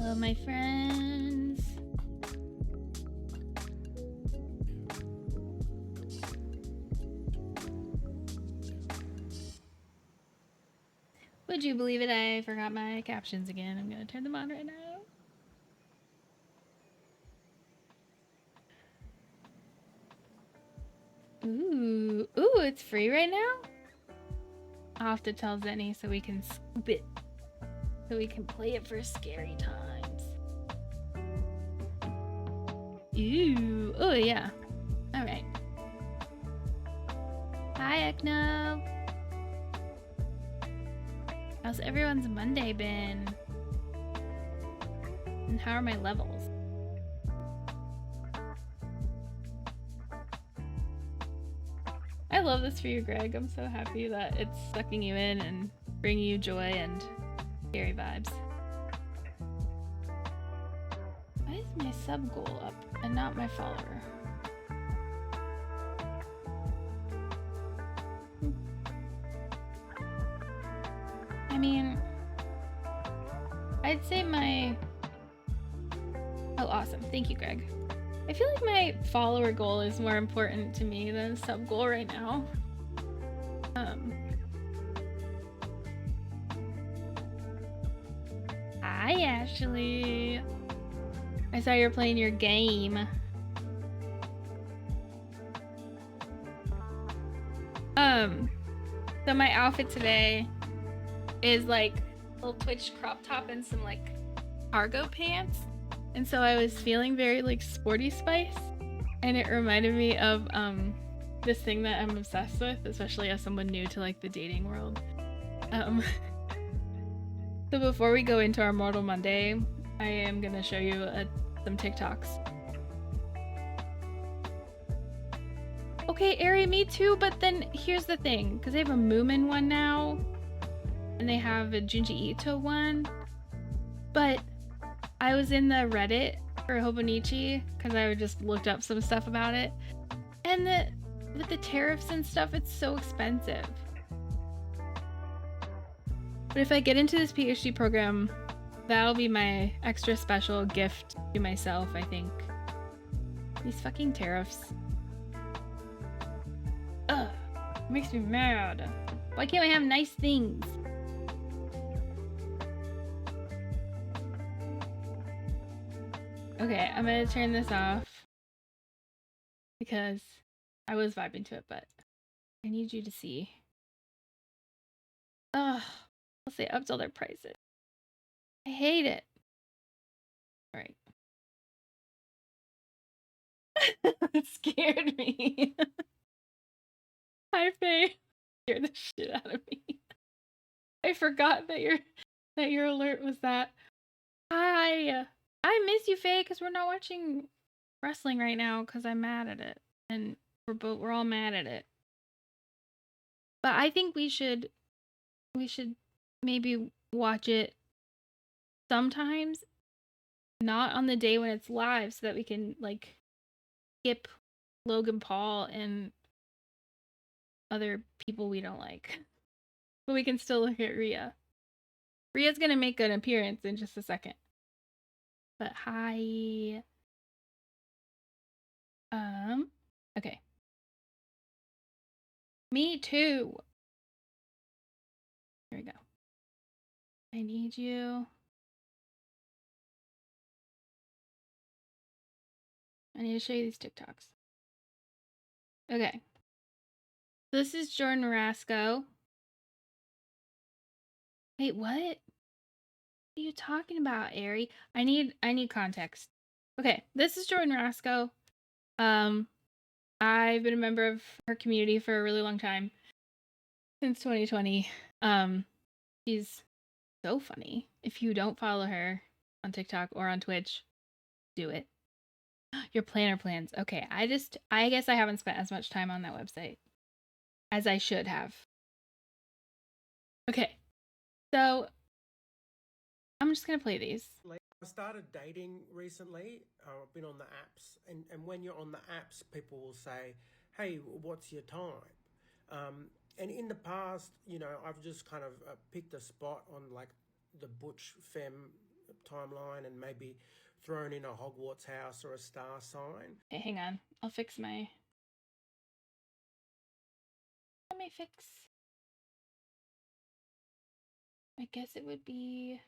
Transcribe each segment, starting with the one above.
Hello, my friends. Would you believe it? I forgot my captions again. I'm gonna turn them on right now. Ooh, it's free right now? I'll have to tell Zenny so we can scoop it. So we can play it for scary times. Ooh, oh yeah. Alright. Hi, Ekno. How's everyone's Monday been? And how are my levels? I love this for you, Greg. I'm so happy that it's sucking you in and bringing you joy and scary vibes. Why is my sub goal up and not my follower? I mean, I'd say my... Oh, awesome. Thank you, Greg. I feel like my follower goal is more important to me than sub goal right now. Hi, Ashley. I saw you're playing your game. So my outfit today is like a little Twitch crop top and some like cargo pants. And so I was feeling very like sporty spice, and it reminded me of this thing that I'm obsessed with, especially as someone new to like the dating world. So before we go into our Mortal Monday, I am gonna show you some TikToks. Okay, Ari, me too, but then here's the thing, because they have a Moomin one now, and they have a Junji Ito one, but I was in the Reddit for Hobonichi because I just looked up some stuff about it, and with the tariffs and stuff, it's so expensive. But if I get into this PhD program, that'll be my extra special gift to myself, I think. These fucking tariffs. Ugh, makes me mad. Why can't I have nice things? Okay, I'm gonna turn this off because I was vibing to it, but I need you to see. Ugh, I'll say up till their prices. I hate it. All right. It scared me. Hi, Faye. Scared the shit out of me. I forgot that your alert was that. Hi. I miss you, Faye, because we're not watching wrestling right now because I'm mad at it, and we're all mad at it. But I think we should maybe watch it sometimes, not on the day when it's live, so that we can like skip Logan Paul and other people we don't like. But we can still look at Rhea. Rhea's gonna make an appearance in just a second. But hi. Okay. Me too. Here we go. I need you. I need to show you these TikToks. Okay. This is Jordan Rasco. Wait, what? What are you talking about, Ari? I need context. Okay, this is Jordan Rasco. I've been a member of her community for a really long time. Since 2020. She's so funny. If you don't follow her on TikTok or on Twitch, do it. Your planner plans. Okay, I guess I haven't spent as much time on that website as I should have. Okay, so I'm just gonna play these. I started dating recently. I've been on the apps, and when you're on the apps, people will say, "Hey, what's your time?" And in the past, you know, I've just kind of picked a spot on like the butch femme timeline and maybe thrown in a Hogwarts house or a star sign. Okay, hang on. I'll fix my... Let me fix... I guess it would be...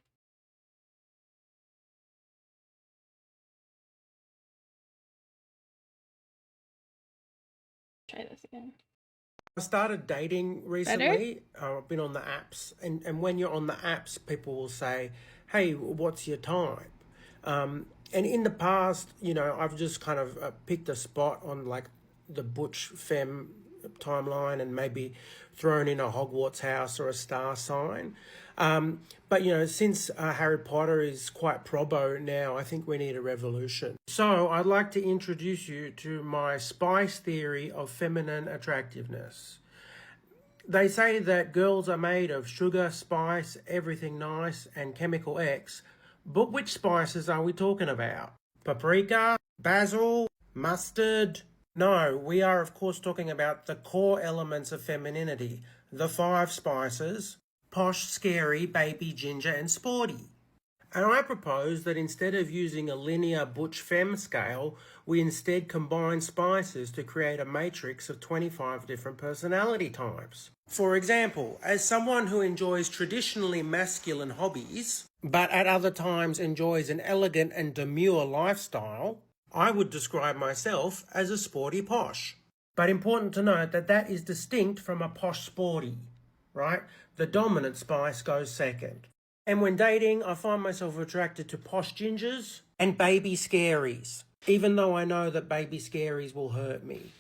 Try this again. I started dating recently. I've been on the apps, and when you're on the apps, people will say, "Hey, what's your type?" And in the past, I've just kind of picked a spot on like the butch femme timeline and maybe thrown in a Hogwarts house or a star sign. But since Harry Potter is quite probo now, I think we need a revolution. So I'd like to introduce you to my spice theory of feminine attractiveness. They say that girls are made of sugar, spice, everything nice, and chemical X. But which spices are we talking about? Paprika? Basil? Mustard? No, we are of course talking about the core elements of femininity, the 5 spices: posh, scary, baby, ginger, and sporty. And I propose that instead of using a linear butch femme scale, we instead combine spices to create a matrix of 25 different personality types. For example, as someone who enjoys traditionally masculine hobbies, but at other times enjoys an elegant and demure lifestyle, I would describe myself as a sporty posh. But important to note that that is distinct from a posh sporty, right? The dominant spice goes second. And when dating, I find myself attracted to posh gingers and baby scaries, even though I know that baby scaries will hurt me.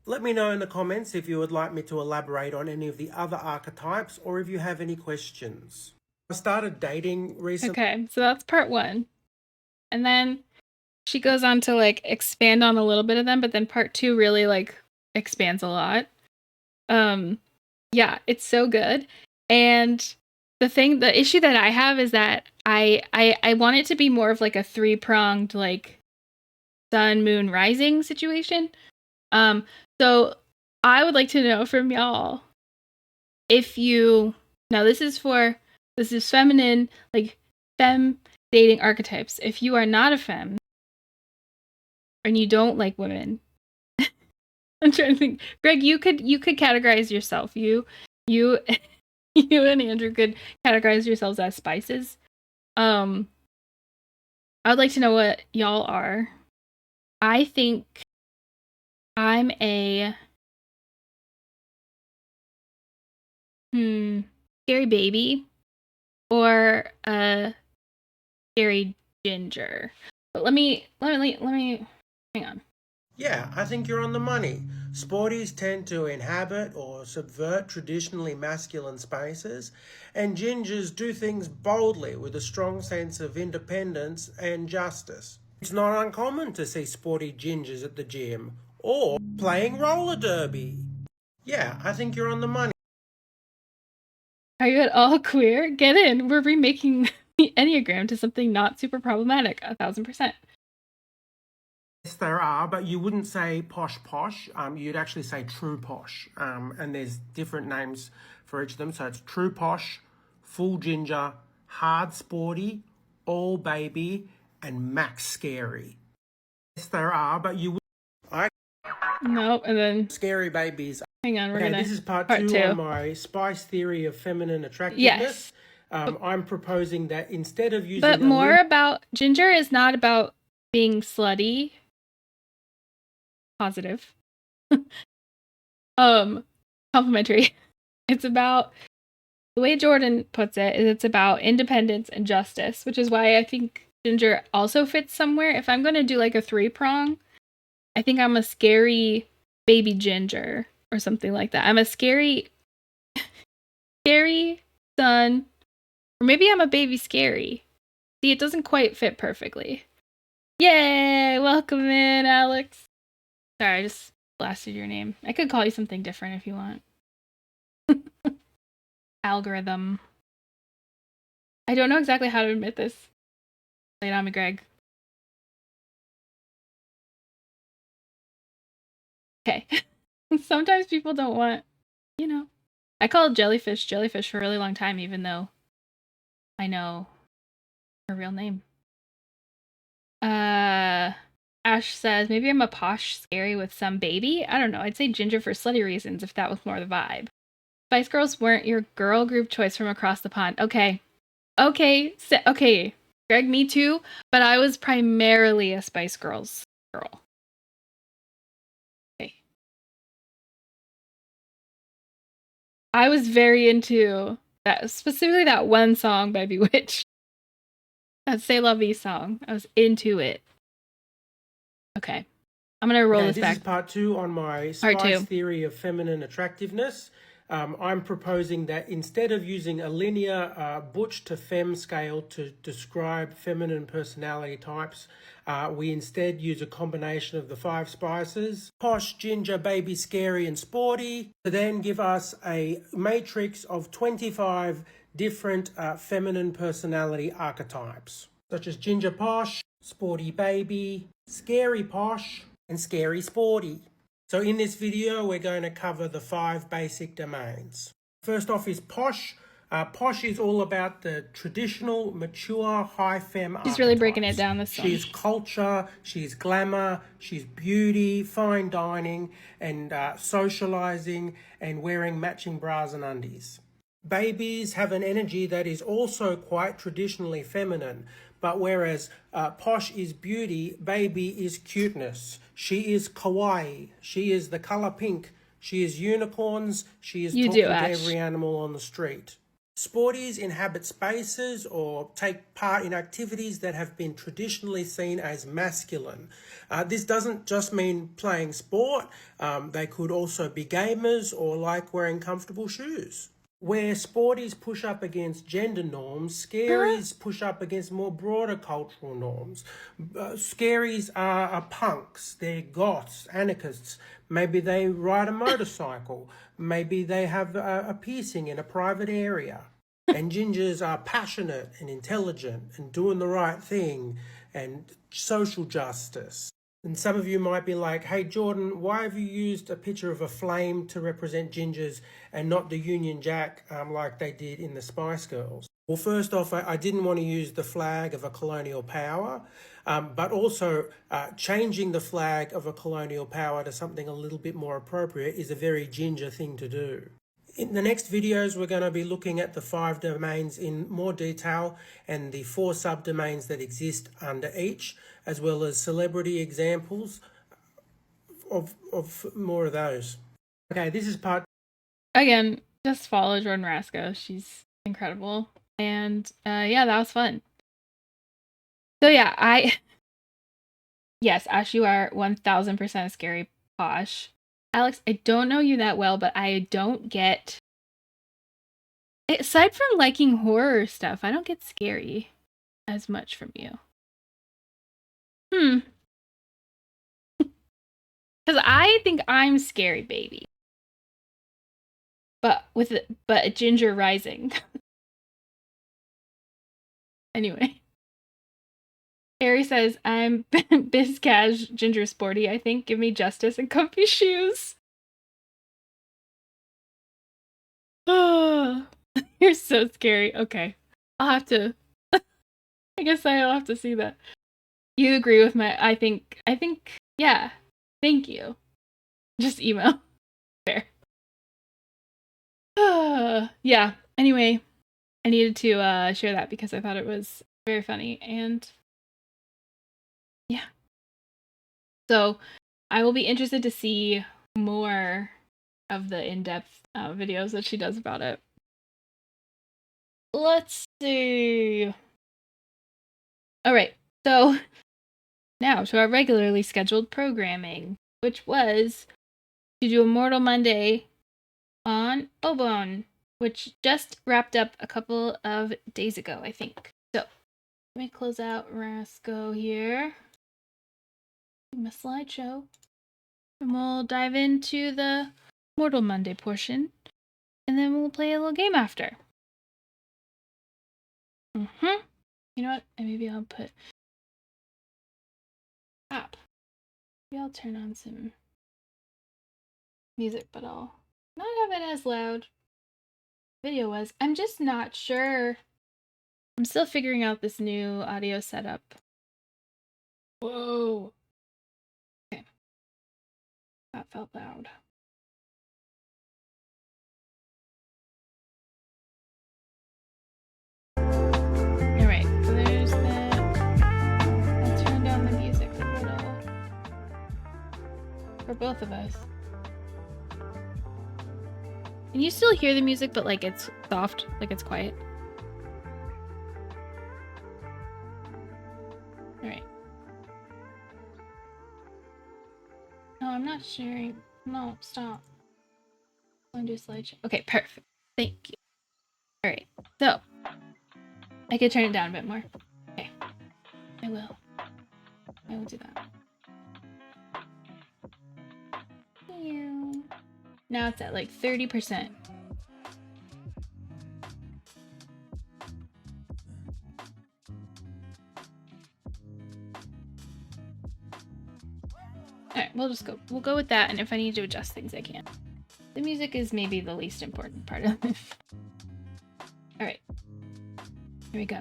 Let me know in the comments if you would like me to elaborate on any of the other archetypes or if you have any questions. I started dating recently. Okay, so that's part 1. And then she goes on to like expand on a little bit of them, but then part 2 really like expands a lot. Yeah, it's so good. And the issue that I have is that I want it to be more of like a 3-pronged like sun, moon, rising situation. So I would like to know from y'all if you... Now this is feminine, like femme dating archetypes. If you are not a femme and you don't like women, I'm trying to think. Greg, you could categorize yourself. You you and Andrew could categorize yourselves as spices. I would like to know what y'all are. I think I'm a scary baby or a scary ginger. But let me hang on. Yeah, I think you're on the money. Sporties tend to inhabit or subvert traditionally masculine spaces, and gingers do things boldly with a strong sense of independence and justice. It's not uncommon to see sporty gingers at the gym or playing roller derby. Yeah, I think you're on the money. Are you at all queer? Get in. We're remaking the Enneagram to something not super problematic. 1000%. Yes, there are, but you wouldn't say posh. You'd actually say true posh. And there's different names for each of them. So it's true posh, full ginger, hard sporty, all baby, and max scary. Yes, there are, but you would... No, and then Scary babies. hang on, This is part two on my spice theory of feminine attractiveness. Yes. I'm proposing that instead of using... But more about... Ginger is not about being slutty. Positive. Complimentary. It's about... The way Jordan puts it is it's about independence and justice, which is why I think ginger also fits somewhere. If I'm going to do like a 3-prong, I think I'm a scary baby ginger or something like that. I'm a scary son, or maybe I'm a baby scary. See, it doesn't quite fit perfectly. Yay! Welcome in, Alex. Sorry, I just blasted your name. I could call you something different if you want. Algorithm. I don't know exactly how to admit this. Lay it on me, Greg. Okay. Sometimes people don't want, I called jellyfish for a really long time, even though I know her real name. Ash says, maybe I'm a posh scary with some baby. I don't know. I'd say Ginger for slutty reasons if that was more the vibe. Spice Girls weren't your girl group choice from across the pond. Okay. Okay. Okay. Greg, me too. But I was primarily a Spice Girls girl. Okay. I was very into that, specifically that one song by Bewitched. That Say La Vie song. I was into it. Okay. I'm going to roll this back. This is part 2 on my Spice theory of feminine attractiveness. I'm proposing that instead of using a linear butch to femme scale to describe feminine personality types, we instead use a combination of the 5 spices, posh, ginger, baby, scary, and sporty, to then give us a matrix of 25 different feminine personality archetypes, such as ginger posh, sporty baby, scary posh, and scary sporty. So in this video, we're going to cover the 5 basic domains. First off is posh. Posh is all about the traditional, mature, high femme archetypes. She's really breaking it down this song. She's culture, she's glamour, she's beauty, fine dining, and socializing, and wearing matching bras and undies. Babies have an energy that is also quite traditionally feminine, but whereas posh is beauty, baby is cuteness. She is kawaii. She is the color pink. She is unicorns. She is talking to every animal on the street. Sporties inhabit spaces or take part in activities that have been traditionally seen as masculine. This doesn't just mean playing sport. They could also be gamers or like wearing comfortable shoes. Where sporties push up against gender norms, scaries push up against more broader cultural norms. Scaries are punks, they're goths, anarchists. Maybe they ride a motorcycle. Maybe they have a piercing in a private area. And gingers are passionate and intelligent and doing the right thing and social justice. And some of you might be like, hey, Jordan, why have you used a picture of a flame to represent gingers and not the Union Jack like they did in the Spice Girls? Well, first off, I didn't want to use the flag of a colonial power, but also changing the flag of a colonial power to something a little bit more appropriate is a very ginger thing to do. In the next videos, we're going to be looking at the 5 domains in more detail and the 4 subdomains that exist under each, as well as celebrity examples of more of those. Okay, this is part... Again, just follow Jordan Rasko. She's incredible. And yeah, that was fun. So yeah, yes, Ash, you are 1000% a scary posh. Alex, I don't know you that well, but I don't get... Aside from liking horror stuff, I don't get scary as much from you. Because I think I'm scary baby. But a ginger rising. Anyway. Harry says, I'm biz cash, ginger sporty, I think. Give me justice and comfy shoes. Oh, you're so scary. Okay. I'll have to... I guess I'll have to see that. You agree with my... I think... Yeah. Thank you. Just email. Fair. Yeah. Anyway, I needed to share that because I thought it was very funny, and yeah. So I will be interested to see more of the in-depth videos that she does about it. Let's see. All right, so now to our regularly scheduled programming, which was to do Immortal Monday on Obon, which just wrapped up a couple of days ago, I think. So let me close out Rasko here. My slideshow. And we'll dive into the Mortal Monday portion. And then we'll play a little game after. You know what? And maybe I'll put app. Maybe I'll turn on some music, but I'll not have it as loud. Video was. I'm just not sure I'm still figuring out this new audio setup. Whoa. Okay. That felt loud. Alright, so there's that. I'll turn down the music a little. For both of us. Can you still hear the music, but like it's soft, like it's quiet? Alright. No, I'm not sharing. No, stop. I want to do a slideshow. Okay, perfect. Thank you. Alright, so I could turn it down a bit more. Okay. I will do that. Now it's at like 30%. Alright, we'll go with that, and if I need to adjust things, I can. The music is maybe the least important part of it. Alright. Here we go.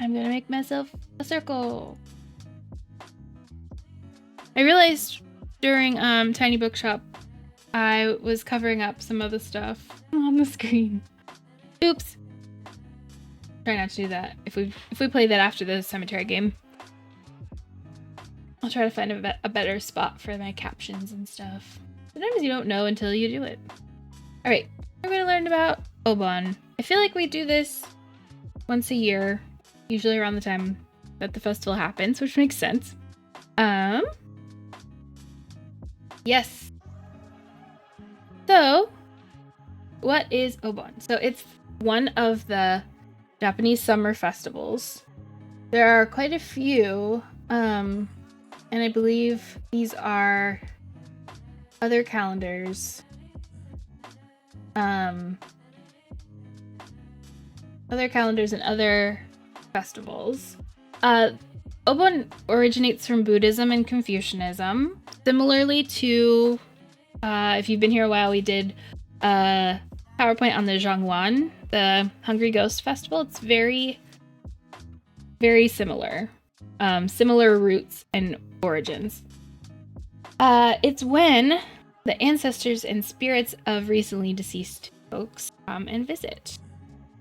I'm gonna make myself a circle. I realized during Tiny Bookshop I was covering up some of the stuff on the screen. Oops. Try not to do that. If we play that after the cemetery game, I'll try to find a better spot for my captions and stuff. Sometimes you don't know until you do it. Alright, we're gonna learn about Obon. I feel like we do this once a year, usually around the time that the festival happens, which makes sense. Yes. So, what is Obon? So it's one of the Japanese summer festivals. There are quite a few, and I believe these are other calendars. Other calendars and other festivals. Obon originates from Buddhism and Confucianism. Similarly to, if you've been here a while, we did a PowerPoint on the Zhangwan, the Hungry Ghost Festival. It's very, very similar. Similar roots and origins. It's when the ancestors and spirits of recently deceased folks come and visit.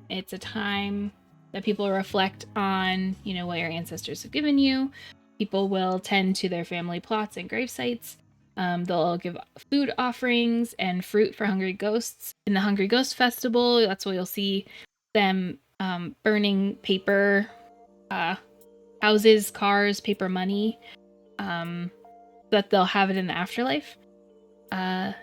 It's a time that people reflect on, what your ancestors have given you. People will tend to their family plots and grave sites. They'll give food offerings and fruit for hungry ghosts. In the Hungry Ghost Festival, that's where you'll see them burning paper, houses, cars, paper money, that they'll have it in the afterlife. Yeah,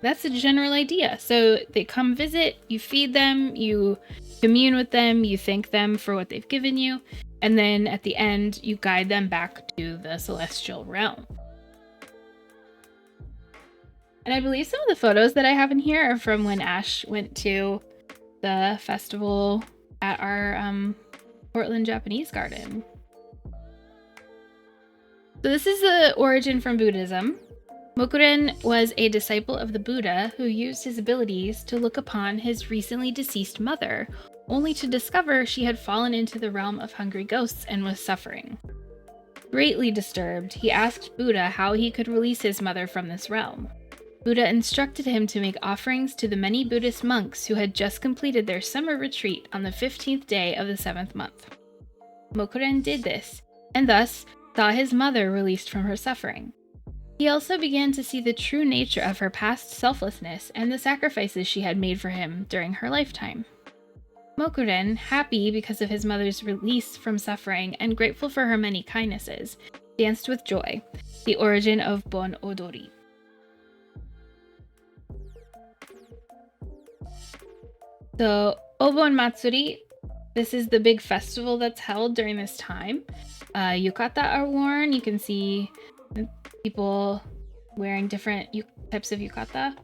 that's the general idea. So they come visit, you feed them, you commune with them, you thank them for what they've given you, and then at the end, you guide them back to the celestial realm. And I believe some of the photos that I have in here are from when Ash went to the festival at our Portland Japanese garden. So this is the origin from Buddhism. Mokuren was a disciple of the Buddha who used his abilities to look upon his recently deceased mother, only to discover she had fallen into the realm of hungry ghosts and was suffering. Greatly disturbed, he asked Buddha how he could release his mother from this realm. Buddha instructed him to make offerings to the many Buddhist monks who had just completed their summer retreat on the 15th day of the 7th month. Mokuren did this, and thus saw his mother released from her suffering. He also began to see the true nature of her past selflessness and the sacrifices she had made for him during her lifetime. Mokuren, happy because of his mother's release from suffering and grateful for her many kindnesses, danced with joy, the origin of Bon Odori. So, Obon Matsuri, this is the big festival that's held during this time. Yukata are worn. You can see people wearing different types of yukata.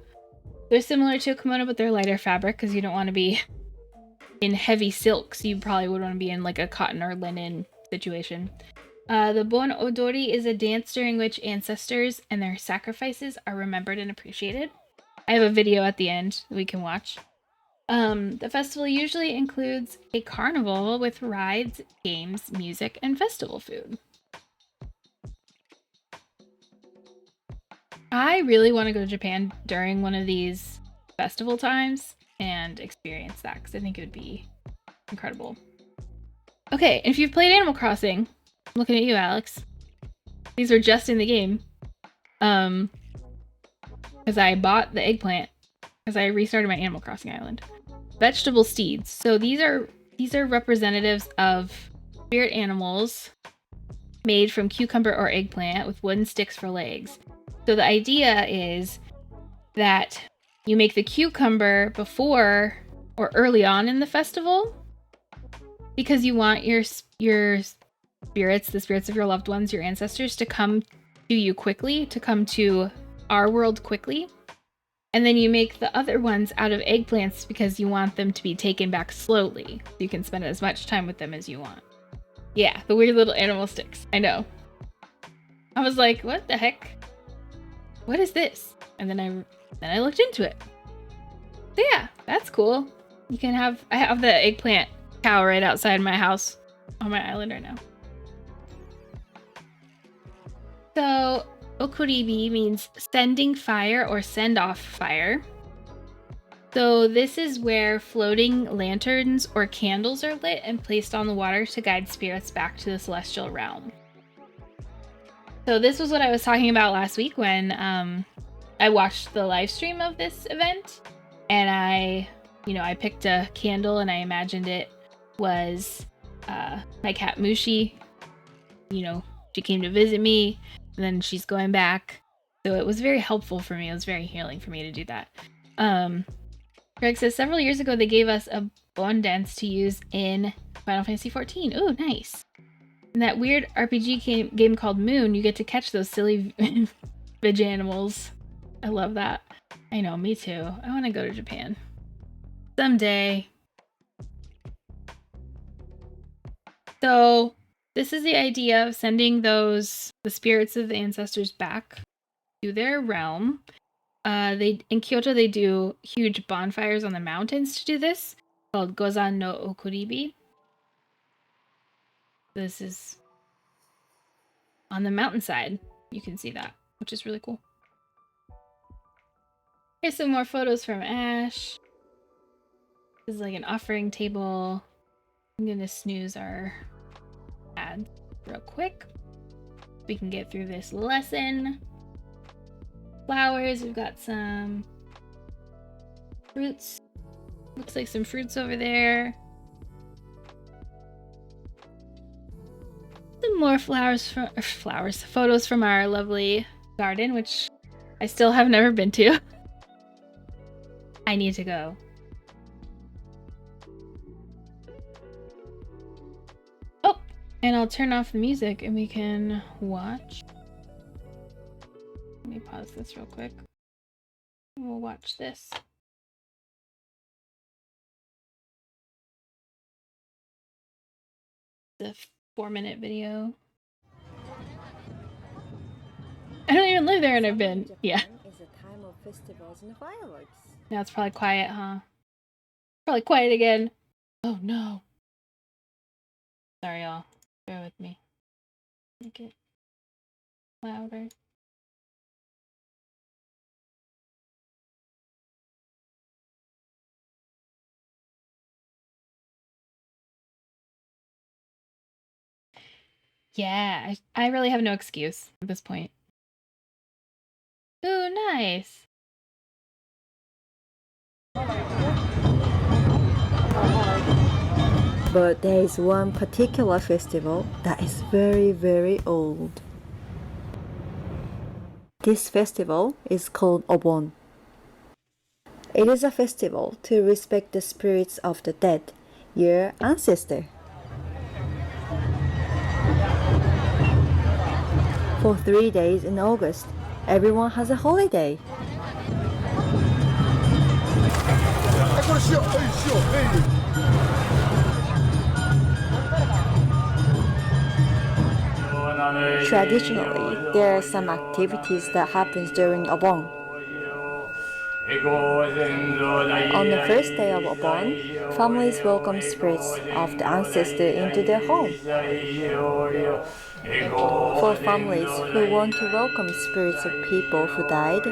They're similar to a kimono, but they're lighter fabric because you don't want to be in heavy silks. You probably would want to be in like a cotton or linen situation. The Bon Odori is a dance during which ancestors and their sacrifices are remembered and appreciated. I have a video at the end we can watch. The festival usually includes a carnival with rides, games, music, and festival food. I really want to go to Japan during one of these festival times and experience that because I think it would be incredible. Okay, and if you've played Animal Crossing, I'm looking at you, Alex. These are just in the game. Because I bought the eggplant because I restarted my Animal Crossing island. Vegetable seeds. So these are representatives of spirit animals made from cucumber or eggplant with wooden sticks for legs. So the idea is that you make the cucumber before or early on in the festival because you want your spirits, the spirits of your loved ones, your ancestors, to come to you quickly, to come to our world quickly. And then you make the other ones out of eggplants because you want them to be taken back slowly. So you can spend as much time with them as you want. Yeah, the weird little animal sticks. I know. I was like, what the heck? What is this? And then I looked into it. So yeah, that's cool. You can have, I have the eggplant cow right outside my house on my island right now. So okuribi means sending fire or send off fire. So this is where floating lanterns or candles are lit and placed on the water to guide spirits back to the celestial realm. So this was what I was talking about last week when I watched the live stream of this event, and I picked a candle and I imagined it was my cat Mushi. She came to visit me, and then she's going back. So it was very helpful for me. It was very healing for me to do that. Greg says, several years ago they gave us a Bon dance to use in Final Fantasy XIV. Ooh, nice. In that weird RPG game called Moon, you get to catch those silly veg animals. I love that. I know, me too. I want to go to Japan. Someday. So, this is the idea of sending the spirits of the ancestors back to their realm. In Kyoto, they do huge bonfires on the mountains to do this, called Gozan no Okuribi. This is on the mountainside. You can see that, which is really cool. Here's some more photos from Ash. This is like an offering table. I'm gonna snooze our ads real quick. We can get through this lesson. Flowers, we've got some fruits. Looks like some fruits over there. Some more photos from our lovely garden, which I still have never been to. I need to go. Oh, and I'll turn off the music and we can watch. Let me pause this real quick. We'll watch this. The 4-minute video. I don't even live there and I've been. Yeah. Is a time of festivals and fireworks. Now it's probably quiet, huh? Probably quiet again. Oh no. Sorry, y'all. Bear with me. Make it louder. Yeah, I really have no excuse at this point. Ooh, nice. But there is one particular festival that is very, very old. This festival is called Obon. It is a festival to respect the spirits of the dead, your ancestor. For 3 days in August, everyone has a holiday. Traditionally, there are some activities that happens during Obon. On the first day of Obon, families welcome spirits of the ancestor into their home. For families who want to welcome spirits of people who died,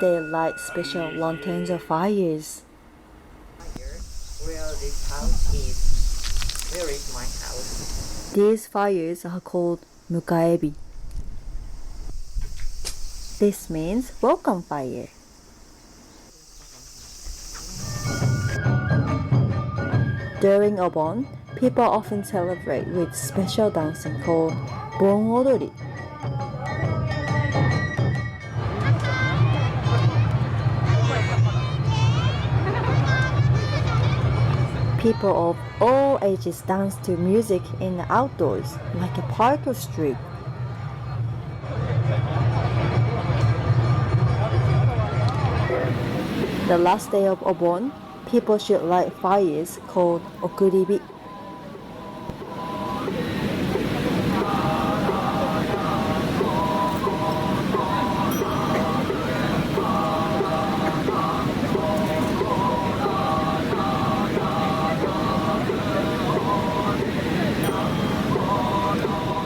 they light special lanterns or fires. Where this house is. Where is my house? These fires are called mukaebi. This means welcome fire. During Obon, people often celebrate with special dancing called Bon Odori. People of all ages dance to music in the outdoors, like a park or street. The last day of Obon, people should light fires called okuribi.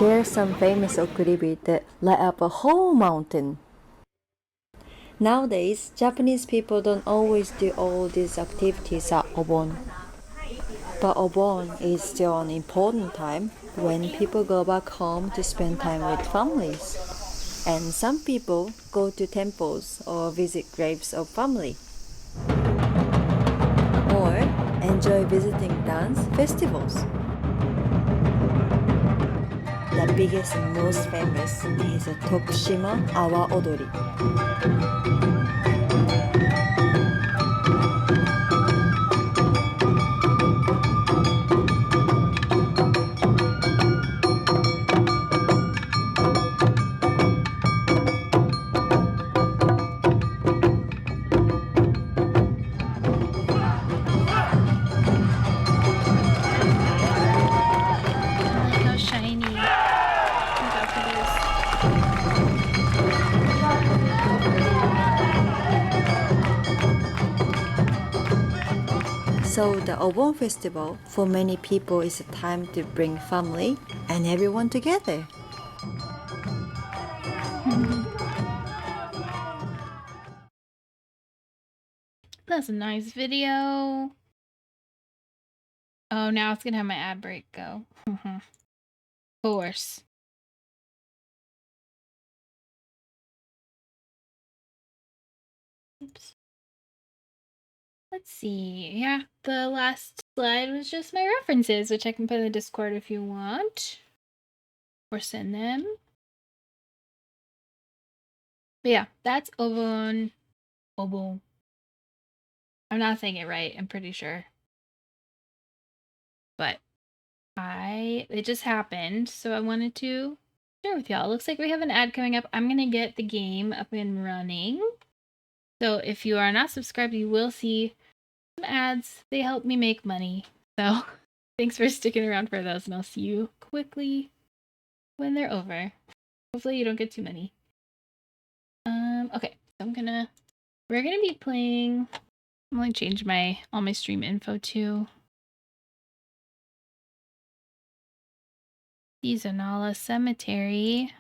There are some famous okuribi that light up a whole mountain. Nowadays, Japanese people don't always do all these activities at Obon. But Obon is still an important time when people go back home to spend time with families. And some people go to temples or visit graves of family. Or enjoy visiting dance festivals. The biggest and most famous is the Tokushima Awa Odori. I like how shiny. Look how pretty it is. So the Obon festival for many people is a time to bring family and everyone together. That's a nice video. Oh, now it's gonna have my ad break go. Of course. Oops. Let's see. Yeah, the last slide was just my references, which I can put in the Discord if you want. Or send them. But yeah, that's Obon. Obon. I'm not saying it right, I'm pretty sure. But it just happened, so I wanted to share with y'all. Looks like we have an ad coming up. I'm gonna get the game up and running. So if you are not subscribed, you will see some ads. They help me make money. So thanks for sticking around for those, and I'll see you quickly when they're over. Hopefully you don't get too many. Okay, so we're gonna be playing. I'm gonna change all my stream info to Seasonala Cemetery.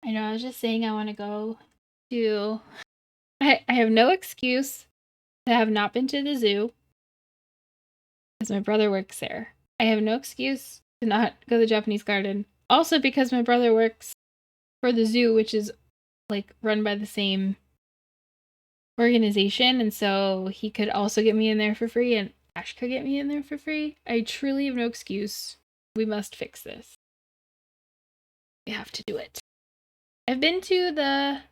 I know, I was just saying I want to go to... I have no excuse to have not been to the zoo, because my brother works there. I have no excuse to not go to the Japanese garden, also because my brother works for the zoo, which is like run by the same organization, and so he could also get me in there for free, and Ash could get me in there for free. I truly have no excuse. We must fix this. We have to do it. I've been to the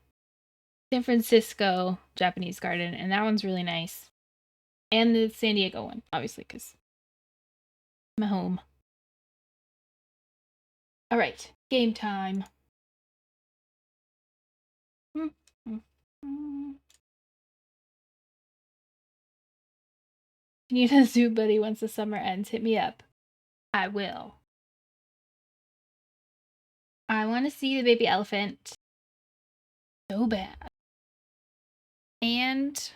San Francisco Japanese garden, and that one's really nice. And the San Diego one, obviously, because I'm home. All right, game time. need a zoo buddy once the summer ends. Hit me up. I will. I want to see the baby elephant so bad. And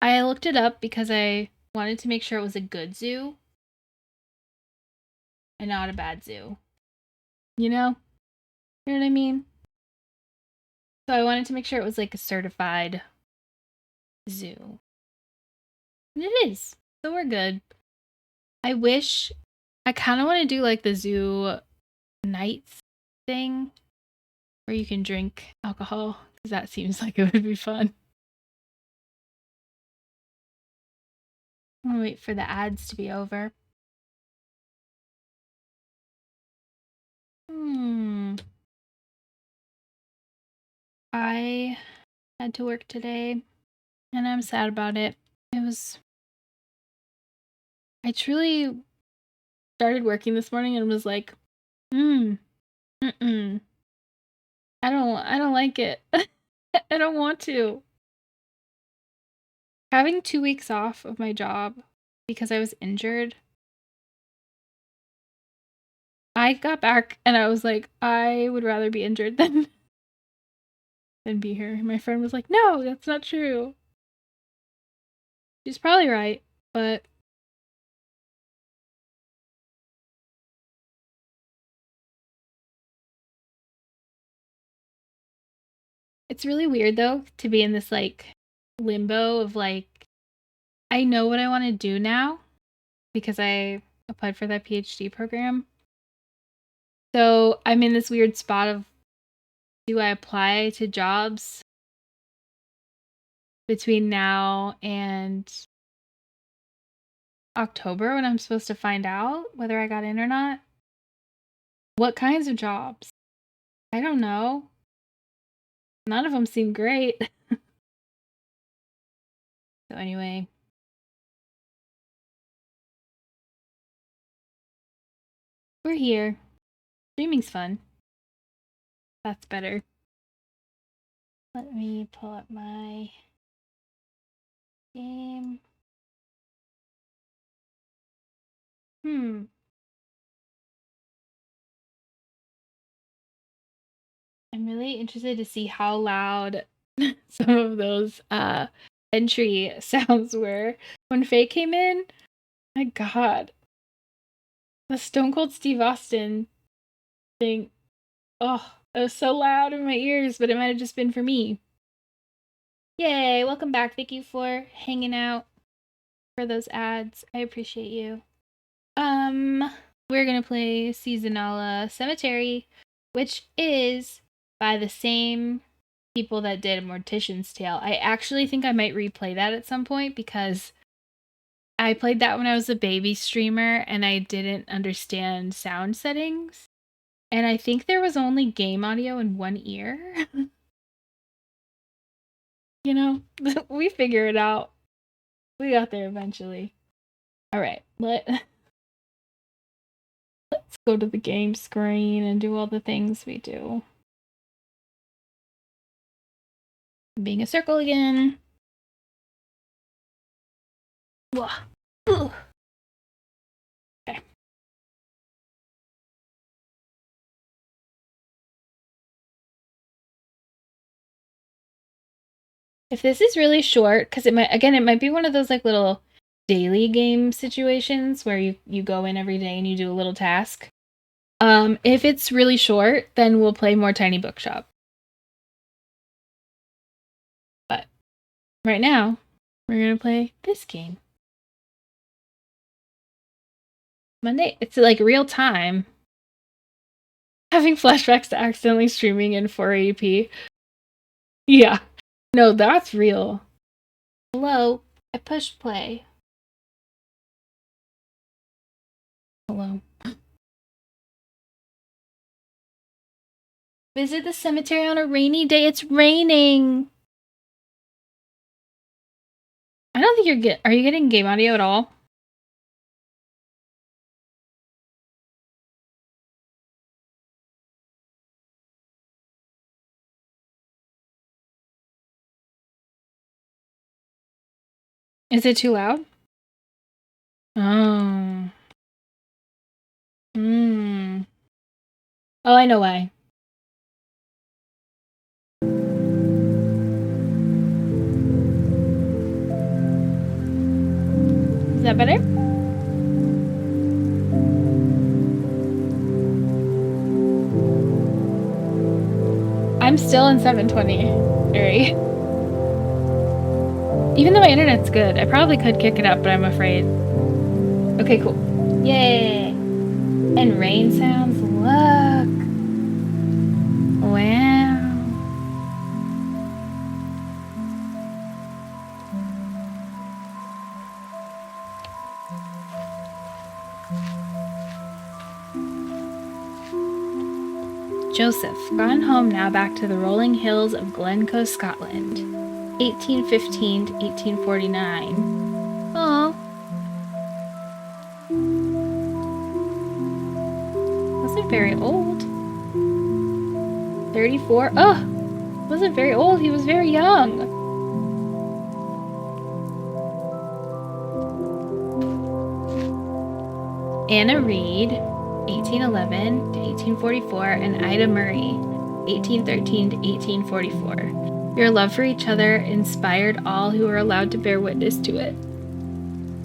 I looked it up because I wanted to make sure it was a good zoo and not a bad zoo. You know? You know what I mean? So I wanted to make sure it was like a certified zoo. And it is. So we're good. I kind of want to do like the zoo nights thing where you can drink alcohol because that seems like it would be fun. I'm gonna wait for the ads to be over. I had to work today and I'm sad about it. I truly started working this morning and was like, I don't like it. I don't want to. Having 2 weeks off of my job because I was injured. I got back and I was like, I would rather be injured than be here. My friend was like, no, that's not true. She's probably right, but it's really weird though to be in this like limbo of like, I know what I want to do now because I applied for that PhD program. So I'm in this weird spot of, do I apply to jobs between now and October when I'm supposed to find out whether I got in or not? What kinds of jobs? I don't know. None of them seem great. So anyway. We're here. Streaming's fun. That's better. Let me pull up my game. I'm really interested to see how loud some of those entry sounds were when Faye came in. My god. The Stone Cold Steve Austin thing. Oh, it was so loud in my ears, but it might have just been for me. Yay, welcome back. Thank you for hanging out for those ads. I appreciate you. We're gonna play Seasonala Cemetery, which is by the same people that did Mortician's Tale. I actually think I might replay that at some point because I played that when I was a baby streamer and I didn't understand sound settings. And I think there was only game audio in one ear. You know, we figure it out. We got there eventually. All right, let's go to the game screen and do all the things we do. Being a circle again. Okay. If this is really short, because it might be one of those like little daily game situations where you go in every day and you do a little task. If it's really short, then we'll play more Tiny Bookshop. But right now, we're gonna play this game. Monday, it's like real time. Having flashbacks to accidentally streaming in 480p. Yeah. No, that's real. Hello. I pushed play. Hello. Visit the cemetery on a rainy day. It's raining. I don't think are you getting game audio at all? Is it too loud? Oh. Oh, I know why. Is that better? I'm still in 720, Ari. Even though my internet's good, I probably could kick it up, but I'm afraid. Okay, cool. Yay! And rain sounds. Look! Wow. Joseph, gone home now back to the rolling hills of Glencoe, Scotland. 1815 to 1849. Oh. Wasn't very old. 34. Oh! Wasn't very old, he was very young. Anna Reed, 1811 to 1844, and Ida Murray, 1813 to 1844. Your love for each other inspired all who were allowed to bear witness to it.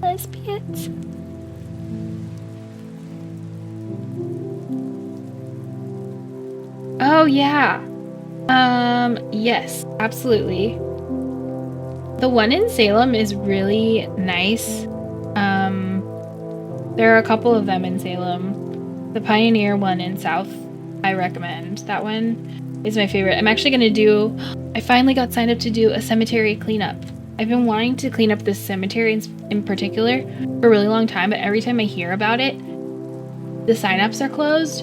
Lesbians. Oh, yeah. Yes, absolutely. The one in Salem is really nice. There are a couple of them in Salem. The Pioneer one in South, I recommend. That one is my favorite. I'm actually going to I finally got signed up to do a cemetery cleanup. I've been wanting to clean up this cemetery in particular for a really long time, but every time I hear about it, the signups are closed.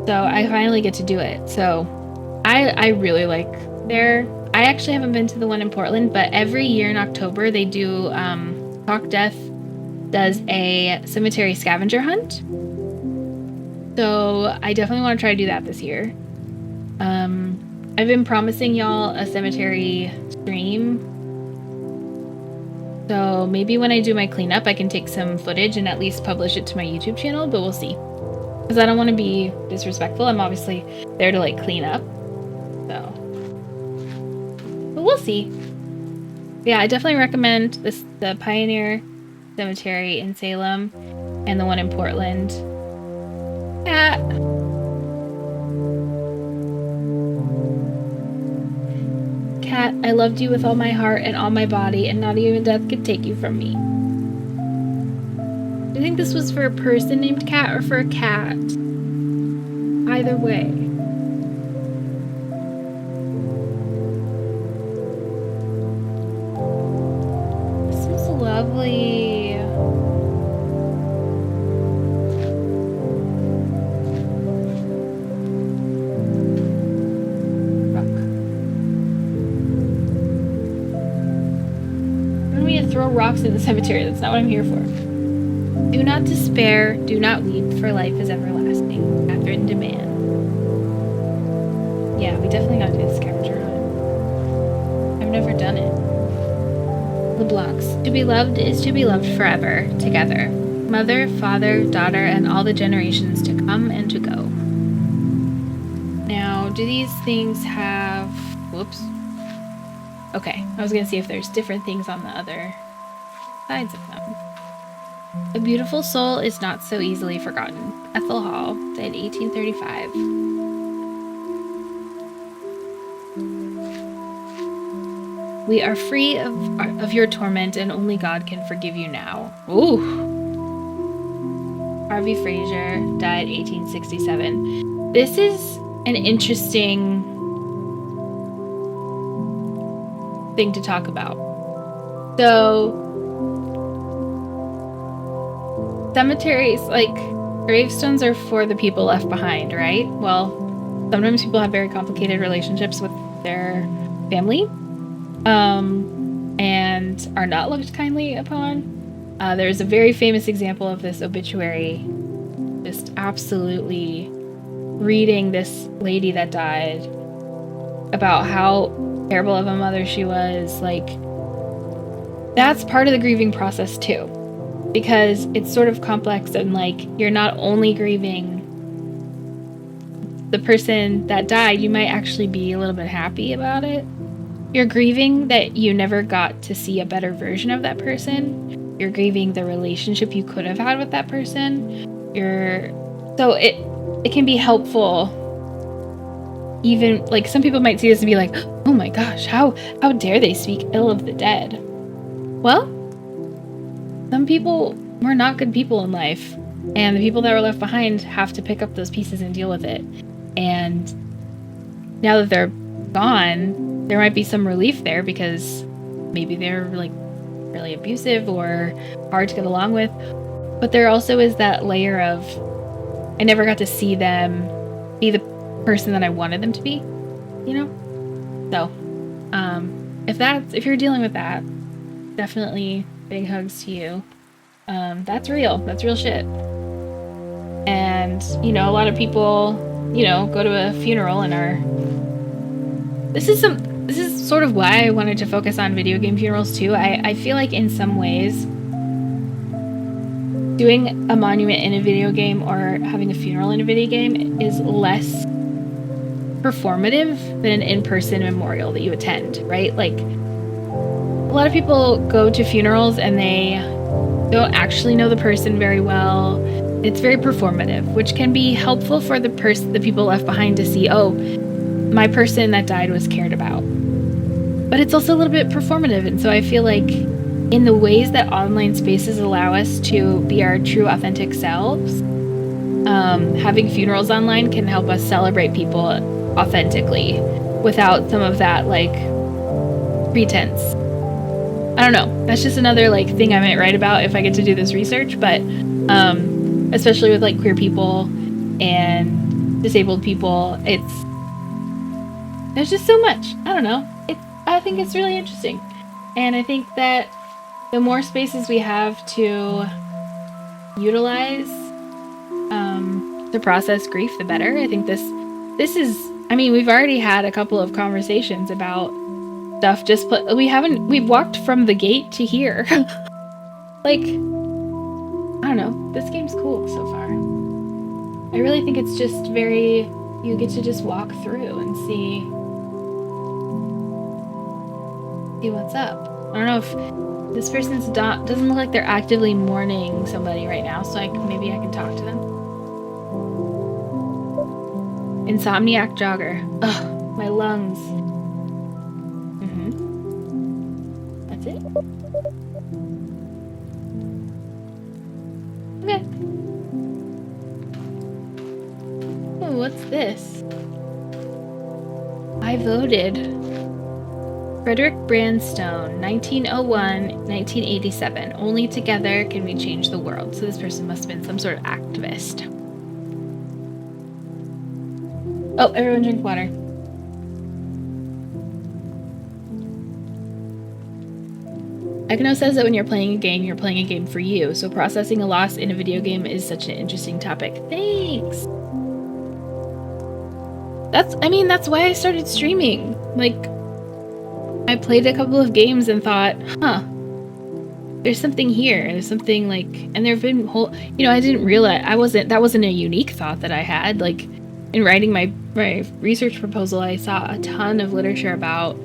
So I finally get to do it. So I really like there. I actually haven't been to the one in Portland, but every year in October they do Talk Death does a cemetery scavenger hunt. So I definitely want to try to do that this year. I've been promising y'all a cemetery stream. So maybe when I do my cleanup, I can take some footage and at least publish it to my YouTube channel, but we'll see. Because I don't want to be disrespectful. I'm obviously there to like clean up. So, but we'll see. Yeah, I definitely recommend the Pioneer Cemetery in Salem and the one in Portland. Cat. Cat, I loved you with all my heart and all my body, and not even death could take you from me. Do you think this was for a person named Cat or for a cat? Either way. This is lovely. Throw rocks in the cemetery. That's not what I'm here for. Do not despair, do not weep, for life is everlasting. Catherine Deman. Yeah, we definitely gotta do the scavenger hunt. I've never done it. LeBlanc's. To be loved is to be loved forever, together. Mother, father, daughter, and all the generations to come and to go. Now, do these things have... Whoops. Okay, I was gonna see if there's different things on the other sides of them. A beautiful soul is not so easily forgotten. Ethel Hall, died 1835. We are free of your torment, and only God can forgive you now. Ooh. Harvey Fraser, died 1867. This is an interesting thing to talk about. So, cemeteries, like, gravestones are for the people left behind, right? Well, sometimes people have very complicated relationships with their family, and are not looked kindly upon. There's a very famous example of this obituary, just absolutely reading this lady that died about how terrible of a mother she was. Like, that's part of the grieving process too, because it's sort of complex, and like you're not only grieving the person that died, you might actually be a little bit happy about it. You're grieving that you never got to see a better version of that person. You're grieving the relationship you could have had with that person. So it can be helpful. Even like some people might see this and be like, oh my gosh, how dare they speak ill of the dead? Well, some people were not good people in life, and the people that were left behind have to pick up those pieces and deal with it. And now that they're gone, there might be some relief there because maybe they're like really abusive or hard to get along with. But there also is that layer of, I never got to see them be the person that I wanted them to be, you know? So, if you're dealing with that, definitely big hugs to you. That's real. That's real shit. And, you know, a lot of people, you know, go to a funeral and this is sort of why I wanted to focus on video game funerals too. I feel like in some ways doing a monument in a video game or having a funeral in a video game is less performative than an in-person memorial that you attend, right? Like, a lot of people go to funerals and they don't actually know the person very well. It's very performative, which can be helpful for the people left behind to see, oh, my person that died was cared about. But it's also a little bit performative, and so I feel like in the ways that online spaces allow us to be our true authentic selves, having funerals online can help us celebrate people authentically without some of that like pretense. I don't know. That's just another like thing I might write about if I get to do this research, but especially with like queer people and disabled people, there's just so much. I don't know. I think it's really interesting. And I think that the more spaces we have to utilize to process grief, the better. I think this is, I mean, we've already had a couple of conversations about stuff we've walked from the gate to here. Like, I don't know, this game's cool so far. I really think it's just you get to just walk through and see what's up. I don't know if this person's doesn't look like they're actively mourning somebody right now, so maybe I can talk to them. Insomniac jogger. Ugh, my lungs. That's it? Okay. Oh, what's this? I voted. Frederick Branstone, 1901-1987. Only together can we change the world. So this person must have been some sort of activist. Oh, everyone drink water. Ekno says that when you're playing a game for you. So processing a loss in a video game is such an interesting topic. Thanks! That's why I started streaming. Like, I played a couple of games and thought, there's something here. There's something like, and there have been I didn't realize that wasn't a unique thought that I had. Like, in writing my research proposal, I saw a ton of literature about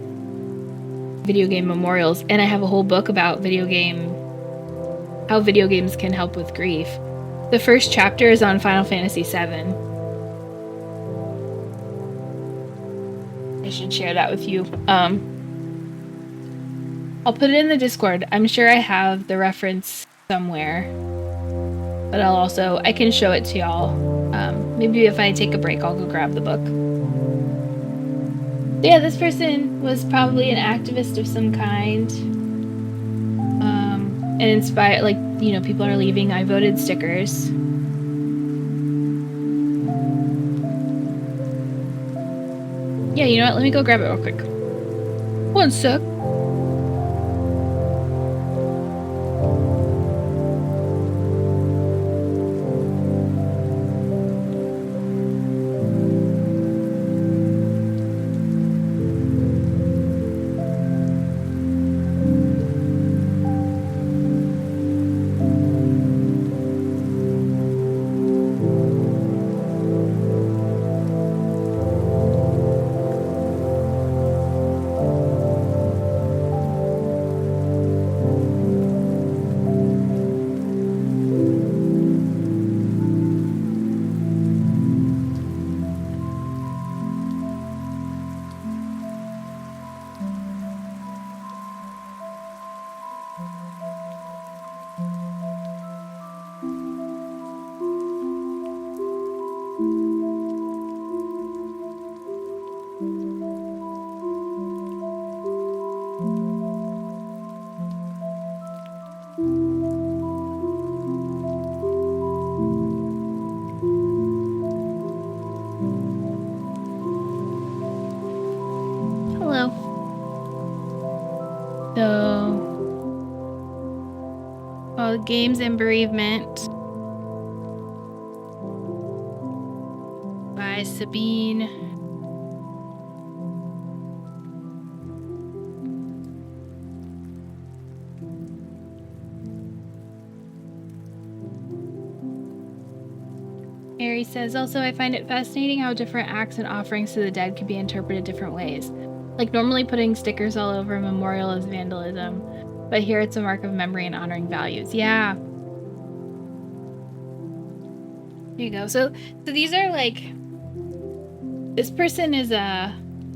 video game memorials, and I have a whole book about how video games can help with grief. The first chapter is on Final Fantasy VII. I should share that with you. I'll put it in the Discord. I'm sure I have the reference somewhere, but I can show it to y'all. Maybe if I take a break, I'll go grab the book. So yeah, this person was probably an activist of some kind. And inspired, like, people are leaving I voted stickers. Yeah, you know what? Let me go grab it real quick. One sec. Games and Bereavement by Sabine. Mary says, also, I find it fascinating how different acts and offerings to the dead can be interpreted different ways. Like normally putting stickers all over a memorial is vandalism, but here it's a mark of memory and honoring values. Yeah. There you go. So these are like, this person is a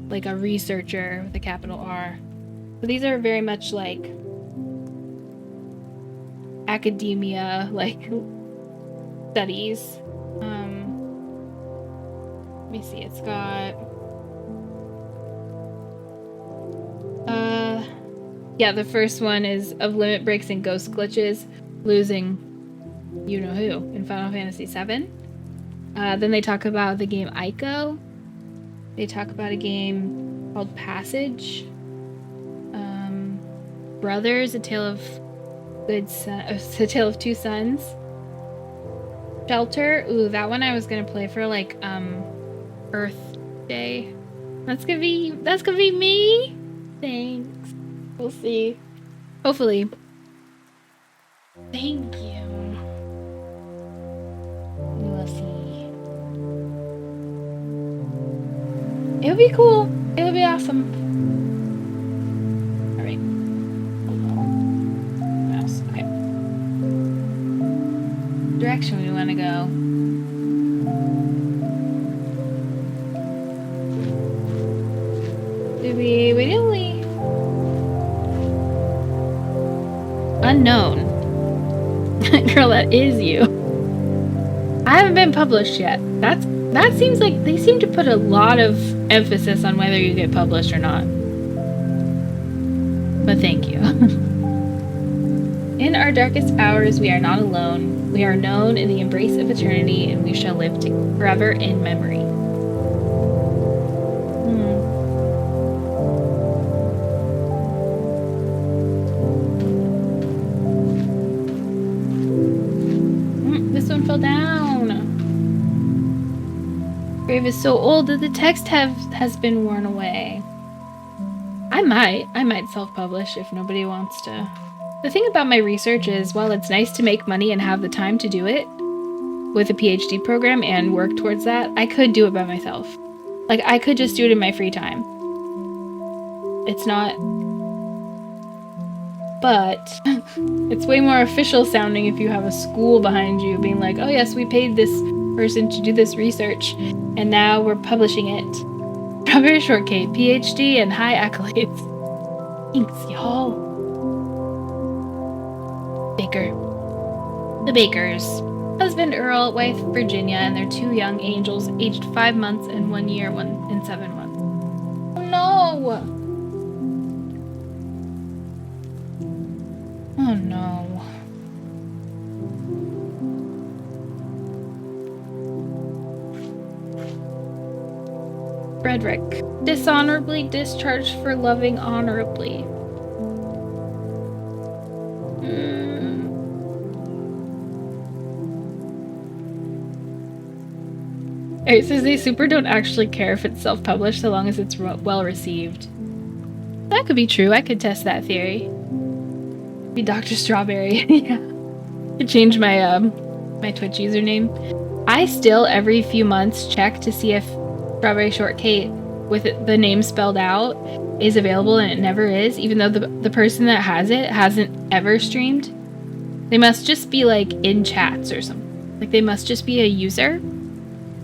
researcher with a capital R. So these are very much like academia, like studies. Let me see, it's got yeah, the first one is of limit breaks and ghost glitches, losing you know who in Final Fantasy VII. Then they talk about the game Ico. They talk about a game called Passage. Brothers, A Tale of Two Sons. Shelter. Ooh, that one I was gonna play for like Earth Day. That's gonna be me. Thanks. We'll see. Hopefully. Thank you. We will see. It'll be cool. It'll be awesome. Alright. Mouse. Okay. Direction we want to go. Widdly. Unknown. Girl, that is you. I haven't been published yet. That seems like they seem to put a lot of emphasis on whether you get published or not. But thank you. In our darkest hours, we are not alone. We are known in the embrace of eternity, and we shall live forever in memory. This one fell down. Grave is so old that the text has been worn away. I might self-publish if nobody wants to. The thing about my research is, while it's nice to make money and have the time to do it with a PhD program and work towards that, I could do it by myself. Like, I could just do it in my free time. It's not... But it's way more official sounding if you have a school behind you being like, oh yes, we paid this person to do this research, and now we're publishing it. Strawberry Shortcake, PhD, and high accolades. Thanks, y'all. Baker. The Bakers. Husband Earl, wife Virginia, and their 2 young angels, aged 5 months and 1 year, 1 and 7 months. Oh no! Oh no. Frederick. Dishonorably discharged for loving honorably. It says they super don't actually care if it's self-published so long as it's well received. That could be true. I could test that theory. Be Dr. Strawberry. Yeah. I changed my my Twitch username. I still every few months check to see if Strawberry Shortcake with the name spelled out is available, and it never is, even though the person that has it hasn't ever streamed. They must just be like in chats or something. Like they must just be a user.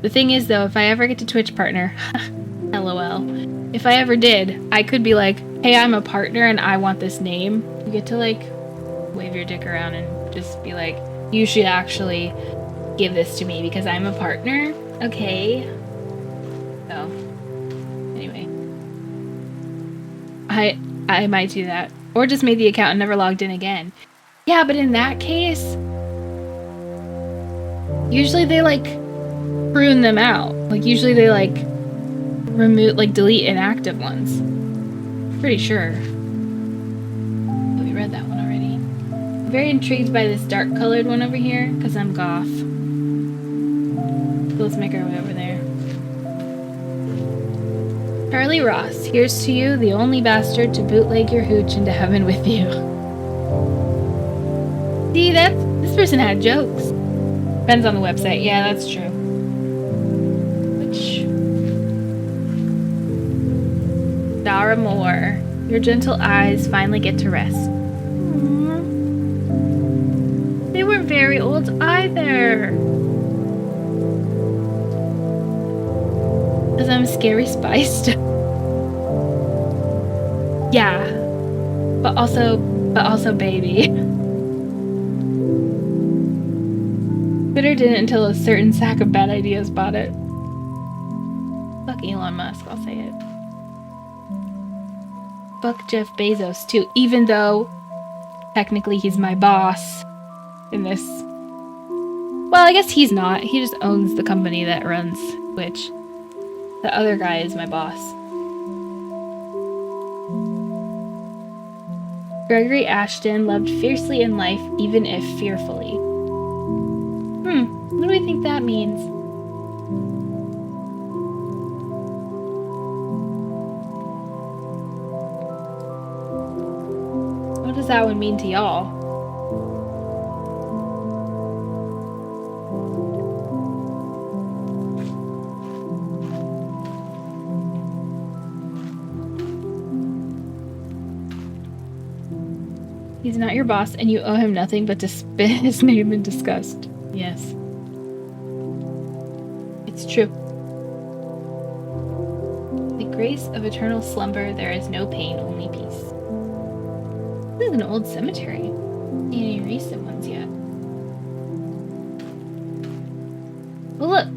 The thing is though, if I ever get to Twitch partner, LOL. If I ever did, I could be like, hey, I'm a partner and I want this name. You get to like wave your dick around and just be like, you should actually give this to me because I'm a partner. Okay. So, anyway. I might do that. Or just made the account and never logged in again. Yeah, but in that case, usually they like prune them out. Like usually they like remove, like delete inactive ones. Pretty sure. We read that one already. very intrigued by this dark colored one over here because I'm goth. So let's make our way over there. Charlie Ross, here's to you, the only bastard to bootleg your hooch into heaven with you. See, this person had jokes. Depends on the website. Yeah, that's true. Dara Moore, your gentle eyes finally get to rest. Aww. They weren't very old either. Because I'm scary spiced. Yeah. But also baby. Twitter didn't until a certain sack of bad ideas bought it. Fuck Elon Musk, I'll say it. Fuck Jeff Bezos too, even though technically he's my boss in this. Well, I guess he's not. He just owns the company that runs Twitch. The other guy is my boss. Gregory Ashton loved fiercely in life, even if fearfully. What do we think that means? What does that one mean to y'all? He's not your boss, and you owe him nothing but to spit his name in disgust. Yes. It's true. The grace of eternal slumber, there is no pain, only peace. This is an old cemetery. Any recent ones yet? Well, look.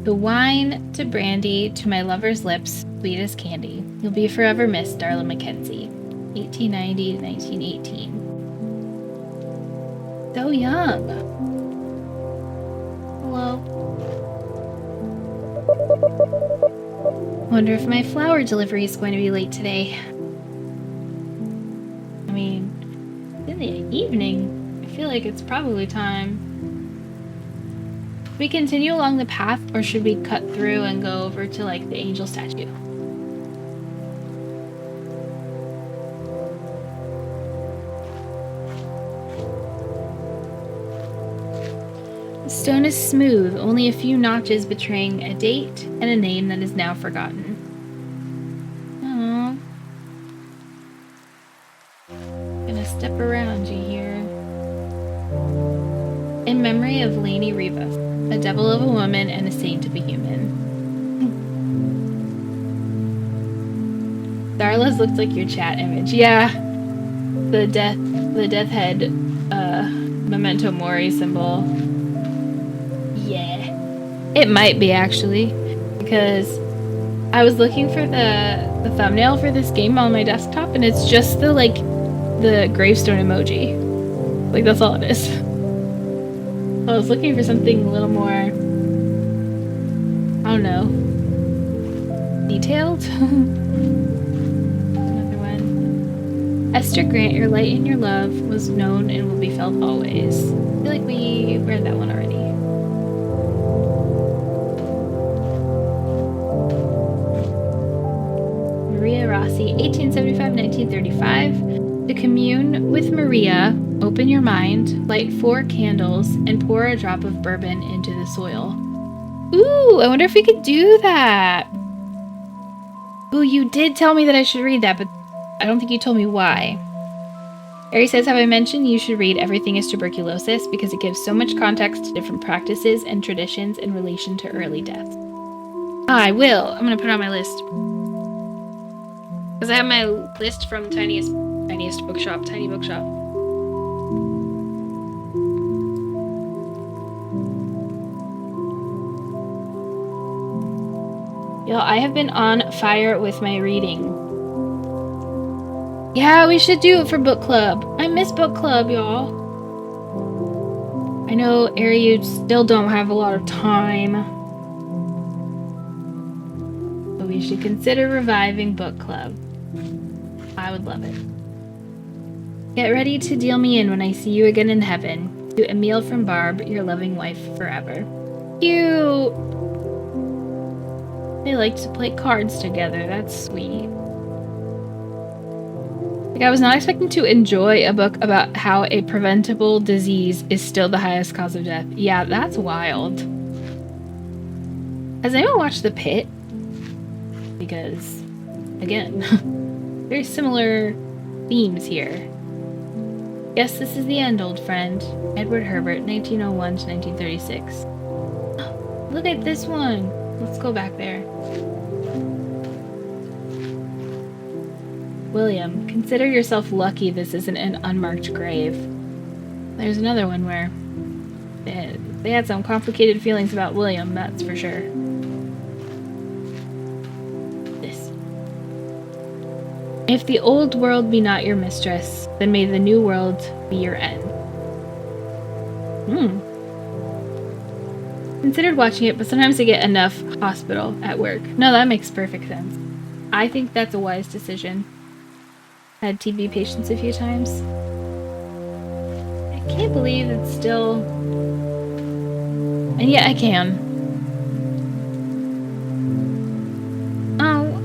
The wine to brandy to my lover's lips, sweet as candy. You'll be forever missed, Darla Mackenzie. 1890 to 1918. So young. Hello. Wonder if my flower delivery is going to be late today. I mean, it's in the evening. I feel like it's probably time. Should we continue along the path, or should we cut through and go over to, like, the angel statue? The stone is smooth, only a few notches betraying a date and a name that is now forgotten. Aww. Gonna step around you here. In memory of Lainey Rivas, a devil of a woman and a saint of a human. Darla's looks like your chat image. Yeah. The death head memento mori symbol. Yeah. It might be, actually, because I was looking for the thumbnail for this game on my desktop, and it's just the gravestone emoji. Like, that's all it is. I was looking for something a little more, I don't know, detailed? Another one. Esther Grant, your light and your love was known and will be felt always. I feel like we read that one already. Maria Rossi, 1875-1935. To commune with Maria, open your mind, light 4 candles, and pour a drop of bourbon into the soil. Ooh, I wonder if we could do that. Ooh, you did tell me that I should read that, but I don't think you told me why. Ari says, have I mentioned you should read Everything is Tuberculosis because it gives so much context to different practices and traditions in relation to early death. I will. I'm going to put it on my list. Because I have my list from Tiniest Bookshop, Tiny Bookshop. Y'all, I have been on fire with my reading. Yeah, we should do it for book club. I miss book club, y'all. I know, Ari, you still don't have a lot of time. But we should consider reviving book club. I would love it. Get ready to deal me in when I see you again in heaven. To Emil from Barb, your loving wife forever. Cute! They like to play cards together. That's sweet. Like, I was not expecting to enjoy a book about how a preventable disease is still the highest cause of death. Yeah, that's wild. Has anyone watched The Pit? Because, again, very similar themes here. Yes, this is the end, old friend. Edward Herbert, 1901 to 1936. Look at this one. Let's go back there. William, consider yourself lucky this isn't an unmarked grave. There's another one where they had some complicated feelings about William, that's for sure. This. If the old world be not your mistress, then may the new world be your end. Considered watching it, but sometimes I get enough hospital at work. No, that makes perfect sense. I think that's a wise decision. Had TB patients a few times. I can't believe it's still... And yet I can. Oh.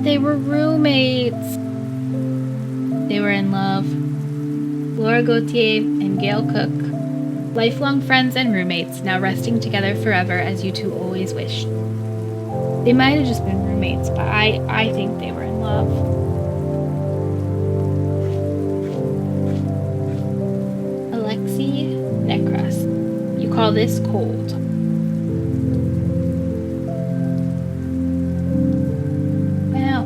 They were roommates. They were in love. Laura Gautier and Gail Cook. Lifelong friends and roommates, now resting together forever as you two always wished. They might have just been roommates, but I think they were in love. Alexei Necras. You call this cold. Wow.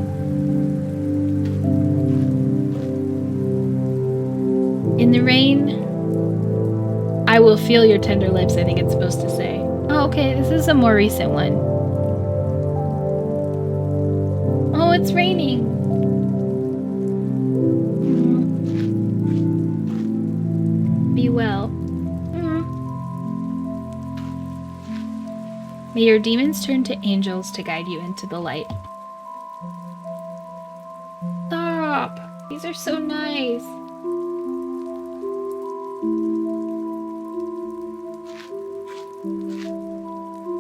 In the rain, I will feel your tender lips, I think it's supposed to say. Oh, okay, this is a more recent one. Oh, it's raining. Be well. May your demons turn to angels to guide you into the light. Stop! These are so nice.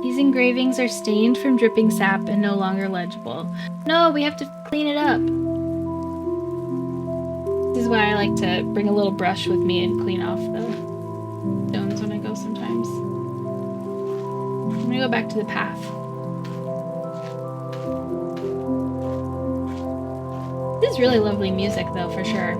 These engravings are stained from dripping sap and no longer legible. No, we have to clean it up. This is why I like to bring a little brush with me and clean off the stones when I go sometimes. I'm gonna go back to the path. This is really lovely music though, for sure.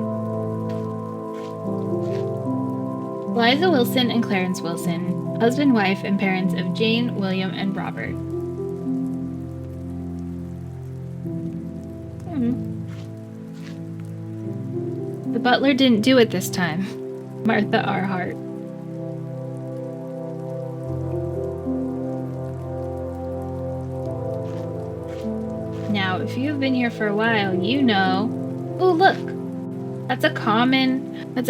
Liza Wilson and Clarence Wilson. Husband, wife, and parents of Jane, William, and Robert. The butler didn't do it this time. Martha R. Hart. Now, if you've been here for a while, you know... Oh, look! That's a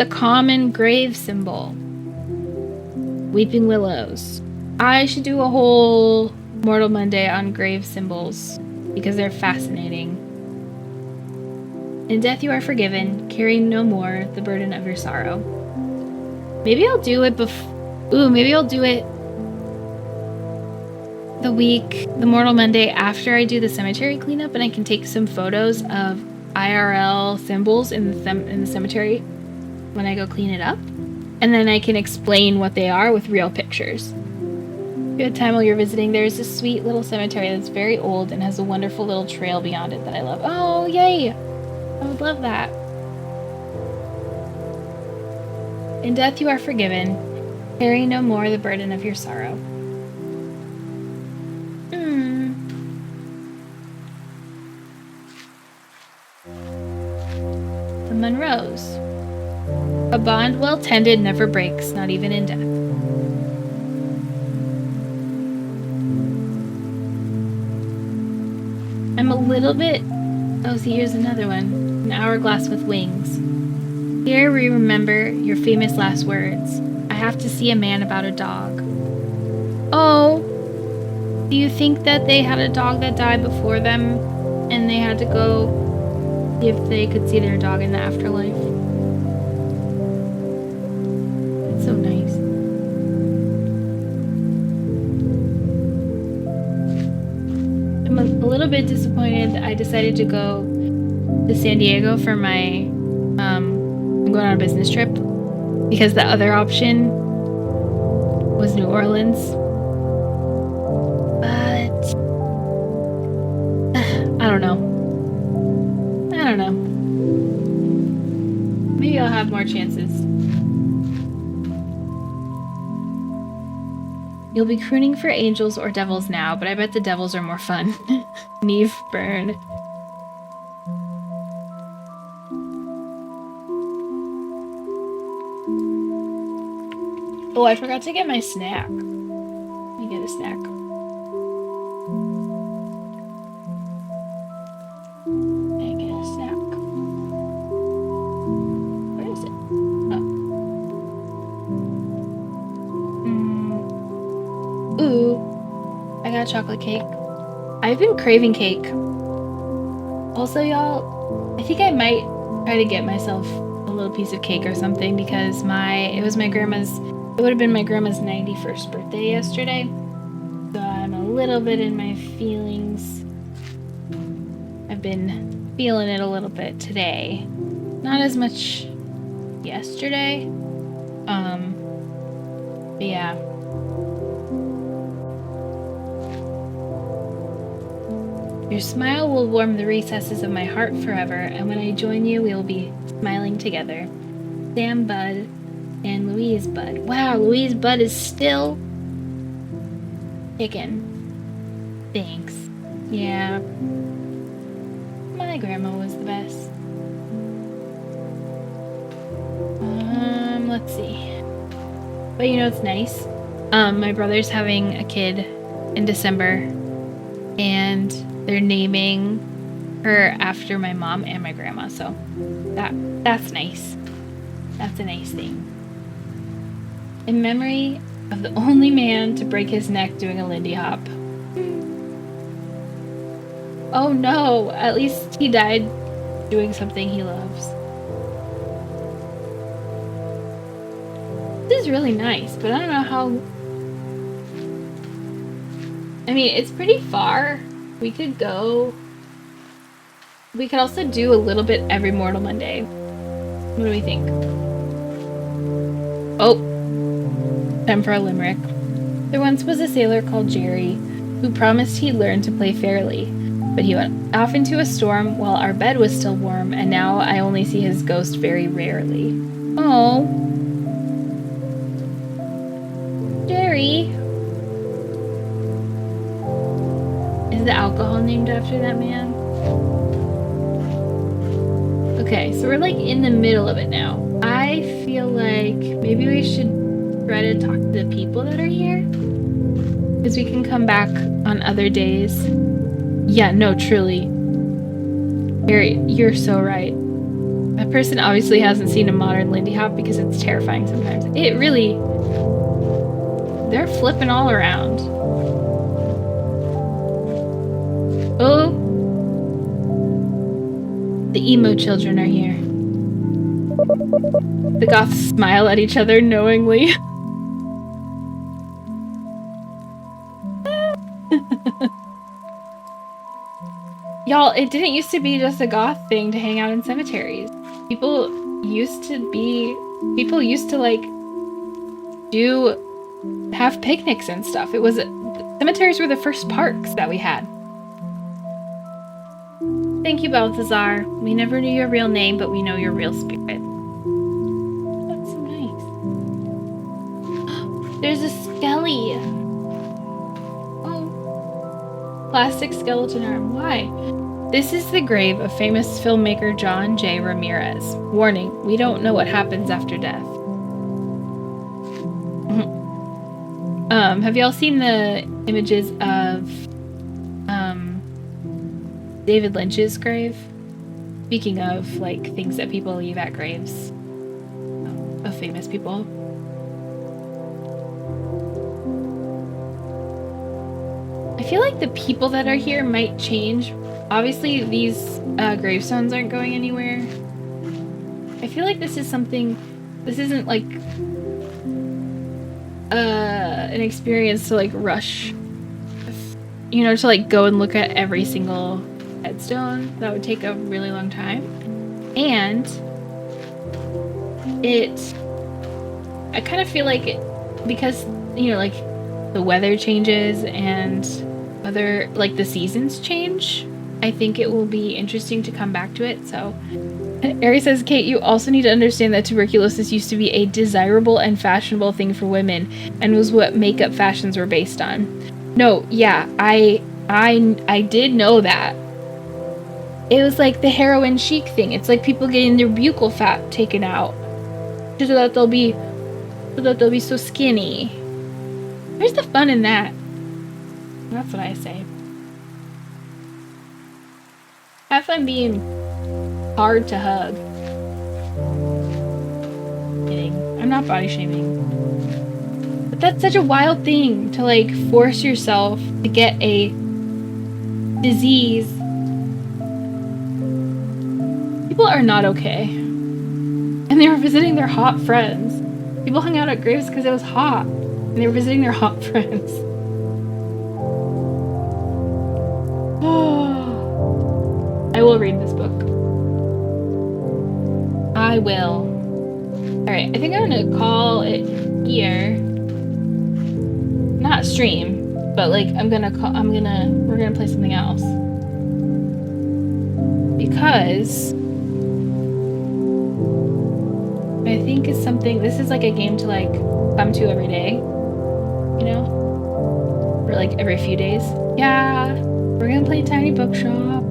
common grave symbol. Weeping willows. I should do a whole Mortal Monday on grave symbols because they're fascinating. In death you are forgiven, carry no more the burden of your sorrow. Maybe I'll do it maybe I'll do it the Mortal Monday after I do the cemetery cleanup, and I can take some photos of IRL symbols in the cemetery when I go clean it up. And then I can explain what they are with real pictures. Good time while you're visiting. There's this sweet little cemetery that's very old and has a wonderful little trail beyond it that I love. Oh, yay! I would love that. In death you are forgiven. Carry no more the burden of your sorrow. The Monroes. A bond well tended never breaks, not even in death. I'm a little bit... Oh, see, here's another one. An hourglass with wings. Here we remember your famous last words. I have to see a man about a dog. Oh, do you think that they had a dog that died before them and they had to go See if they could see their dog in the afterlife. It's so nice. I'm a little bit disappointed. I decided to go to San Diego for my I'm going on a business trip because the other option was New Orleans. But I don't know. Maybe I'll have more chances. You'll be crooning for angels or devils now, but I bet the devils are more fun. Neve burn. Oh, I forgot to get my snack. Let me get a snack. Where is it? Oh. Ooh. I got chocolate cake. I've been craving cake. Also, y'all, I think I might try to get myself a little piece of cake or something because it would have been my grandma's 91st birthday yesterday. So I'm a little bit in my feelings. I've been feeling it a little bit today. Not as much yesterday. But yeah. Your smile will warm the recesses of my heart forever, and when I join you, we will be smiling together. Sam Bud and Louise Bud. Wow, Louise Bud is still kicking. Thanks. Yeah. My grandma was the best. Let's see. But you know what's nice? My brother's having a kid in December, and they're naming her after my mom and my grandma, so that's nice. That's a nice thing. In memory of the only man to break his neck doing a Lindy Hop. Oh no, at least he died doing something he loves. This is really nice, but I don't know how... I mean, it's pretty far. We could go... We could also do a little bit every Mortal Monday. What do we think? Oh! Time for a limerick. There once was a sailor called Jerry who promised he'd learn to play fairly, but he went off into a storm while our bed was still warm, and now I only see his ghost very rarely. Oh. Jerry. Is the alcohol named after that man? Okay, so we're like in the middle of it now. I feel like maybe we should try to talk to the people that are here, because we can come back on other days. Yeah, no, truly. You're so right. That person obviously hasn't seen a modern Lindy Hop because it's terrifying sometimes. It really... They're flipping all around. Oh! The emo children are here. The goths smile at each other knowingly. Y'all, it didn't used to be just a goth thing to hang out in cemeteries. People used to like have picnics and stuff. Cemeteries were the first parks that we had. Thank you, Balthazar. We never knew your real name, but we know your real spirit. That's so nice. There's a skelly. Oh. Plastic skeleton arm. Why? This is the grave of famous filmmaker John J. Ramirez. Warning, we don't know what happens after death. Have y'all seen the images of David Lynch's grave? Speaking of like things that people leave at graves of famous people. I feel like the people that are here might change. Obviously, these gravestones aren't going anywhere. I feel like this is something. This isn't like an experience to like rush. You know, to like go and look at every single headstone. That would take a really long time. And I kind of feel like because, you know, like the weather changes and other, like the seasons change, I think it will be interesting to come back to it. So Ari says, Kate, you also need to understand that tuberculosis used to be a desirable and fashionable thing for women and was what makeup fashions were based on. No, yeah, I did know that. It was like the heroin chic thing. It's like people getting their buccal fat taken out so that they'll be so skinny. Where's the fun in that? That's what I say. Have fun being hard to hug. Kidding. I'm not body shaming. But that's such a wild thing to like force yourself to get a disease. People are not okay. And they were visiting their hot friends. People hung out at graves because it was hot. And they were visiting their hot friends. I will read this book. I will. Alright, I think I'm gonna call it here. Not stream, but like we're gonna play something else. Because I think it's something, this is like a game to like come to every day, you know? Or like every few days. Yeah, we're gonna play Tiny Bookshop.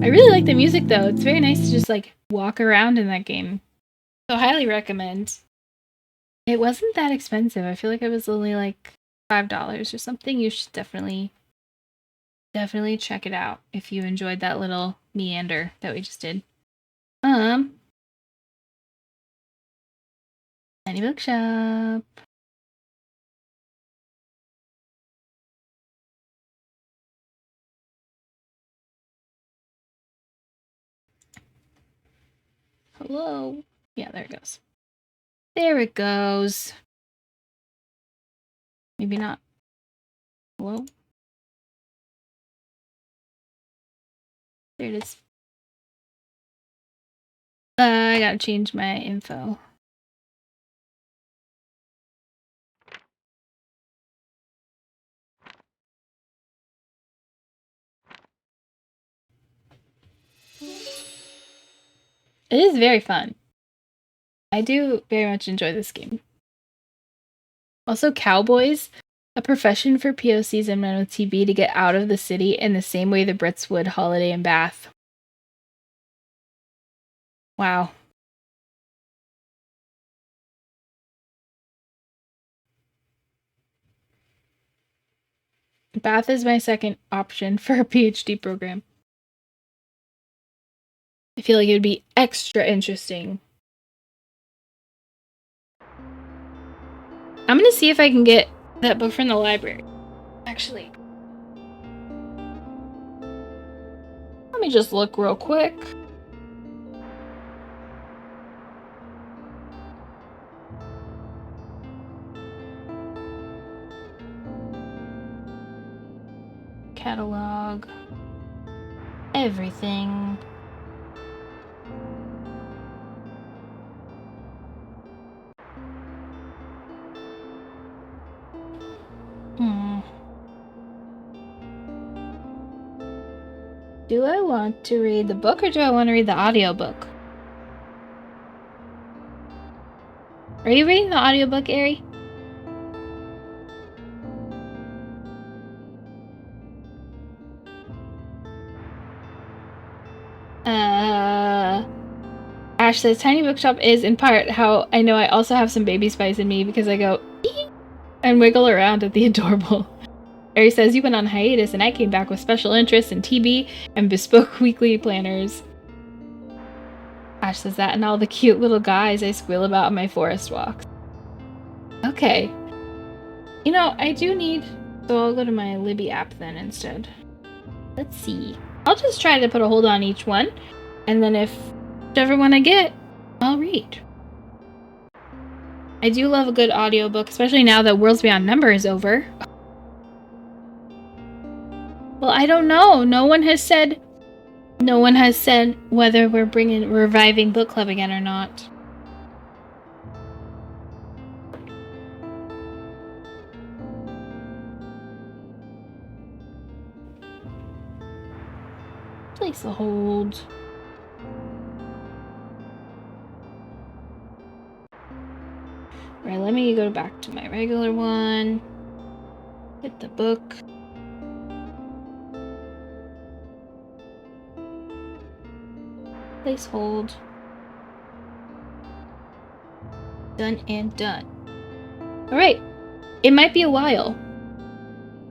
I really like the music though. It's very nice to just like walk around in that game. So highly recommend. It wasn't that expensive. I feel like it was only like $5 or something. You should definitely check it out if you enjoyed that little meander that we just did. Tiny Bookshop. Hello. Yeah, there it goes. There it goes. Maybe not. Hello? There it is. I gotta change my info. It is very fun. I do very much enjoy this game. Also, cowboys, a profession for POCs and men with TB to get out of the city in the same way the Brits would holiday in Bath. Wow. Bath is my second option for a PhD program. I feel like it would be extra interesting. I'm gonna see if I can get that book from the library. Actually, let me just look real quick. Catalog. Everything. Do I want to read the book or do I want to read the audiobook? Are you reading the audiobook, Ari? Ash says, Tiny Bookshop is, in part, how I know I also have some baby spice in me because I go, ee! And wiggle around at the adorable. Ari says, you went on hiatus and I came back with special interests in TB and bespoke weekly planners. Ash says that and all the cute little guys I squeal about on my forest walks. Okay. You know, I do need... So I'll go to my Libby app then instead. Let's see. I'll just try to put a hold on each one. And then if whichever one I get, I'll read. I do love a good audiobook, especially now that Worlds Beyond Number is over. Well, I don't know. No one has said whether we're reviving book club again or not. Place a hold. Right, let me go back to my regular one. Hit the book. Place hold. Done and done. Alright. It might be a while.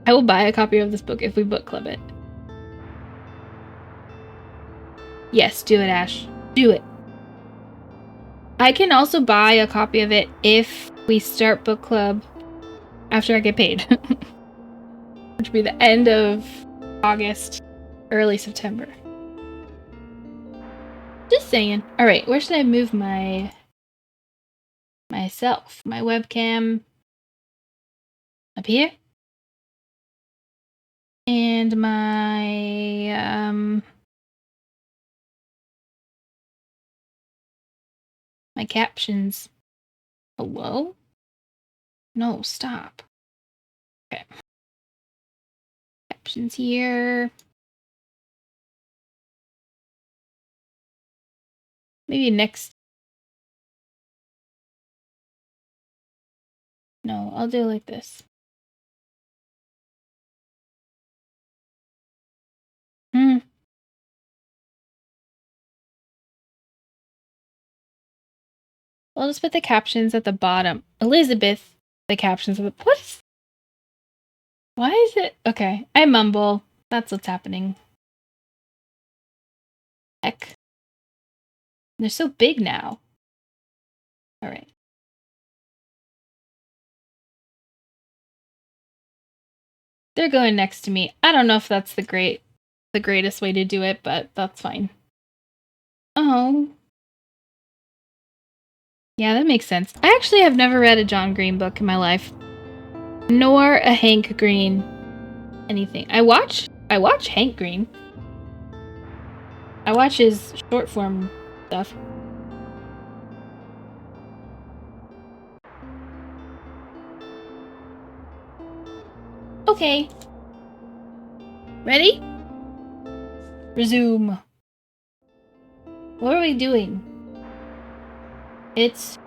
I will buy a copy of this book if we book club it. Yes, do it, Ash. Do it. I can also buy a copy of it if we start book club after I get paid. Which would be the end of August, early September. Just saying. Alright, where should I move myself? My webcam up here? And my my captions. Hello? No, stop. Okay. Captions here. Maybe next. No, I'll do it like this. I'll just put the captions at the bottom. Elizabeth, the captions at the... What? Why is it... Okay, I mumble. That's what's happening. Heck. They're so big now. Alright. They're going next to me. I don't know if that's the greatest way to do it, but that's fine. Oh. Yeah, that makes sense. I actually have never read a John Green book in my life. Nor a Hank Green anything. I watch Hank Green. I watch his short form stuff. Okay. Ready? Resume. What are we doing? It's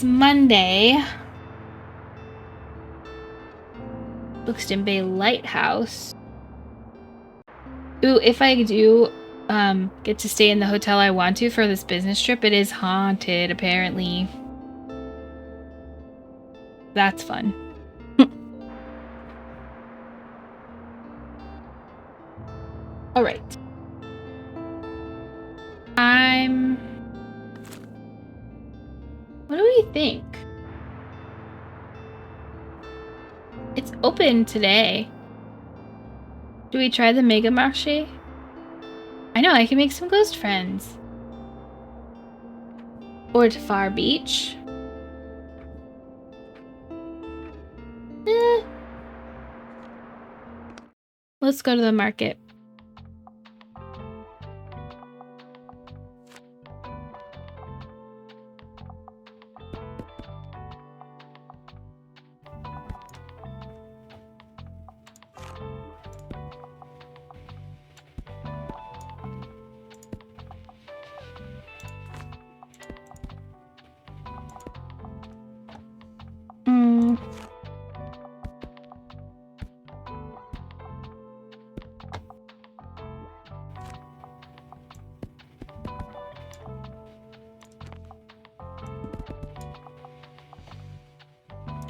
Monday. Buxton Bay Lighthouse. Ooh, if I do get to stay in the hotel I want to for this business trip, it is haunted, apparently. That's fun. Alright. What do we think? It's open today. Do we try the Mega Marché? I know, I can make some ghost friends. Or to Far Beach. Let's go to the market.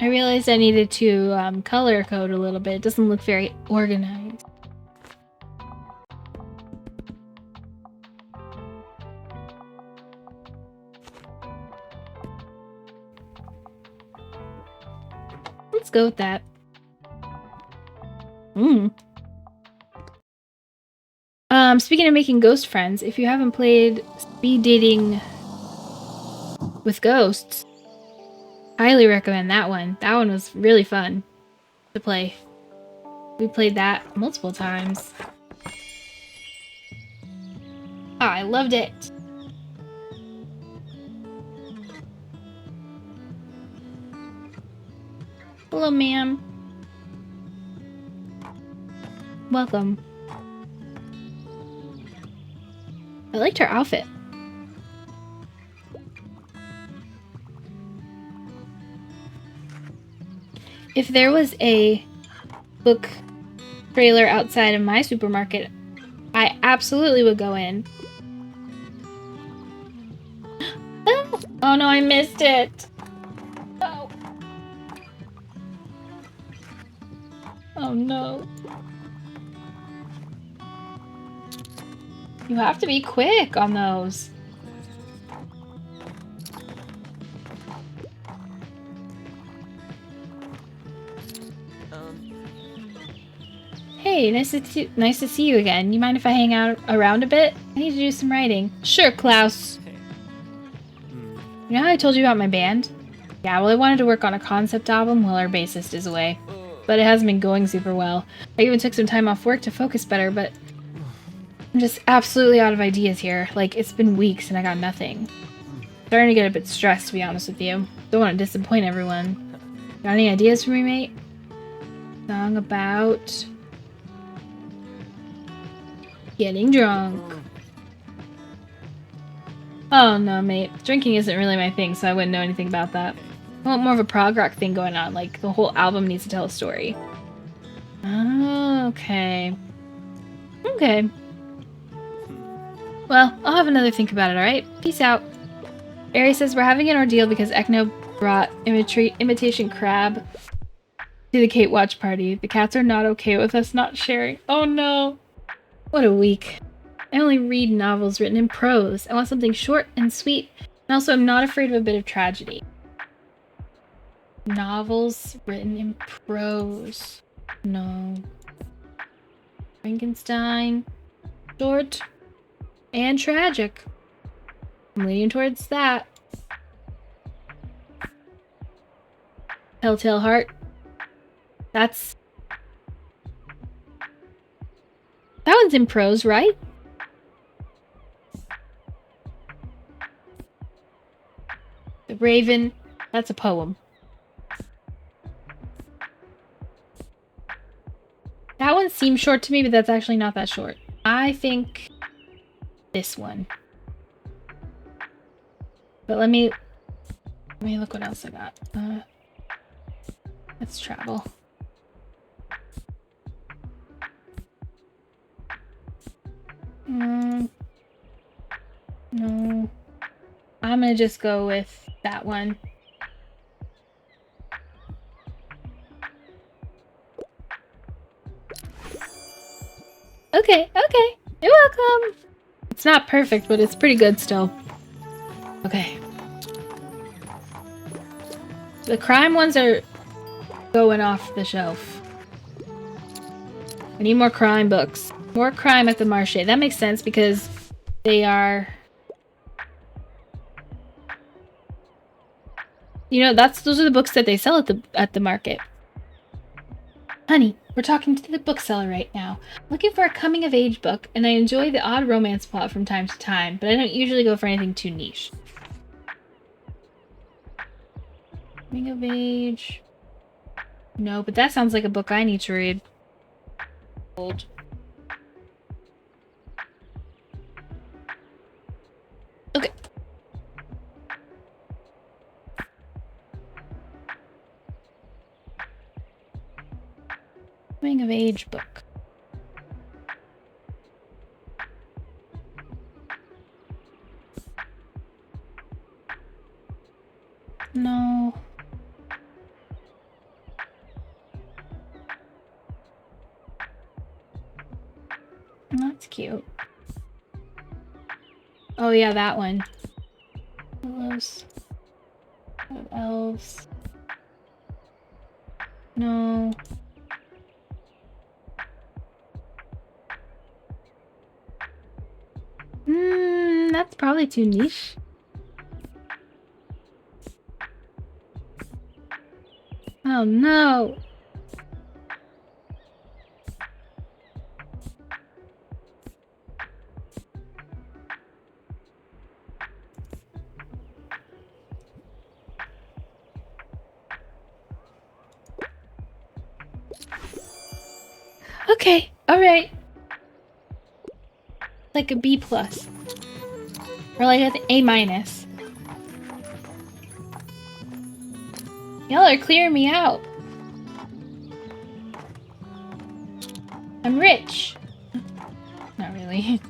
I realized I needed to color code a little bit. It doesn't look very organized. Let's go with that. Speaking of making ghost friends, if you haven't played Speed Dating with Ghosts, highly recommend that one. That one was really fun to play. We played that multiple times. Oh, I loved it. Hello, ma'am. Welcome. I liked her outfit. If there was a book trailer outside of my supermarket, I absolutely would go in. Oh no, I missed it. Oh. Oh no. You have to be quick on those. Hey, nice to see you again. You mind if I hang out around a bit? I need to do some writing. Sure, Klaus. You know how I told you about my band? Yeah, well, I wanted to work on a concept album while our bassist is away. But it hasn't been going super well. I even took some time off work to focus better, but I'm just absolutely out of ideas here. Like, it's been weeks and I got nothing. Starting to get a bit stressed, to be honest with you. Don't want to disappoint everyone. Got any ideas for me, mate? Song about getting drunk. Oh no, mate. Drinking isn't really my thing, so I wouldn't know anything about that. I want more of a prog rock thing going on, like the whole album needs to tell a story. Oh, okay. Okay. Well, I'll have another think about it, alright? Peace out. Barry says we're having an ordeal because Ekno brought imitation crab to the Kate watch party. The cats are not okay with us not sharing. Oh no. What a week. I only read novels written in prose. I want something short and sweet, and also I'm not afraid of a bit of tragedy. Novels written in prose. No. Frankenstein. Short and tragic. I'm leaning towards that. Telltale Heart. That one's in prose, right? The Raven. That's a poem. That one seems short to me, but that's actually not that short. I think this one. But let me look what else I got. Let's travel. No. I'm gonna just go with that one. Okay. You're welcome. It's not perfect, but it's pretty good still. Okay. The crime ones are going off the shelf. I need more crime books. More crime at the marché. That makes sense because they are... You know, those are the books that they sell at the market. Honey, we're talking to the bookseller right now. Looking for a coming-of-age book, and I enjoy the odd romance plot from time to time, but I don't usually go for anything too niche. Coming-of-age... No, but that sounds like a book I need to read. Old. Okay. Coming-of-age book. No. That's cute. Oh yeah, that one. Willows. Elves. No. That's probably too niche. Oh no. Okay, alright. Like a B plus. Or like an A minus. Y'all are clearing me out. I'm rich. Not really.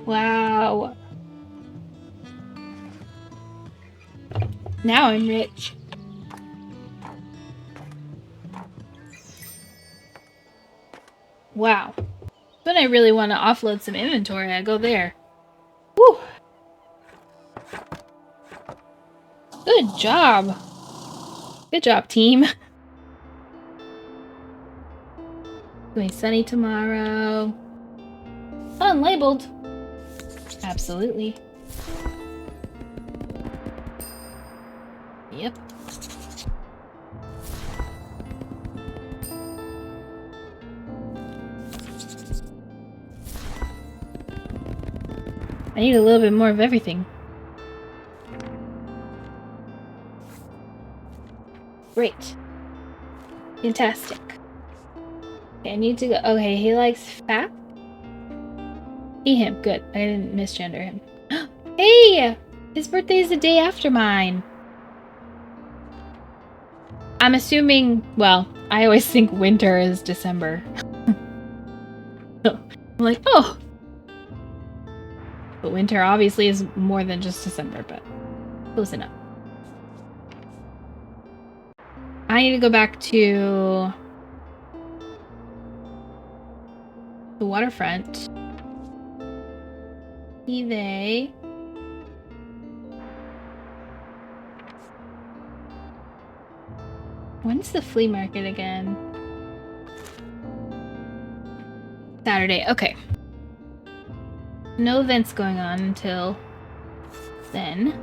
Wow. Now I'm rich. Wow. When I really want to offload some inventory, I go there. Woo! Good job. Good job, team. It's gonna be sunny tomorrow. Unlabeled. Absolutely. Yep. I need a little bit more of everything. Great. Fantastic. Okay, I need to go. Okay, he likes fat. Him. Good. I didn't misgender him. Hey! His birthday is the day after mine. I'm assuming, well, I always think winter is December. So, I'm like, oh. But winter obviously is more than just December, but close enough. I need to go back to the waterfront. See they. When's the flea market again? Saturday. Okay. No events going on until then.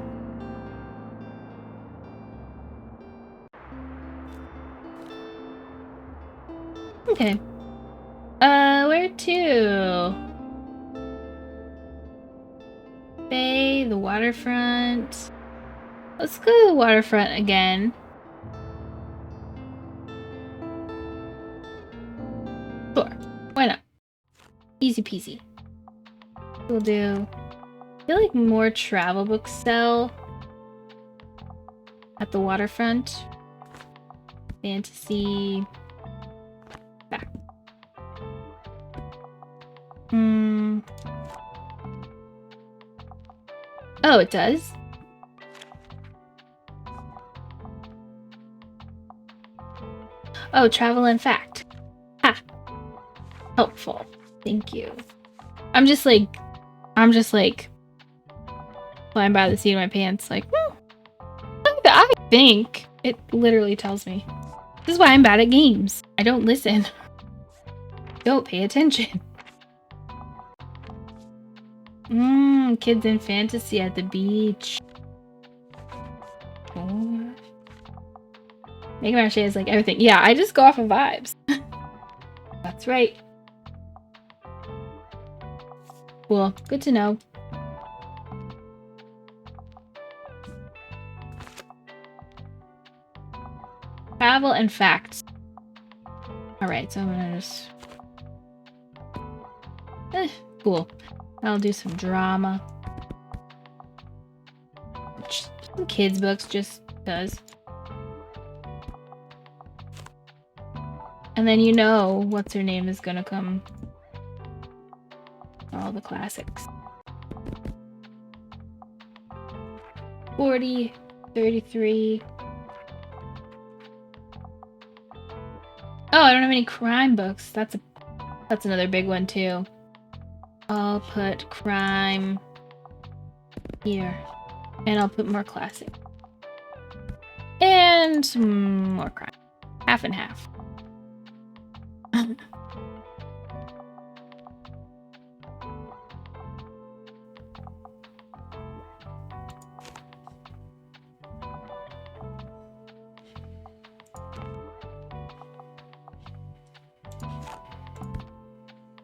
Okay. Where to? Bay, the waterfront. Let's go to the waterfront again. Sure. Why not? Easy peasy. We'll do... I feel like more travel books sell at the waterfront. Fantasy... Back. Oh, it does? Oh, travel and fact. Ha! Helpful. Thank you. I'm just like flying by the seat of my pants, like, I think. It literally tells me. This is why I'm bad at games. I don't listen. Don't pay attention. Kids in fantasy at the beach. Oh. Make Marche is like everything. Yeah, I just go off of vibes. That's right. Cool. Good to know. Travel and facts. Alright, so I'm gonna just... cool. I'll do some drama. Some kids' books just does. And And then you know what's her name is gonna come. All the classics. 40, 33. Oh, I don't have any crime books. That's another big one too. I'll put crime here. And I'll put more classic. And more crime. Half and half.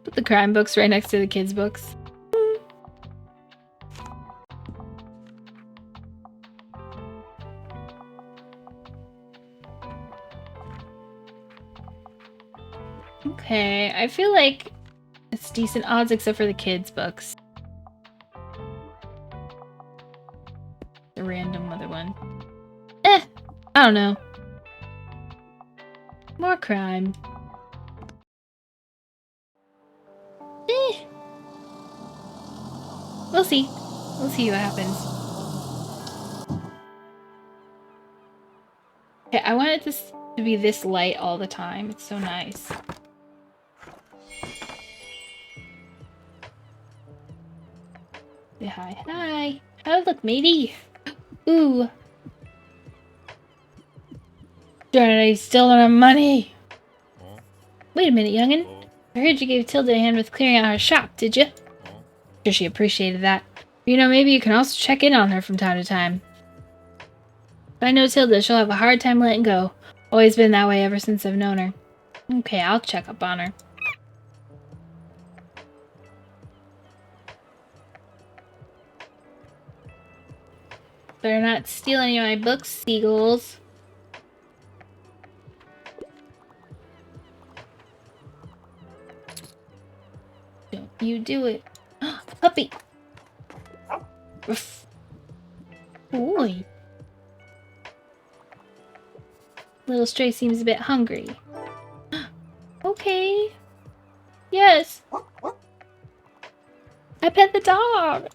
Put the crime books right next to the kids' books. Okay, I feel like it's decent odds except for the kids' books. The random other one. I don't know. More crime. We'll see. We'll see what happens. Okay, I want it to be this light all the time. It's so nice. Say hi. Hi. Oh, look, matey. Ooh. Darn it, I still don't have money. Wait a minute, youngin'. I heard you gave Tilda a hand with clearing out her shop, did you? Sure she appreciated that. You know, maybe you can also check in on her from time to time. If I know Tilda, she'll have a hard time letting go. Always been that way ever since I've known her. Okay, I'll check up on her. Better not steal any of my books, seagulls. Don't you do it. Puppy! Ruff. Boy. Little stray seems a bit hungry. Okay. Yes. I pet the dog.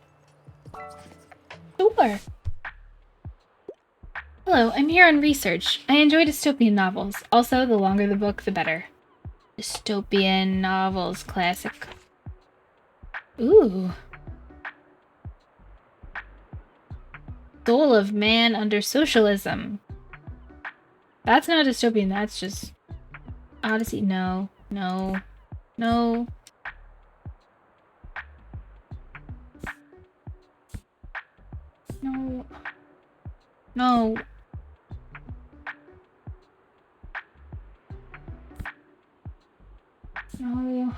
Sure. Hello, I'm here on research. I enjoy dystopian novels. Also, the longer the book, the better. Dystopian novels, classic. Ooh. Soul of man under socialism. That's not dystopian, that's just Odyssey. No, no, no. No. No. No.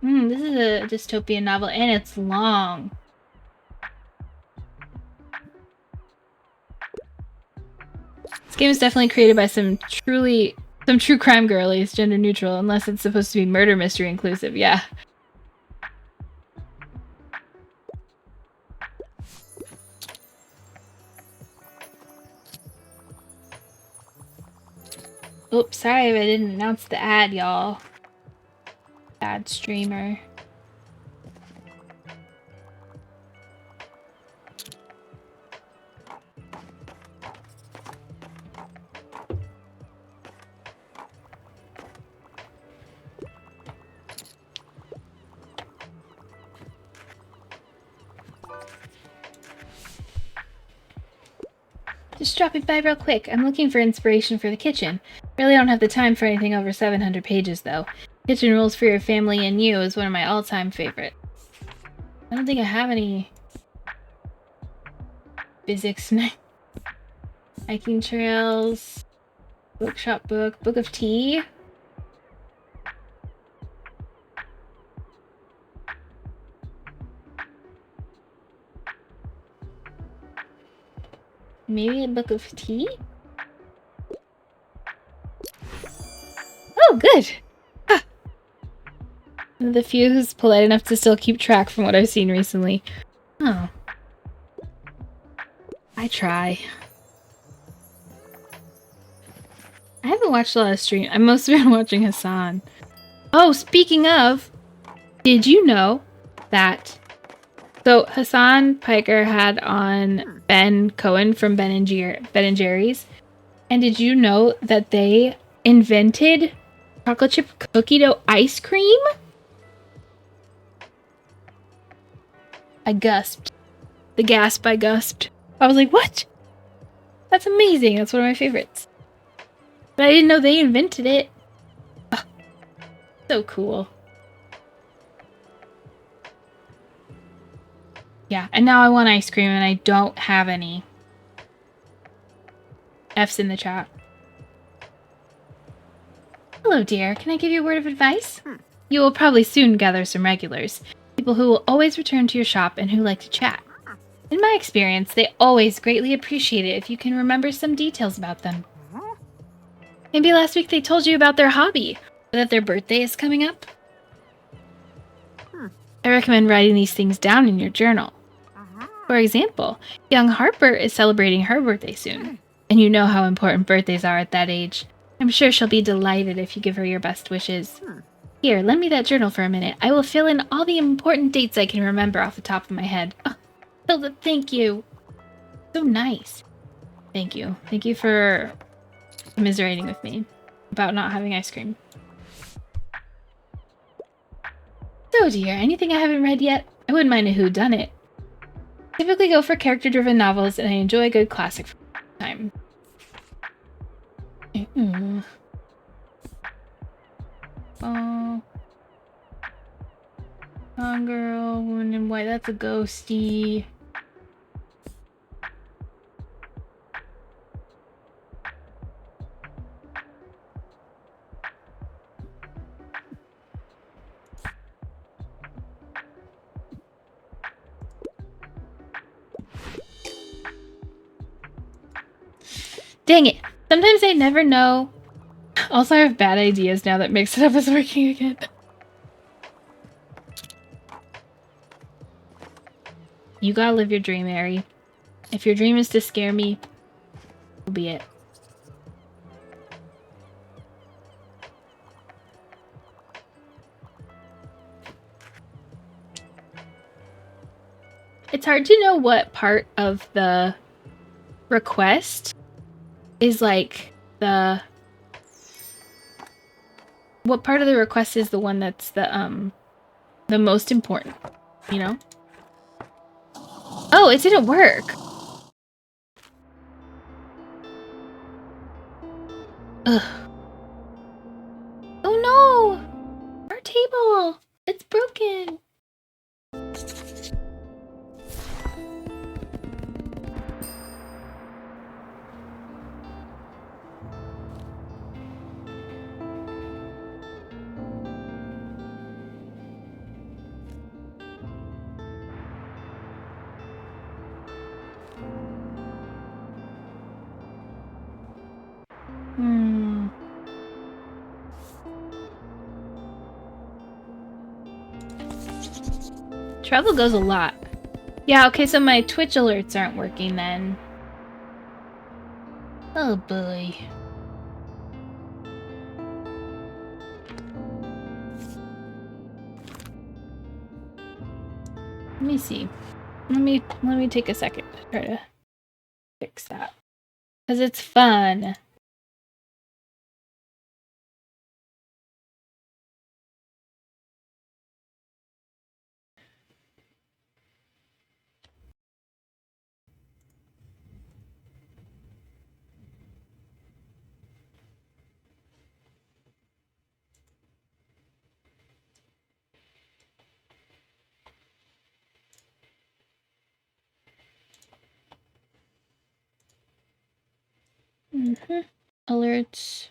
This is a dystopian novel, and it's long. This game is definitely created by some true crime girlies, gender neutral, unless it's supposed to be murder mystery inclusive, yeah. Oops, sorry if I didn't announce the ad, y'all. Ad streamer. Just dropping by real quick. I'm looking for inspiration for the kitchen. Really don't have the time for anything over 700 pages, though. Kitchen Rules for Your Family and You is one of my all-time favorites. I don't think I have any physics. Hiking trails. Bookshop book. Book of Tea. Maybe a book of tea? Oh, good! Ah. of the few who's polite enough to still keep track from what I've seen recently. Oh. I try. I haven't watched a lot of stream. I've mostly been watching Hassan. Oh, speaking of, did you know that... So, Hassan Piker had on Ben Cohen from Ben and Jerry's. And did you know that they invented chocolate chip cookie dough ice cream? I gasped. The gasp I gasped. I was like, what? That's amazing. That's one of my favorites. But I didn't know they invented it. Ugh, so cool. Yeah, and now I want ice cream and I don't have any. F's in the chat. Hello, dear. Can I give you a word of advice? You will probably soon gather some regulars. People who will always return to your shop and who like to chat. In my experience, they always greatly appreciate it if you can remember some details about them. Maybe last week they told you about their hobby, or that their birthday is coming up. I recommend writing these things down in your journal. For example, young Harper is celebrating her birthday soon, and you know how important birthdays are at that age. I'm sure she'll be delighted if you give her your best wishes. Here, lend me that journal for a minute. I will fill in all the important dates I can remember off the top of my head. Oh, Hilda, thank you. So nice. Thank you. Thank you for commiserating with me about not having ice cream. So dear, anything I haven't read yet? I wouldn't mind a whodunit. Typically go for character-driven novels, and I enjoy a good classic from time. Oh. Gone Girl, Woman in White, that's a ghosty. Dang it! Sometimes I never know. Also, I have bad ideas now that Mix It Up is working again. You gotta live your dream, Ari. If your dream is to scare me, so be it. It's hard to know what part of the request is like the... What part of the request is the one that's the most important, you know? Oh, it didn't work. Ugh. Oh no! Our table! It's broken! Travel goes a lot. Yeah, okay, so my Twitch alerts aren't working then. Oh boy. Let me see. Let me take a second to try to fix that. 'Cause it's fun. Alerts.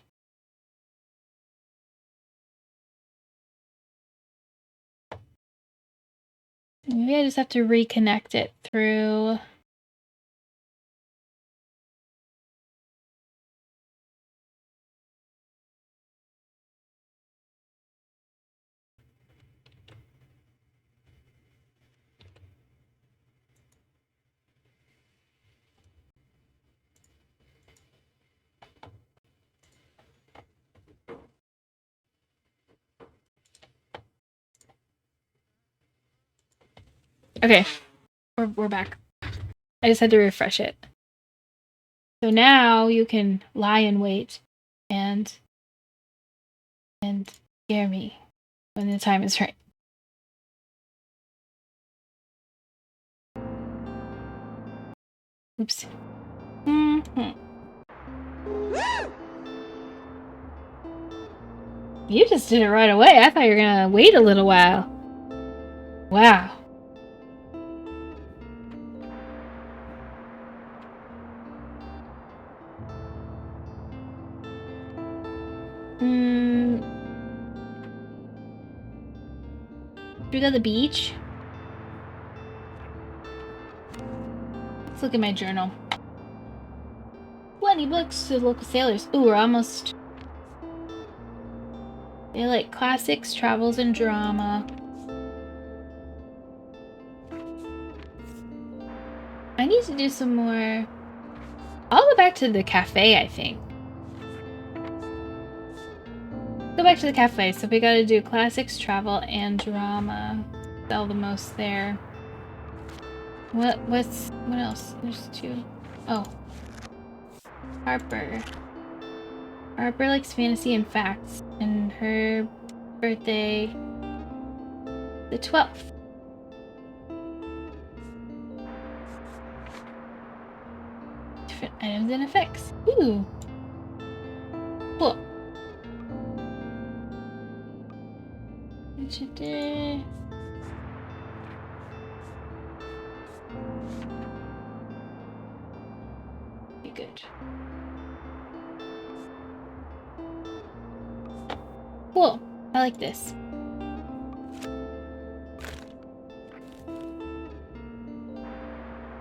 Maybe I just have to reconnect it through... Okay, we're back. I just had to refresh it. So now you can lie in wait and scare me when the time is right. Oops. Mm-hmm. You just did it right away. I thought you were gonna wait a little while. Wow. Should we go to the beach? Let's look at my journal. 20 books to local sailors. Ooh, we're almost... They like classics, travels, and drama. I need to do some more... I'll go back to the cafe, I think. Go back to the cafe. So we gotta do classics, travel, and drama. Sell the most there. What else? There's 2. Oh. Harper. Harper likes fantasy and facts. And her birthday... the 12th. Different items and effects. Ooh. Cool. Today. Be good. Cool. I like this.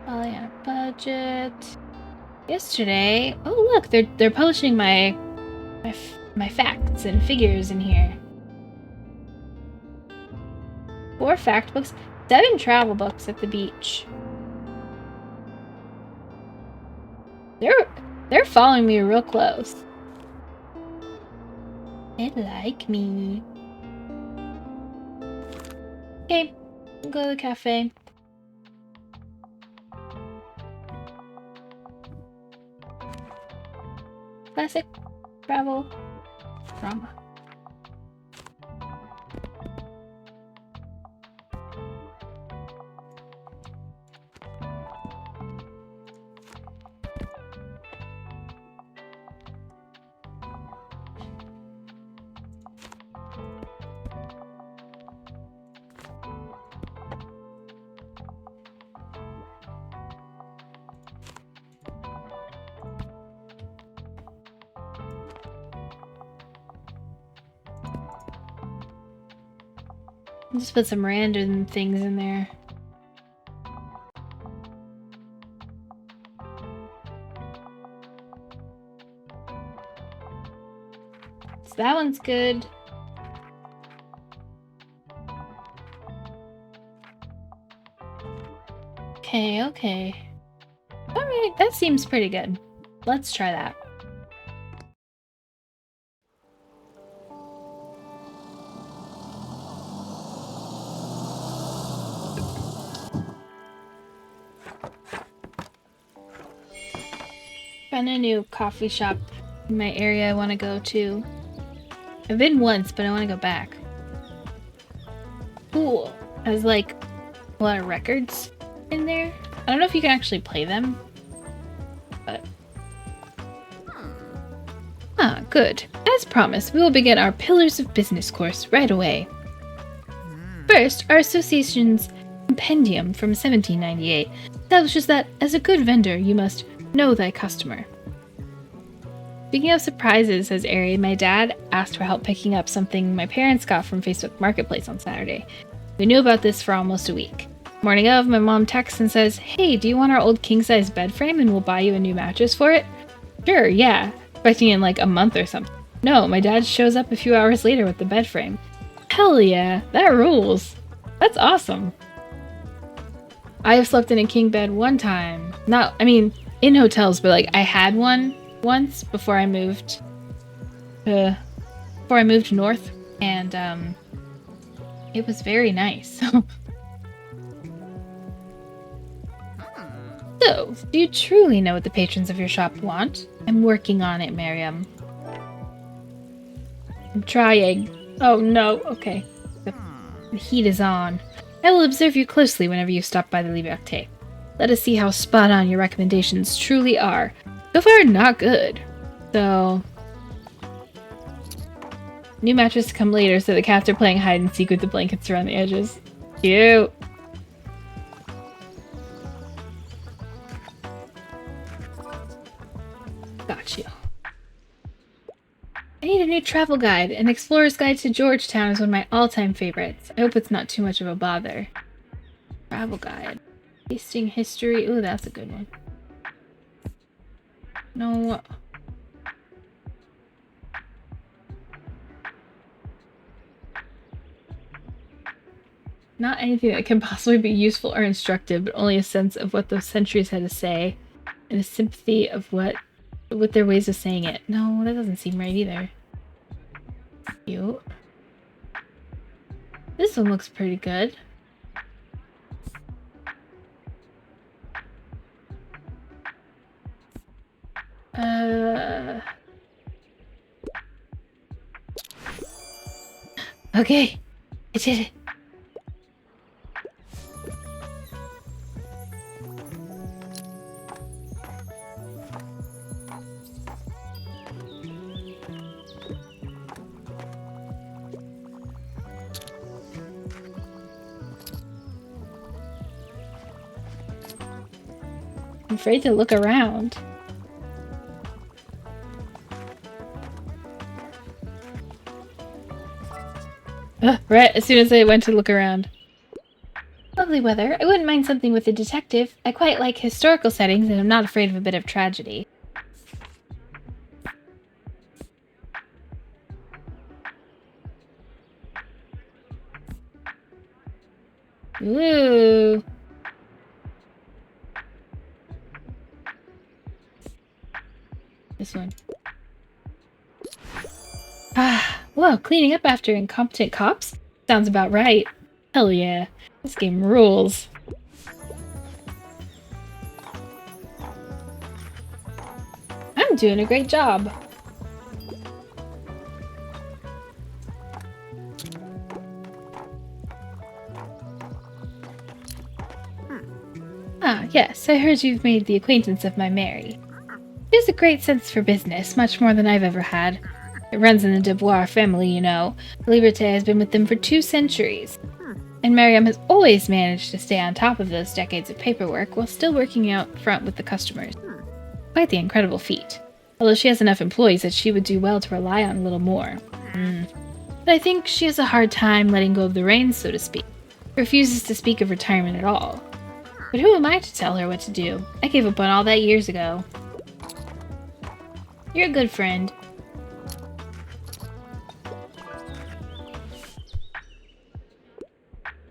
All on a budget. Yesterday. Oh look, they're publishing my facts and figures in here. 4 fact books, 7 travel books at the beach. They're following me real close. They like me. Okay, we'll go to the cafe. Classic, travel, drama. Just put some random things in there. So that one's good. Okay. Alright, that seems pretty good. Let's try that. Found a new coffee shop in my area I want to go to. I've been once, but I want to go back. Cool. Has like a lot of records in there. I don't know if you can actually play them, but... Ah, good. As promised, we will begin our Pillars of Business course right away. First, our association's compendium from 1798 establishes that, as a good vendor, you must know thy customer. Speaking of surprises, says Ari, my dad asked for help picking up something my parents got from Facebook Marketplace on Saturday. We knew about this for almost a week. Morning of, my mom texts and says, "Hey, do you want our old king-size bed frame and we'll buy you a new mattress for it?" Sure, yeah. Expecting in like a month or something. No, my dad shows up a few hours later with the bed frame. Hell yeah, that rules. That's awesome. I have slept in a king bed one time. In hotels, but like I had one once before I moved north, and it was very nice. So, do you truly know what the patrons of your shop want? I'm working on it, Miriam. I'm trying. Oh no, okay. The heat is on. I will observe you closely whenever you stop by the Liberté. Let us see how spot on your recommendations truly are. So far, not good. So... New mattress to come later, so the cats are playing hide and seek with the blankets around the edges. Cute! Got you. I need a new travel guide. An explorer's guide to Georgetown is one of my all-time favorites. I hope it's not too much of a bother. Travel guide. Tasting history. Ooh, that's a good one. No. Not anything that can possibly be useful or instructive, but only a sense of what those centuries had to say, and a sympathy of with their ways of saying it. No, that doesn't seem right either. Cute. This one looks pretty good. Okay, I did it. I'm afraid to look around. Right as soon as I went to look around. Lovely weather. I wouldn't mind something with a detective. I quite like historical settings and I'm not afraid of a bit of tragedy. Ooh. This one. Well, cleaning up after incompetent cops? Sounds about right. Hell yeah. This game rules. I'm doing a great job. Ah, yes, I heard you've made the acquaintance of my Mary. She has a great sense for business, much more than I've ever had. It runs in the Dubois family, you know. The Liberté has been with them for 2 centuries. And Miriam has always managed to stay on top of those decades of paperwork while still working out front with the customers. Quite the incredible feat. Although she has enough employees that she would do well to rely on a little more. But I think she has a hard time letting go of the reins, so to speak. Refuses to speak of retirement at all. But who am I to tell her what to do? I gave up on all that years ago. You're a good friend.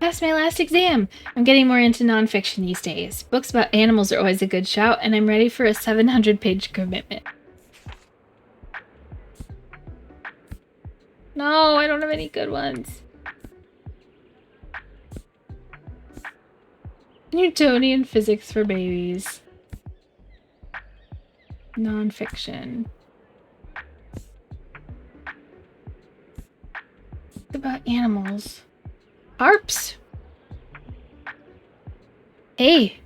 Passed my last exam. I'm getting more into nonfiction these days. Books about animals are always a good shout, and I'm ready for a 700-page commitment. No, I don't have any good ones. Newtonian physics for babies. Nonfiction. It's about animals. Harps? Hey.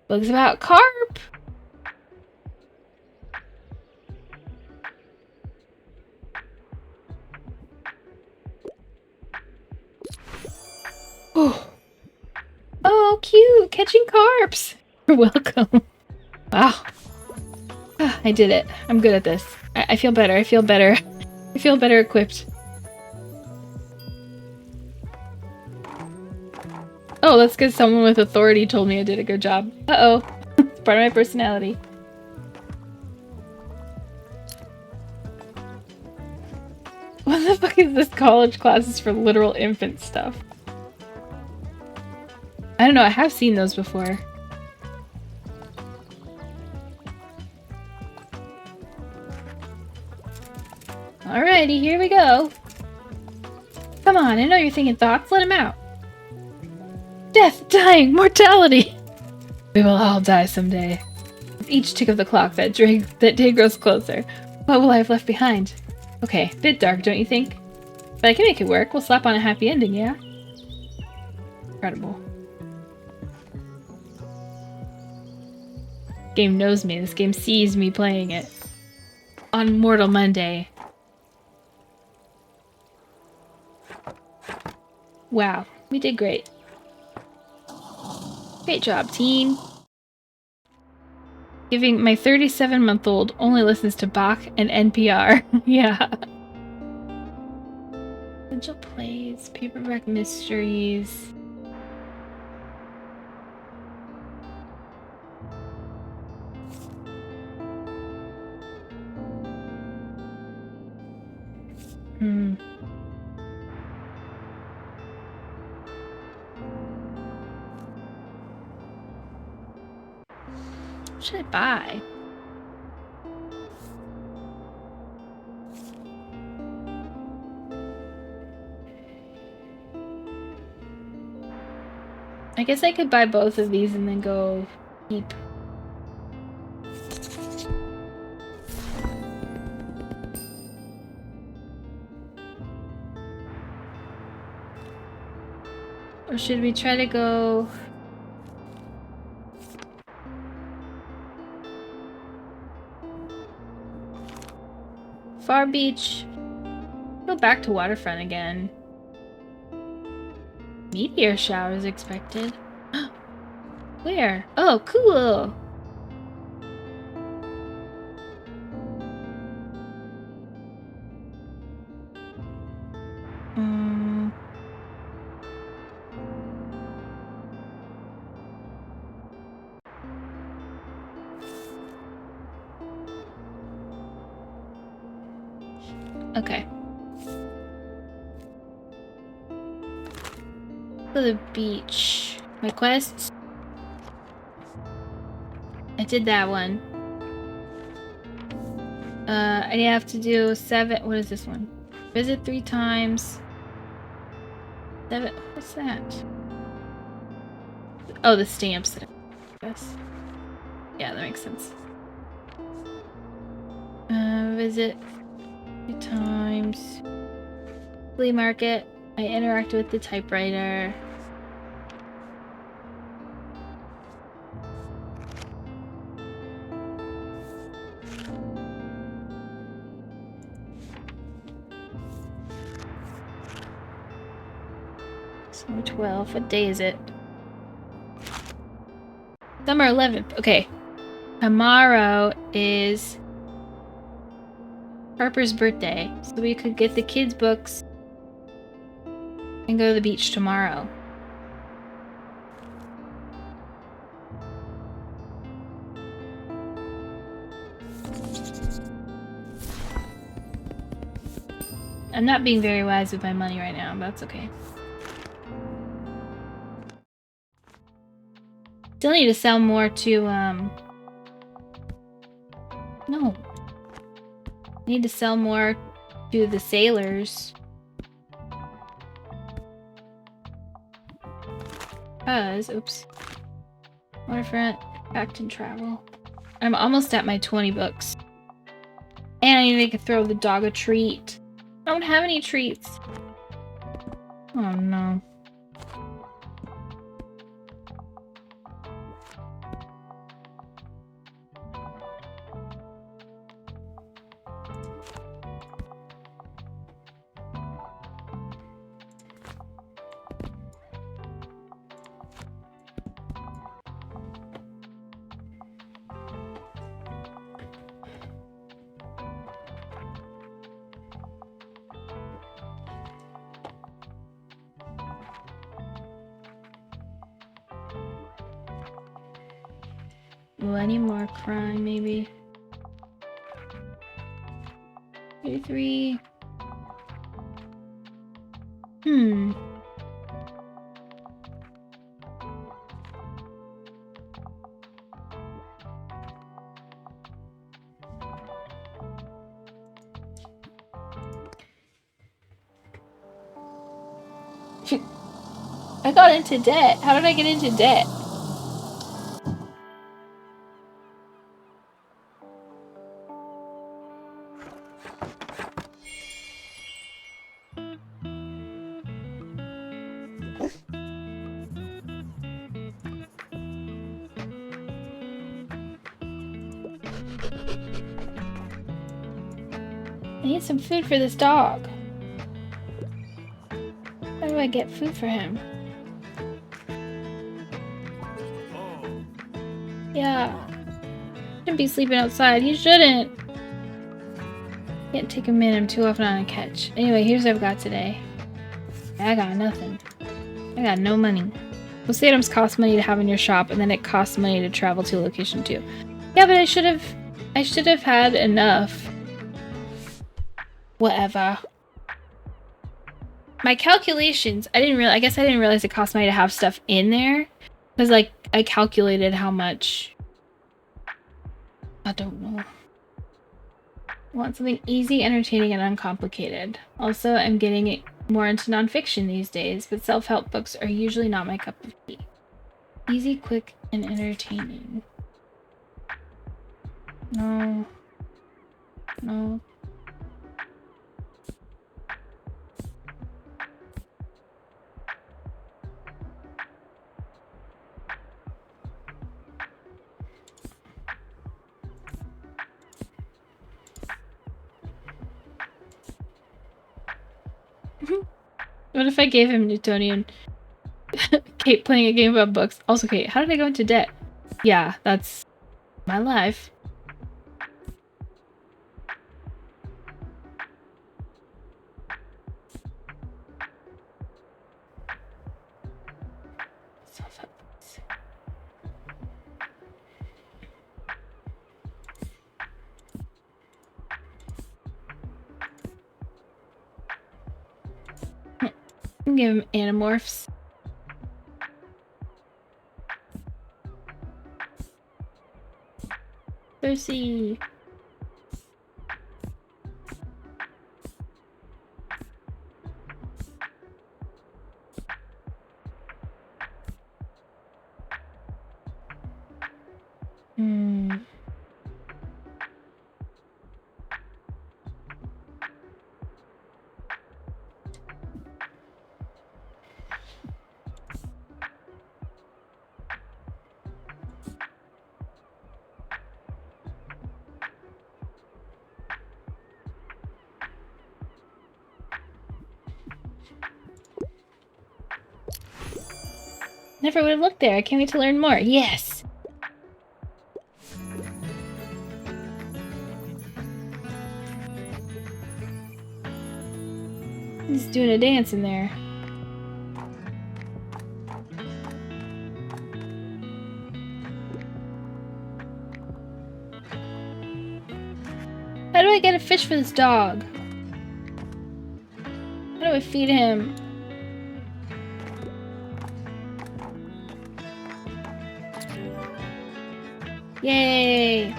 Books about carp. Oh. Oh, cute. Catching carps. You're welcome. Wow. I did it. I'm good at this. I feel better. I feel better. I feel better equipped. Oh, that's because someone with authority told me I did a good job. Uh-oh. It's part of my personality. What the fuck is this college classes for literal infant stuff? I don't know, I have seen those before. Alrighty, here we go. Come on, I know you're thinking thoughts. Let him out. Death, dying, mortality. We will all die someday. With each tick of the clock, that day grows closer. What will I have left behind? Okay, bit dark, don't you think? But I can make it work. We'll slap on a happy ending, yeah? Incredible. Game knows me. This game sees me playing it. On Mortal Monday. Wow, we did great. Great job, team. Giving my 37-month-old only listens to Bach and NPR. Yeah. Essential plays, paperback mysteries. What should I buy? I guess I could buy both of these and then go keep. Or should we try to go... Far Beach. Go back to Waterfront again. Meteor shower is expected. Where? Oh, cool! Okay. To the beach. My quests. I did that one. I have to do 7. What is this one? Visit 3 times. 7. What's that? Oh, the stamps. I guess. Yeah, that makes sense. Visit 3 times. Flea market. I interacted with the typewriter. Summer 12th. What day is it? Summer 11th. Okay. Tomorrow is Harper's birthday, so we could get the kids' books and go to the beach tomorrow. I'm not being very wise with my money right now, but that's okay. Still need to sell more to, no. Need to sell more to the sailors. Because, oops. Waterfront, packed and travel. I'm almost at my 20 books. And I need to throw the dog a treat. I don't have any treats. Oh no. Well, any more crime, maybe? 33. I got into debt. How did I get into debt? I need some food for this dog. How do I get food for him? Yeah. Shouldn't be sleeping outside. He shouldn't. Can't take him in. I'm too often on a catch. Anyway, here's what I've got today. I got nothing. I got no money. Most items cost money to have in your shop, and then it costs money to travel to a location too. Yeah, but I should have had enough. Whatever. My calculations, I guess I didn't realize it cost money to have stuff in there. Because, like, I calculated how much. I don't know. I want something easy, entertaining, and uncomplicated. Also, I'm getting more into nonfiction these days, but self-help books are usually not my cup of tea. Easy, quick, and entertaining. No. No. What if I gave him Newtonian? Kate playing a game about books. Also, Kate, how did I go into debt? Yeah, that's my life. Give him Animorphs. Percy. Never would have looked there. I can't wait to learn more. Yes! He's doing a dance in there. How do I get a fish for this dog? How do I feed him? Yay!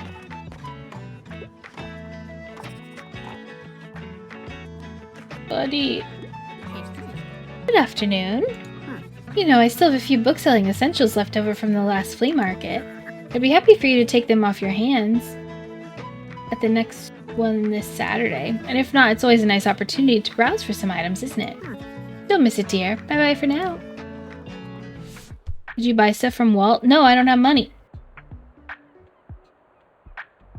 Buddy. Good afternoon. You know, I still have a few book-selling essentials left over from the last flea market. I'd be happy for you to take them off your hands at the next one this Saturday. And if not, it's always a nice opportunity to browse for some items, isn't it? Don't miss it, dear. Bye-bye for now. Did you buy stuff from Walt? No, I don't have money.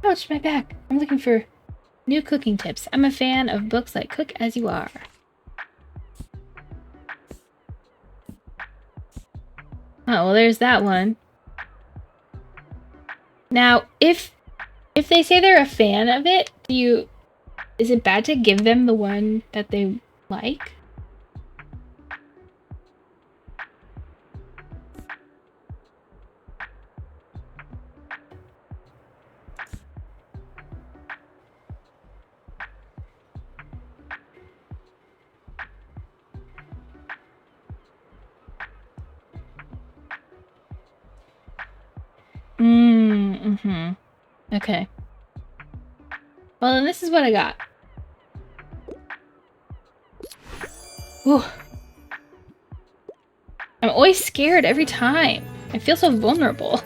Ouch, my back. I'm looking for new cooking tips. I'm a fan of books like Cook As You Are. Oh, well, there's that one. Now, if they say they're a fan of it, is it bad to give them the one that they like? Okay. Well, then this is what I got. Whew. I'm always scared every time. I feel so vulnerable.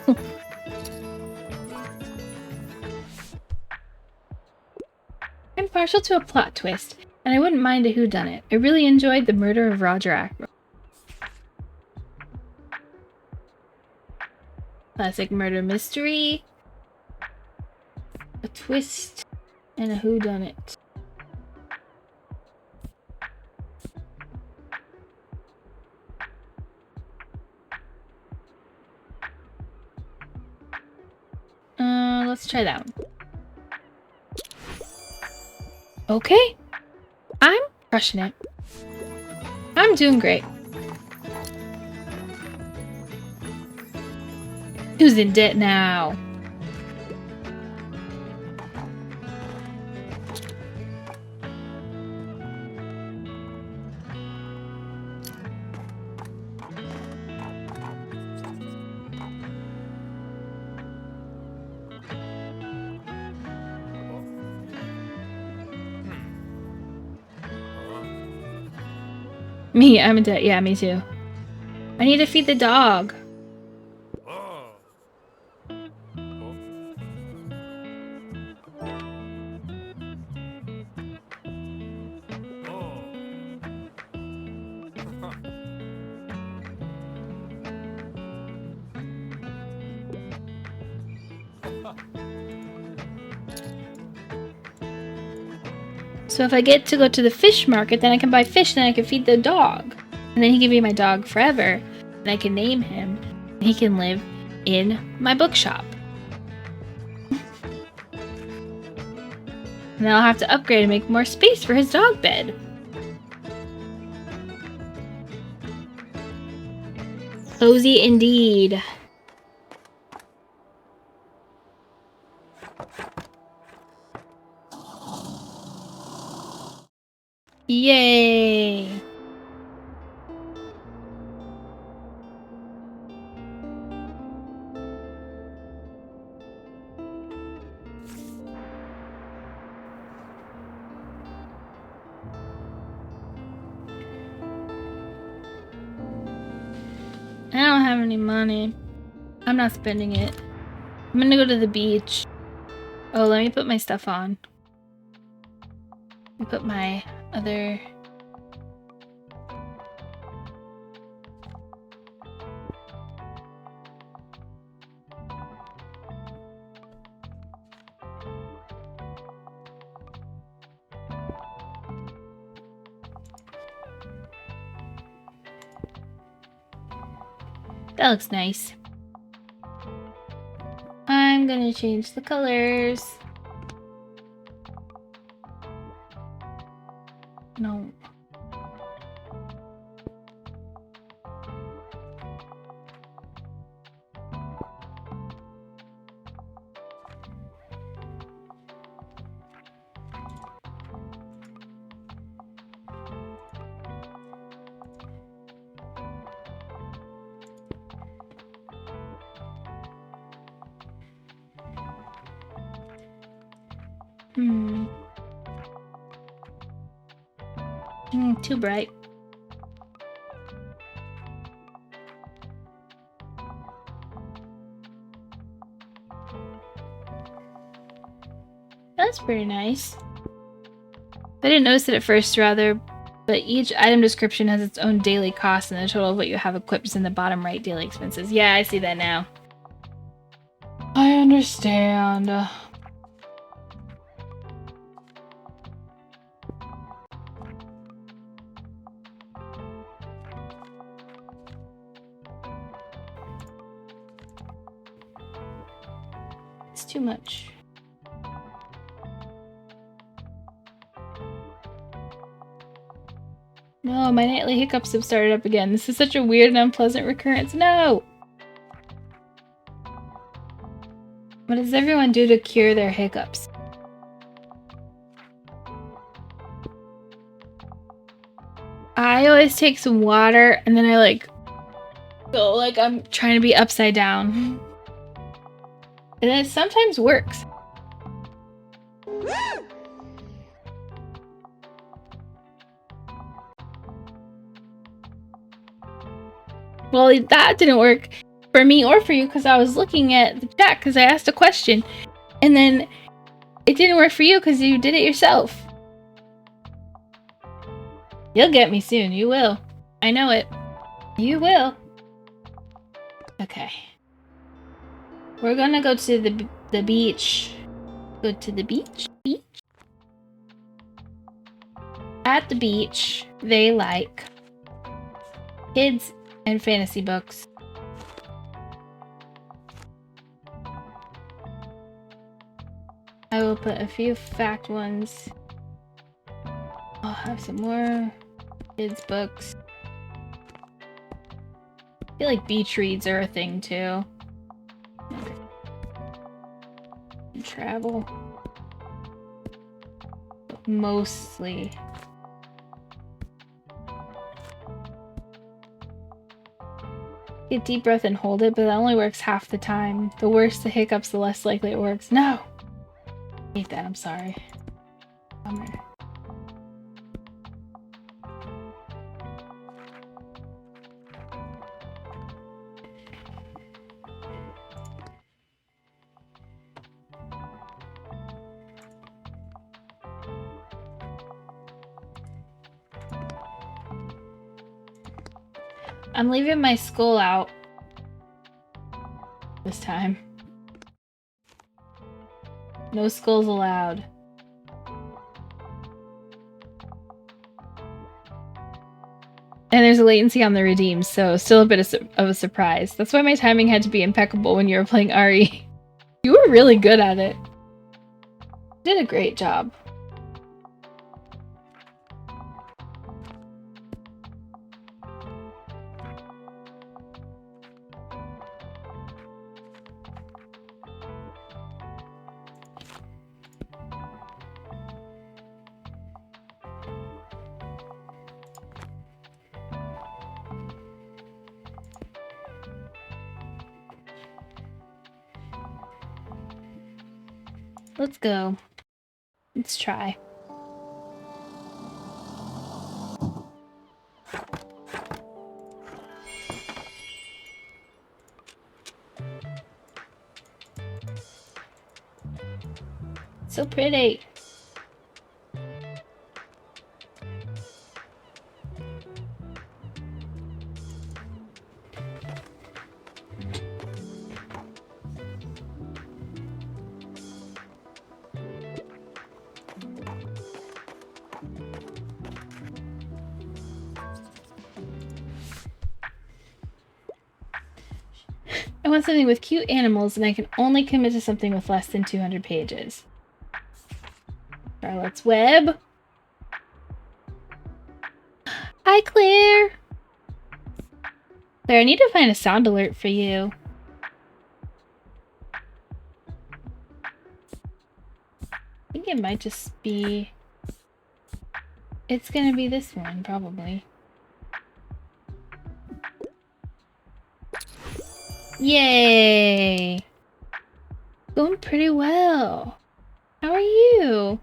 I'm partial to a plot twist, and I wouldn't mind a whodunit. I really enjoyed The Murder of Roger Ackroyd. Classic murder mystery. a twist and a whodunit. Let's try that one. Okay. I'm crushing it. I'm doing great. Who's in debt now? Me, I'm in debt. Yeah, me too. I need to feed the dog. So if I get to go to the fish market, then I can buy fish, then I can feed the dog. And then he can be my dog forever. And I can name him. And he can live in my bookshop. And then I'll have to upgrade and make more space for his dog bed. Cozy indeed. Yay! I don't have any money. I'm not spending it. I'm gonna go to the beach. Oh, let me put my stuff on. Let me put my other... That looks nice. I'm gonna change the colors. No. Too bright. That's pretty nice. I didn't notice it at first, rather, but each item description has its own daily cost, and the total of what you have equipped is in the bottom right, daily expenses. Yeah, I see that now. I understand. It's too much. No, my nightly hiccups have started up again. This is such a weird and unpleasant recurrence. No! What does everyone do to cure their hiccups? I always take some water and then I go like I'm trying to be upside down. And it sometimes works. Well, that didn't work for me or for you because I was looking at the chat because I asked a question. And then it didn't work for you because you did it yourself. You'll get me soon. You will. I know it. You will. Okay. We're gonna go to the beach. Go to the beach. At the beach, they like kids and fantasy books. I will put a few fact ones. I'll have some more kids' books. I feel like beach reads are a thing too. And travel. But mostly. Take a deep breath and hold it, but that only works half the time. The worse the hiccups, the less likely it works. No! I hate that, I'm sorry. Bummer. I'm leaving my skull out this time. No skulls allowed. And there's a latency on the redeems, so still a bit of a surprise. That's why my timing had to be impeccable when you were playing Ari. You were really good at it. You did a great job. Let's go. Let's try. So pretty. I want something with cute animals, and I can only commit to something with less than 200 pages. Charlotte's Web. Hi, Claire. Claire, I need to find a sound alert for you. I think it might just be... It's gonna be this one, probably. Yay! Going pretty well. How are you?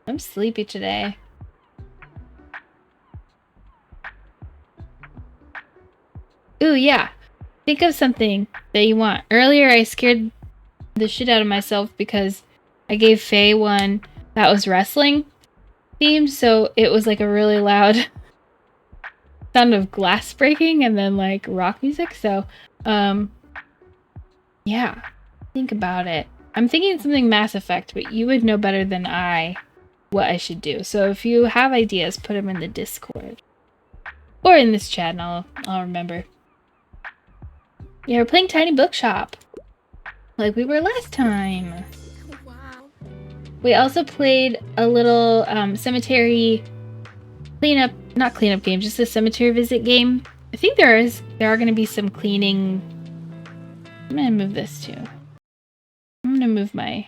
I'm sleepy today. Ooh, yeah. Think of something that you want. Earlier, I scared the shit out of myself because I gave Faye one that was wrestling themed, so it was like a really loud sound of glass breaking and then like rock music, so yeah, think about it. I'm thinking something Mass Effect, but you would know better than I what I should do. So if you have ideas, put them in the Discord or in this chat, and I'll remember. Yeah, we're playing Tiny Bookshop like we were last time. Wow. We also played a little cemetery not cleanup game, just a cemetery visit game. I think there are going to be some cleaning. I'm going to move this too. I'm going to move my...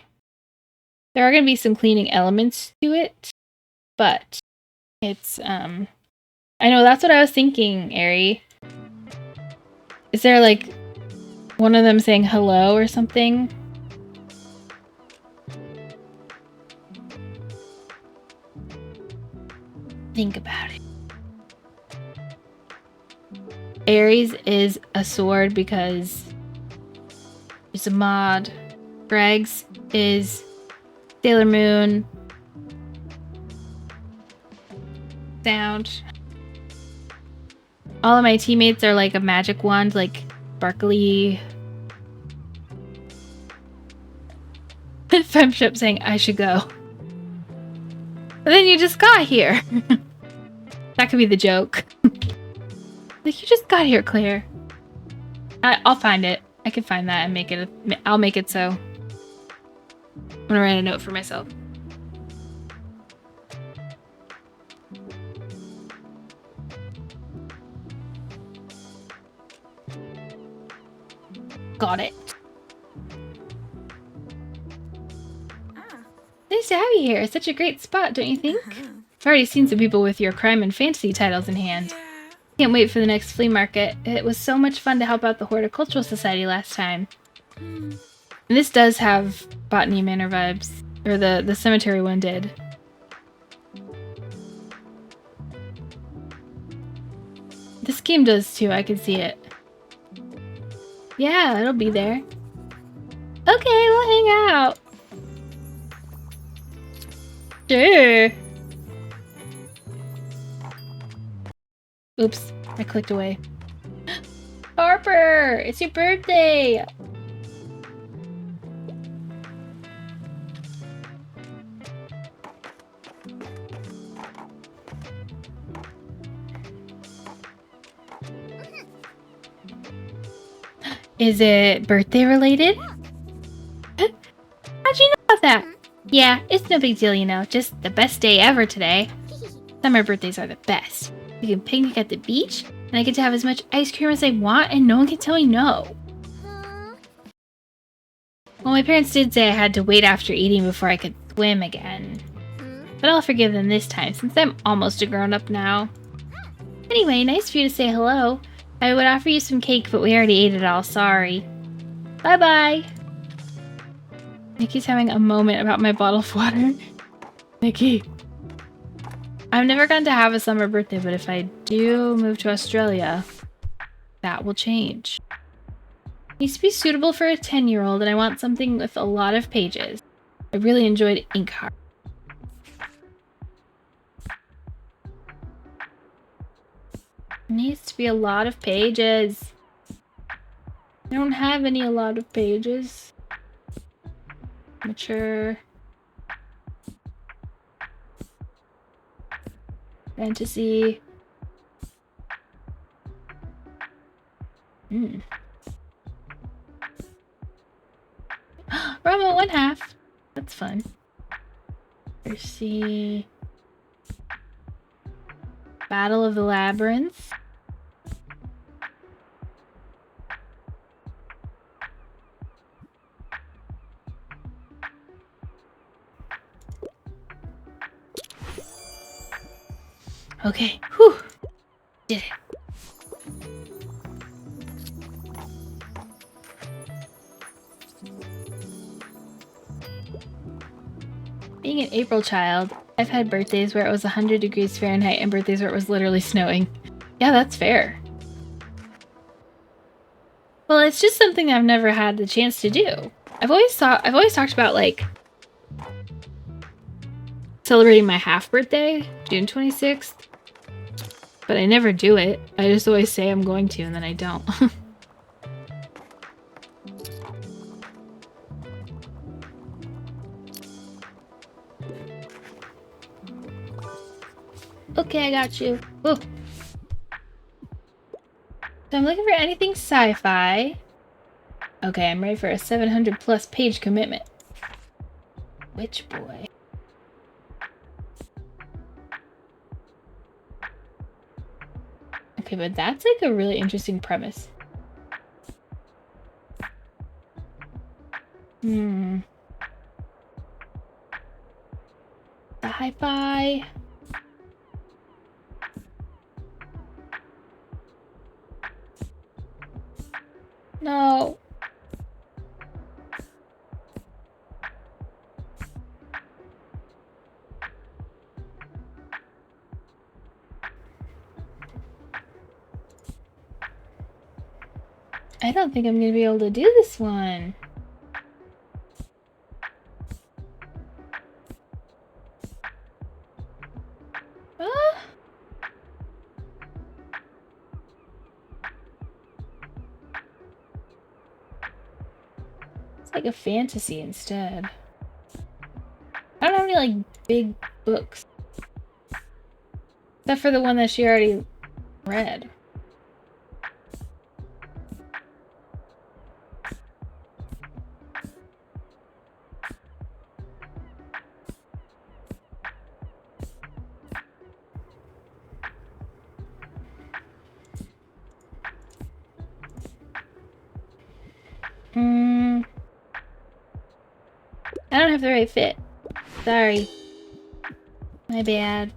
There are going to be some cleaning elements to it, but it's, I know, that's what I was thinking, Ari. Is there, like, one of them saying hello or something? Think about it. Ares is a sword because it's a mod. Greg's is Sailor Moon. Sound. All of my teammates are like a magic wand, like sparkly. Femship up saying I should go. But then you just got here. That could be the joke. Like, you just got here, Claire. I'll find it. I can find that and make it. I'll make it so. I'm gonna write a note for myself. Got it. Nice to have you here. It's such a great spot, don't you think? I've already seen some people with your crime and fantasy titles in hand. Can't wait for the next flea market. It was so much fun to help out the Horticultural Society last time. And this does have Botany Manor vibes. Or the cemetery one did. This game does too, I can see it. Yeah, it'll be there. Okay, we'll hang out. Sure. Oops, I clicked away. Harper, it's your birthday! Is it birthday related? How'd you know about that? Yeah, it's no big deal, you know. Just the best day ever today. Summer birthdays are the best. We can picnic at the beach, and I get to have as much ice cream as I want, and no one can tell me no. Well, my parents did say I had to wait after eating before I could swim again. But I'll forgive them this time, since I'm almost a grown-up now. Anyway, nice for you to say hello. I would offer you some cake, but we already ate it all, sorry. Bye-bye! Nikki's having a moment about my bottle of water. Nikki. I've never gotten to have a summer birthday, but if I do move to Australia, that will change. It needs to be suitable for a 10-year-old, and I want something with a lot of pages. I really enjoyed ink heart. It needs to be a lot of pages. I don't have any a lot of pages. Mature. Fantasy. Rama 1/2. That's fun. Mercy. Battle of the Labyrinth. Okay, whew. Did it. Being an April child, I've had birthdays where it was 100 degrees Fahrenheit and birthdays where it was literally snowing. Yeah, that's fair. Well, it's just something I've never had the chance to do. I've always talked about like celebrating my half birthday, June 26th. But I never do it. I just always say I'm going to and then I don't. Okay, I got you. Ooh. So I'm looking for anything sci-fi. Okay, I'm ready for a 700 plus page commitment. Witch boy. Okay, but that's like a really interesting premise. The hi-fi. No. I don't think I'm gonna be able to do this one. Ah. It's like a fantasy instead. have any, like, big books. Except for the one that she already read. I don't have the right fit. Sorry. My bad.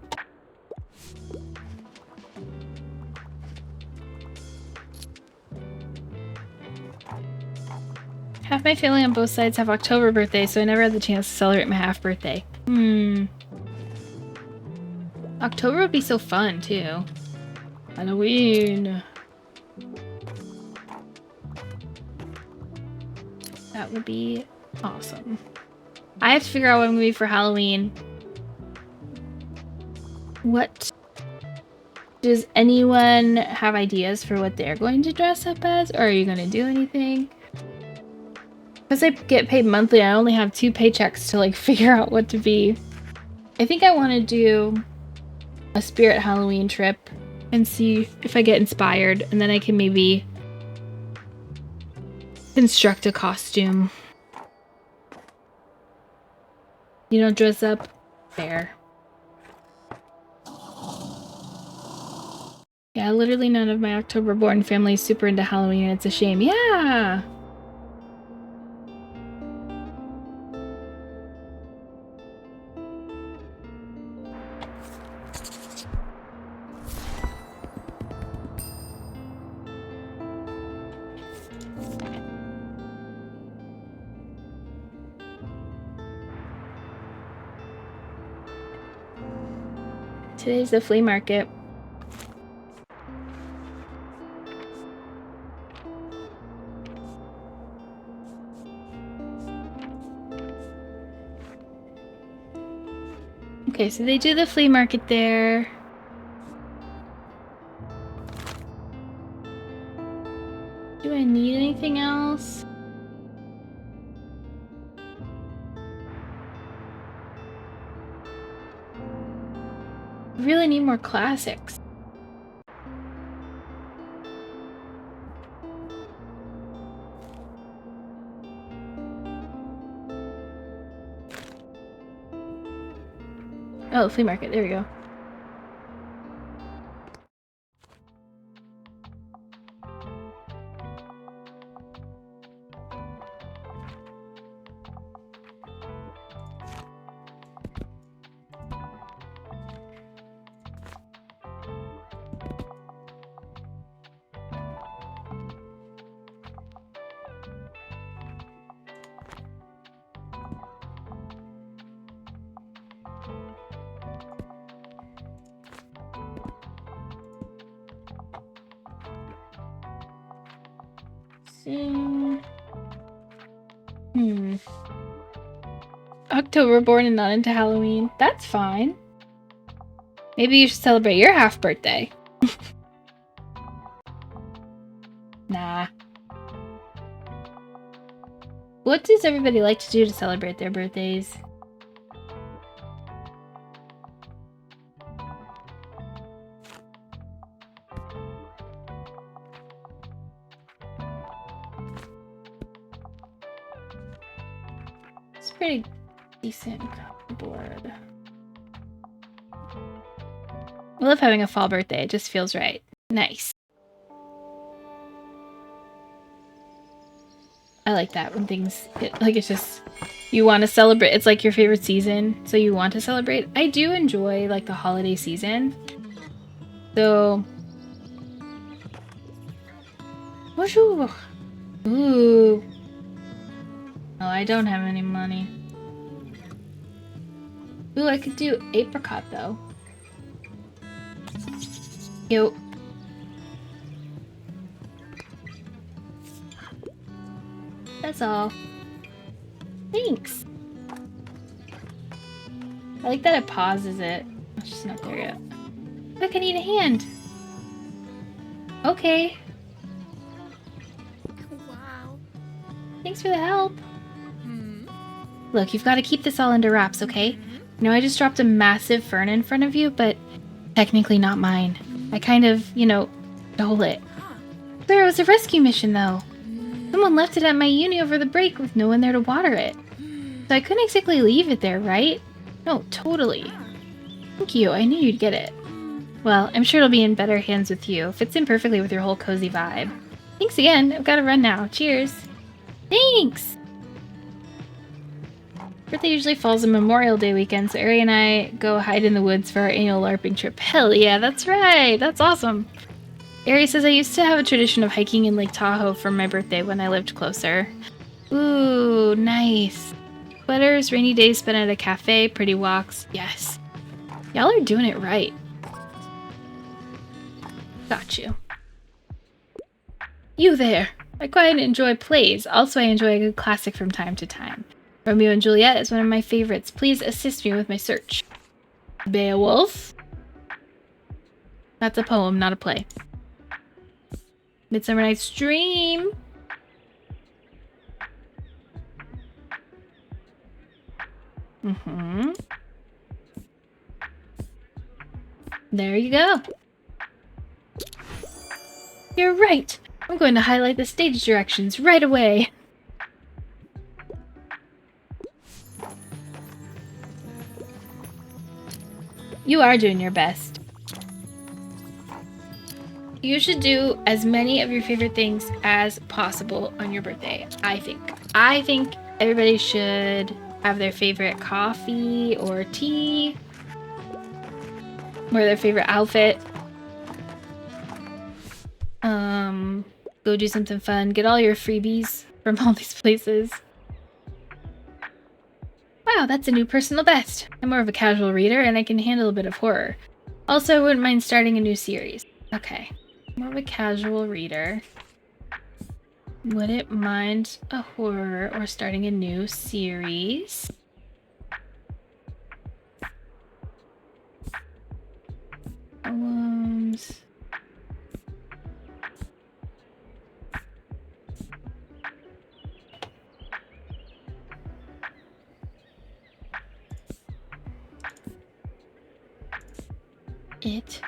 Half my family on both sides have October birthdays, so I never had the chance to celebrate my half birthday. October would be so fun, too. Halloween. That would be awesome. I have to figure out what I'm going to be for Halloween. What? Does anyone have ideas for what they're going to dress up as? Or are you going to do anything? Because I get paid monthly, I only have 2 paychecks to like figure out what to be. I think I want to do a spirit Halloween trip and see if I get inspired, and then I can maybe construct a costume. You know, dress up. Fair. Yeah, literally none of my October-born family is super into Halloween, and it's a shame. Yeah! Today's the flea market. Okay, so they do the flea market there. Do I need anything else? I really need more classics. Oh, flea market. There we go. October born and not into Halloween. That's fine. Maybe you should celebrate your half birthday. Nah. What does everybody like to do to celebrate their birthdays? It's pretty decent board. I love having a fall birthday. It just feels right. Nice. I like that when things like it's just you want to celebrate. It's like your favorite season, so you want to celebrate. I do enjoy like the holiday season. So bonjour. Ooh. Oh, I don't have any money. Ooh, I could do apricot though. Yo. That's all. Thanks. I like that it pauses it. It's just not there yet. Look, I need a hand. Okay. Wow. Thanks for the help. Look, you've got to keep this all under wraps, okay? You know, I just dropped a massive fern in front of you, but technically not mine. I kind of, you know, stole it. Claire, it was a rescue mission, though. Someone left it at my uni over the break with no one there to water it. So I couldn't exactly leave it there, right? No, totally. Thank you, I knew you'd get it. Well, I'm sure it'll be in better hands with you. Fits in perfectly with your whole cozy vibe. Thanks again, I've gotta run now. Cheers. Thanks! Birthday usually falls on Memorial Day weekend, so Ari and I go hide in the woods for our annual LARPing trip. Hell yeah, that's right! That's awesome! Ari says I used to have a tradition of hiking in Lake Tahoe for my birthday when I lived closer. Ooh, nice. Sweaters, rainy days spent at a cafe, pretty walks. Yes. Y'all are doing it right. Got you. You there! I quite enjoy plays. Also, I enjoy a good classic from time to time. Romeo and Juliet is one of my favorites. Please assist me with my search. Beowulf? That's a poem, not a play. Midsummer Night's Dream. There you go. You're right. I'm going to highlight the stage directions right away. You are doing your best. You should do as many of your favorite things as possible on your birthday, I think. I think everybody should have their favorite coffee or tea, or their favorite outfit. Go do something fun. Get all your freebies from all these places. Wow, that's a new personal best. I'm more of a casual reader and I can handle a bit of horror. Also, I wouldn't mind starting a new series. Okay. More of a casual reader. Wouldn't mind a horror or starting a new series. Poems. It.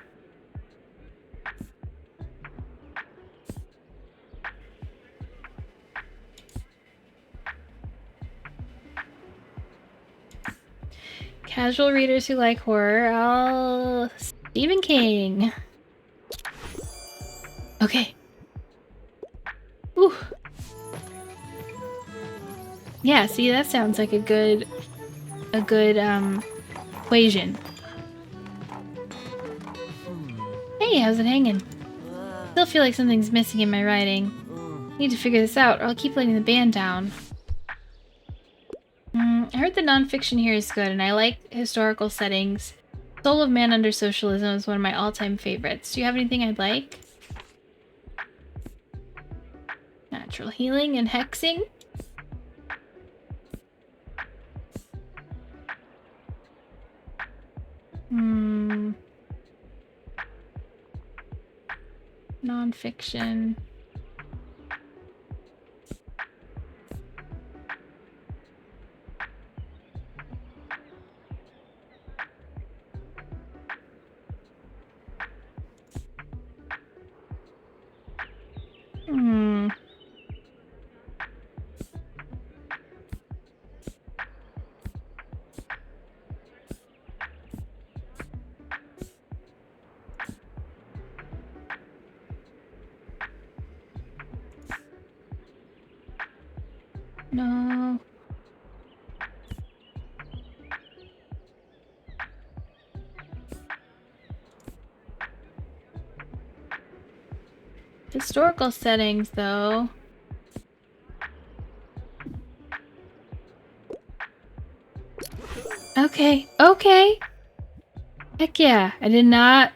Casual readers who like horror, Stephen King. Okay. Ooh. Yeah, see, that sounds like a good equation. Hey, how's it hanging? Still feel like something's missing in my writing. Need to figure this out or I'll keep letting the band down. I heard the nonfiction here is good and I like historical settings. Soul of Man Under Socialism is one of my all-time favorites. Do you have anything I'd like? Natural healing and hexing? Nonfiction. No. Historical settings, though. Okay, okay. Heck yeah, I did not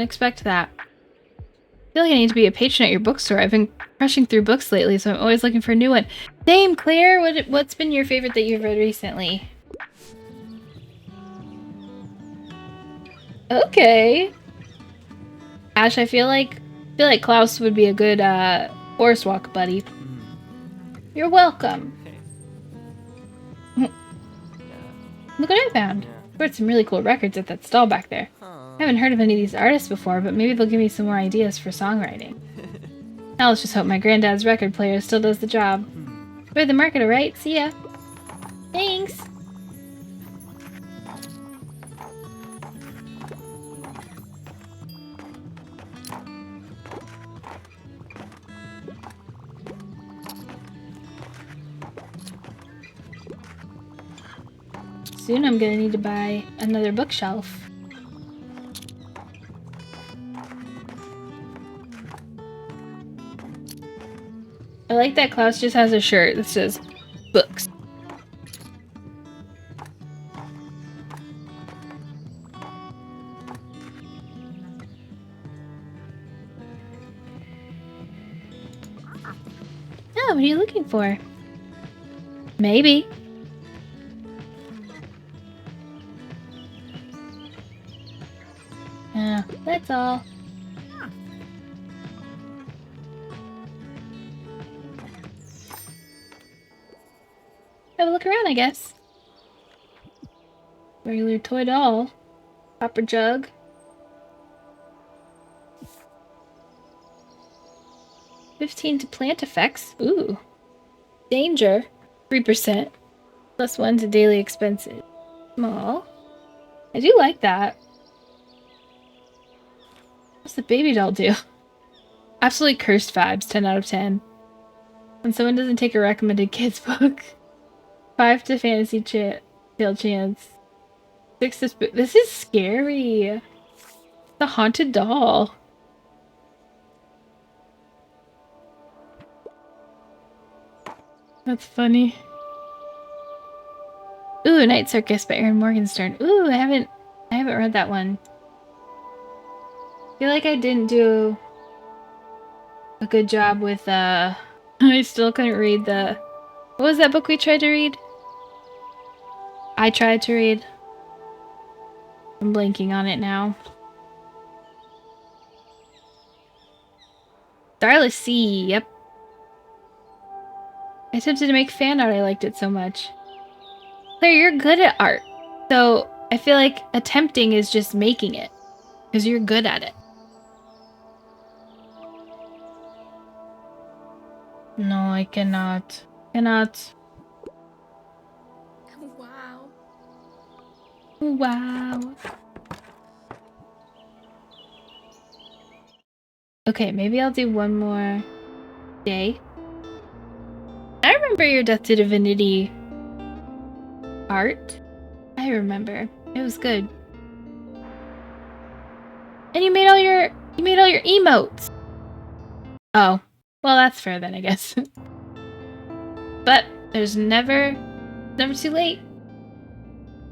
expect that. I feel like I need to be a patron at your bookstore. I've been crushing through books lately, so I'm always looking for a new one. Same, Claire. What's been your favorite that you've read recently? Okay. Ash, I feel like Klaus would be a good horse walk buddy. You're welcome. Look what I found. Brought some really cool records at that stall back there. I haven't heard of any of these artists before, but maybe they'll give me some more ideas for songwriting. Now let's just hope my granddad's record player still does the job. Enjoy the market, alright? See ya. Thanks! Soon I'm gonna need to buy another bookshelf. I like that Klaus just has a shirt that says books. Oh, what are you looking for? Maybe. Oh, that's all. Have a look around, I guess. Regular toy doll. Copper jug. $15 to plant effects. Ooh. Danger. 3%. +1 to daily expenses. Small. I do like that. What's the baby doll do? Absolutely cursed vibes. 10 out of 10. When someone doesn't take a recommended kids book. 5 to fantasy tail chance. 6 to this is scary. The haunted doll. That's funny. Ooh, Night Circus by Aaron Morgenstern. Ooh, I haven't read that one. I feel like I didn't do a good job with I still couldn't read the what was that book we tried to read? I tried to read. I'm blanking on it now. Starless Sea, yep. I attempted to make fan art, I liked it so much. Claire, you're good at art. So I feel like attempting is just making it. Because you're good at it. No, I cannot. Cannot. Wow. Wow. Okay, maybe I'll do one more day. I remember your Death to Divinity art. I remember. It was good. And you made all your emotes. Oh. Well, that's fair then, I guess. But there's never too late.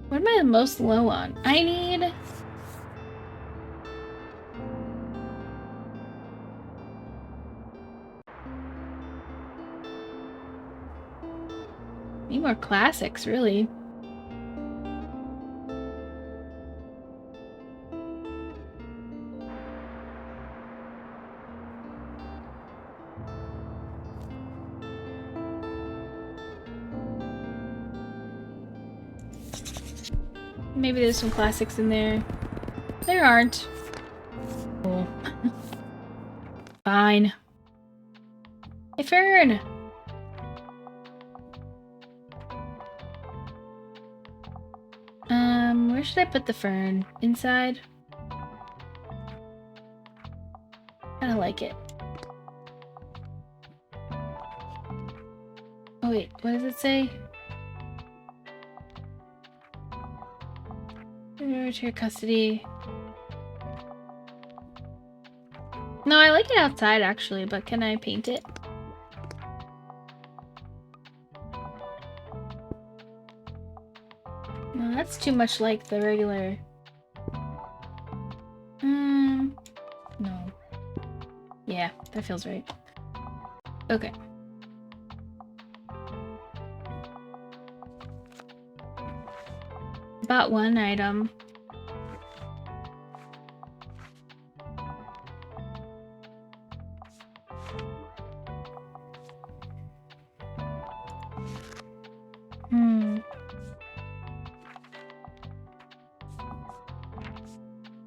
What am I the most low on? I need more classics, really. Maybe there's some classics in there. There aren't. Cool. Fine. Hey, Fern! Where should I put the fern? Inside? Kinda like it. Oh wait, what does it say? Remember to your custody. No, I like it outside actually, but can I paint it? No, that's too much like the regular. No. Yeah, that feels right. Okay. Bought one item.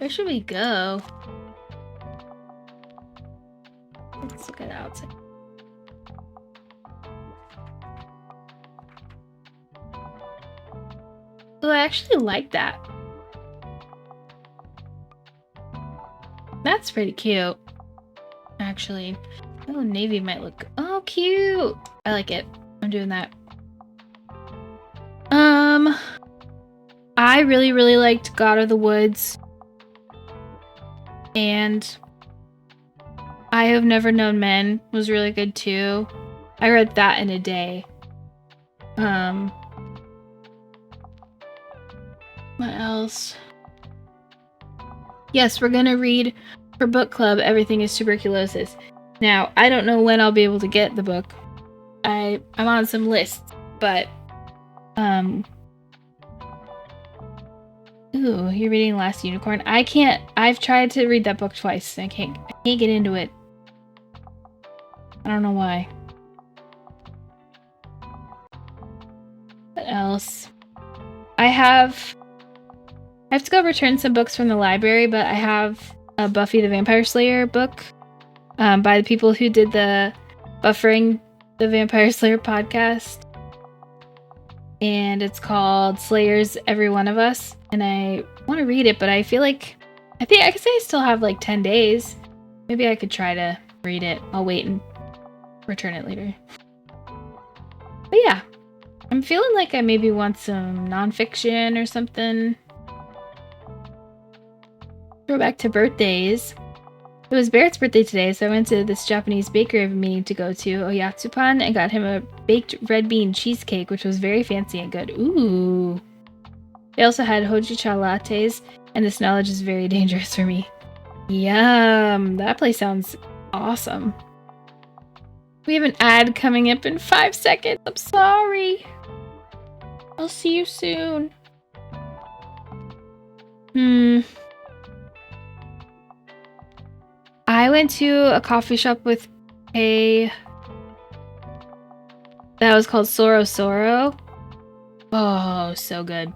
Where should we go? Let's look at the outside. Oh, I actually like that. That's pretty cute. Actually. Oh, navy might look... Oh, cute! I like it. I'm doing that. I really, really liked God of the Woods. And I Have Never Known Men was really good too. I read that in a day. What else? Yes, we're gonna read for book club Everything is Tuberculosis. Now, I don't know when I'll be able to get the book. I'm on some lists, but ooh, you're reading Last Unicorn. I can't. I've tried to read that book twice. I can't get into it. I don't know why. What else? I have to go return some books from the library, but I have a Buffy the Vampire Slayer book by the people who did the Buffering the Vampire Slayer podcast. And it's called Slayers Every One of Us. And I want to read it, but I feel like... I guess I still have like 10 days. Maybe I could try to read it. I'll wait and return it later. But yeah. I'm feeling like I maybe want some nonfiction or something. Go back to birthdays. It was Barrett's birthday today, so I went to this Japanese bakery I've been meaning to go to, Oyatsupan, and got him a baked red bean cheesecake, which was very fancy and good. Ooh. They also had hojicha lattes, and this knowledge is very dangerous for me. Yum! That place sounds awesome. We have an ad coming up in 5 seconds. I'm sorry. I'll see you soon. I went to a coffee shop with that was called Soro Soro. Oh, so good.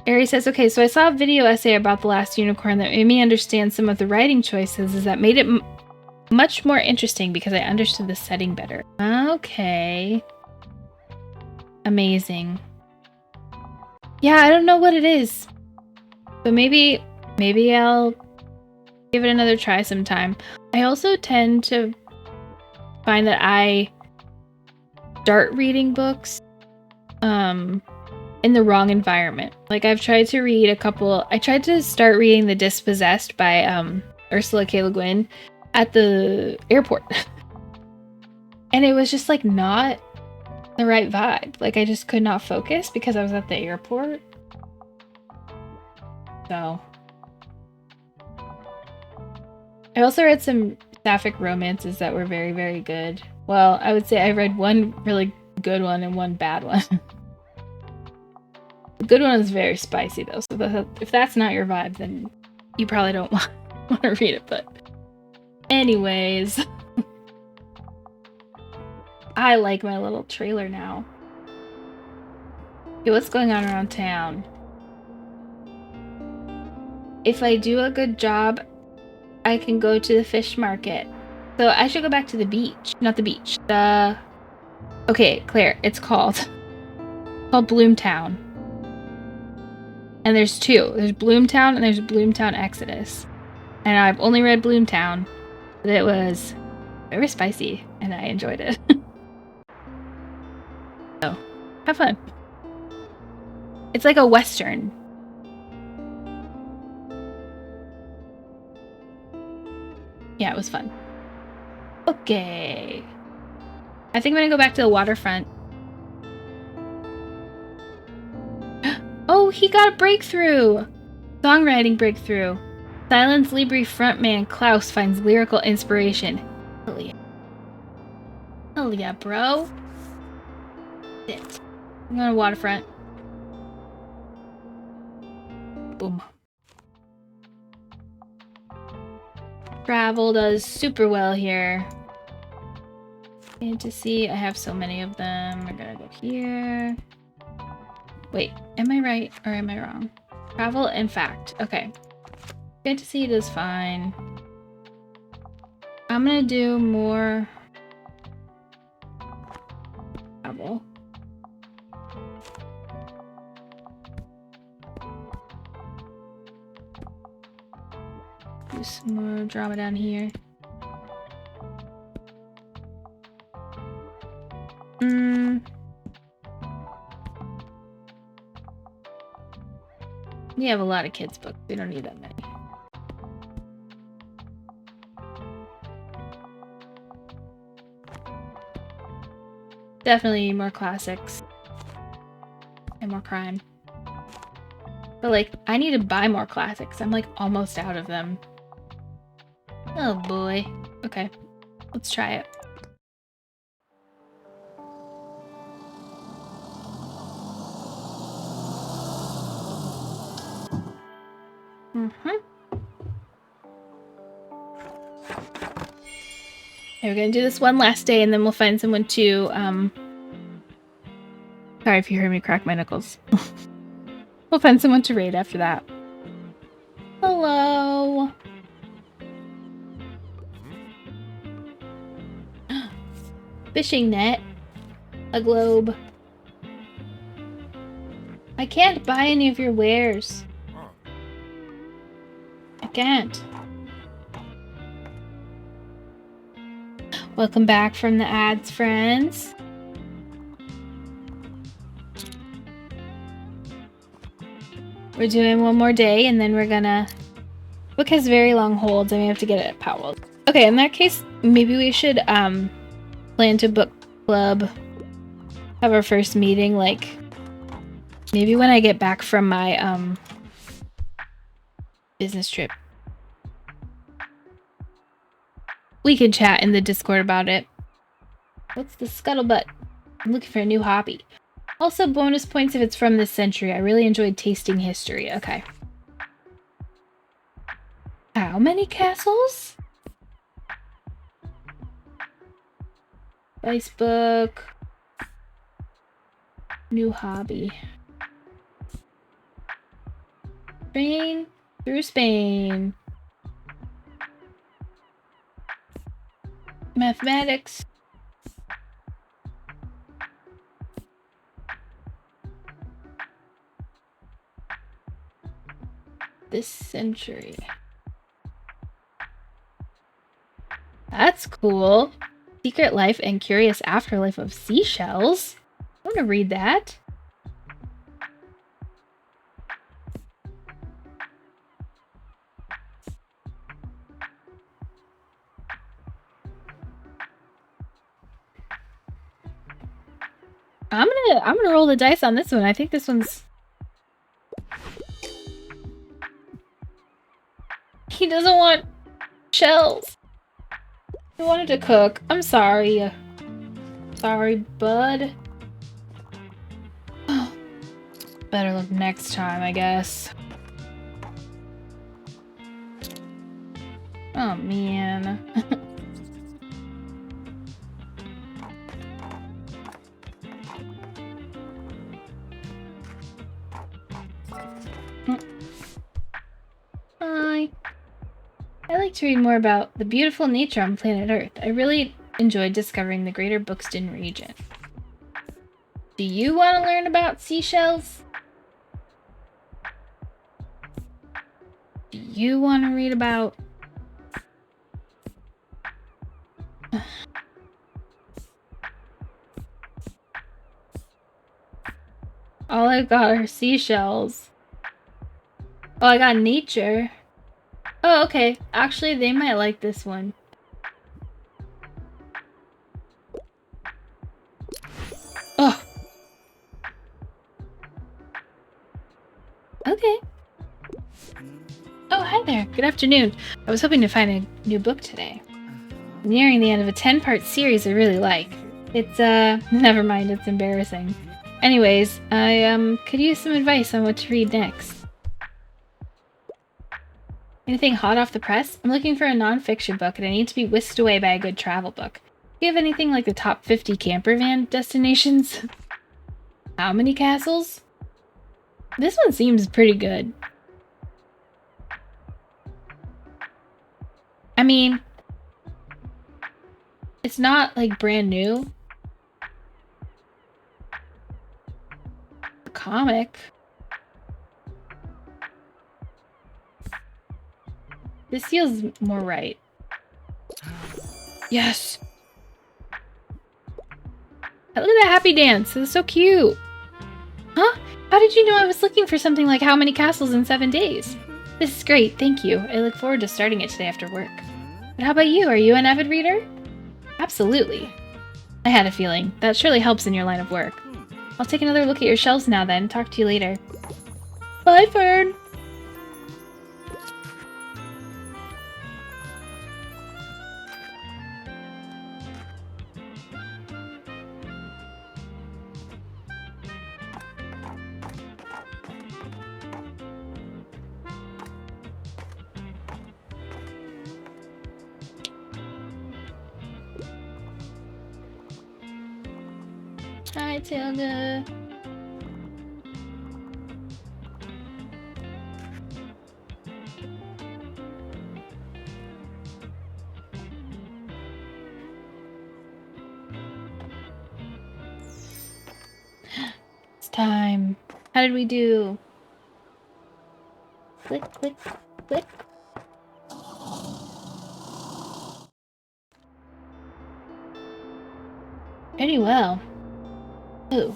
Ari says, okay, so I saw a video essay about The Last Unicorn that made me understand some of the writing choices that made it much more interesting because I understood the setting better. Okay. Amazing. Yeah, I don't know what it is. But maybe I'll give it another try sometime. I also tend to find that I start reading books in the wrong environment. Like I've tried to read I tried to start reading The Dispossessed by Ursula K. Le Guin at the airport. And it was just like not the right vibe. Like I just could not focus because I was at the airport. So I also read some sapphic romances that were very, very good. Well, I would say I read one really good one and one bad one. The good one is very spicy though, so if that's not your vibe, then you probably don't want to read it, but anyways. I like my little trailer now. Okay, what's going on around town? If I do a good job, I can go to the fish market. So I should go back to the beach. Not the beach. Okay, Claire, it's called Bloomtown. And there's two. There's Bloomtown and there's Bloomtown Exodus. And I've only read Bloomtown, but it was very spicy and I enjoyed it. So, have fun. It's like a Western. Yeah, it was fun. Okay. I think I'm gonna go back to the waterfront. Oh, he got a breakthrough! Songwriting breakthrough. Silence Libri frontman Klaus finds lyrical inspiration. Hell yeah. Hell yeah, bro. Sit. I'm going to waterfront. Boom. Travel does super well here. Fantasy. I have so many of them. We're gonna go here. Wait, am I right or am I wrong? Travel and fact. Okay. Fantasy does fine. I'm gonna do more travel. Do some more drama down here. We have a lot of kids' books. We don't need that many. Definitely more classics. And more crime. But like, I need to buy more classics. I'm like almost out of them. Oh boy. Okay. Let's try it. Okay, we're gonna do this one last day and then we'll find someone to, sorry if you heard me crack my knuckles. We'll find someone to raid after that. Hello! Fishing net. A globe. I can't buy any of your wares. I can't. Welcome back from the ads, friends. We're doing one more day and then we're gonna... Book has very long holds. I may have to get it at Powell. Okay, in that case, maybe we should plan to book club. Have our first meeting, like... Maybe when I get back from my business trip. We can chat in the Discord about it. What's the scuttlebutt? I'm looking for a new hobby. Also, bonus points if it's from this century. I really enjoyed tasting history. Okay. How many castles? Vice book. New hobby. Spain through Spain. Mathematics. This century. That's cool. Secret Life and Curious Afterlife of Seashells. I want to read that. I'm gonna roll the dice on this one. I think this one's... He doesn't want shells. He wanted to cook. I'm sorry. Sorry, bud. Better look next time, I guess. Oh, man. Hi. I like to read more about the beautiful nature on planet Earth. I really enjoyed discovering the greater Buxton region. Do you want to learn about seashells? Do you want to read about... All I got are seashells. Oh, I got nature. Oh, okay. Actually, they might like this one. Oh. Okay. Oh, hi there. Good afternoon. I was hoping to find a new book today. I'm nearing the end of a 10-part series I really like. It's, never mind, it's embarrassing. Anyways, I, could use some advice on what to read next. Anything hot off the press? I'm looking for a non-fiction book and I need to be whisked away by a good travel book. Do you have anything like the top 50 camper van destinations? How many castles? This one seems pretty good. mean, it's not like brand new. The comic. This feels more right. Yes! Look at that happy dance. It's so cute. Huh? How did you know I was looking for something like How Many Castles in 7 Days? This is great, thank you. I look forward to starting it today after work. But how about you? Are you an avid reader? Absolutely. I had a feeling. That surely helps in your line of work. I'll take another look at your shelves now then. Talk to you later. Bye, Fern! Hi, Tilda. It's time. How did we do? Click, click, click. Pretty well. Ooh.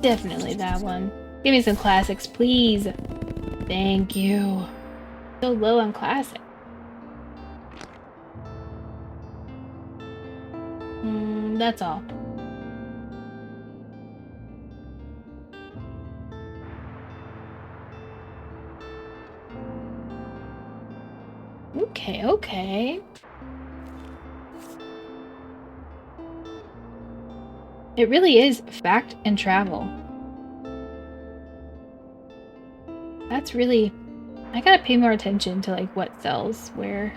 Definitely that one. Give me some classics, please. Thank you. So low on classic. That's all. Okay, okay. It really is fact and travel. That's really... I gotta pay more attention to like what sells where.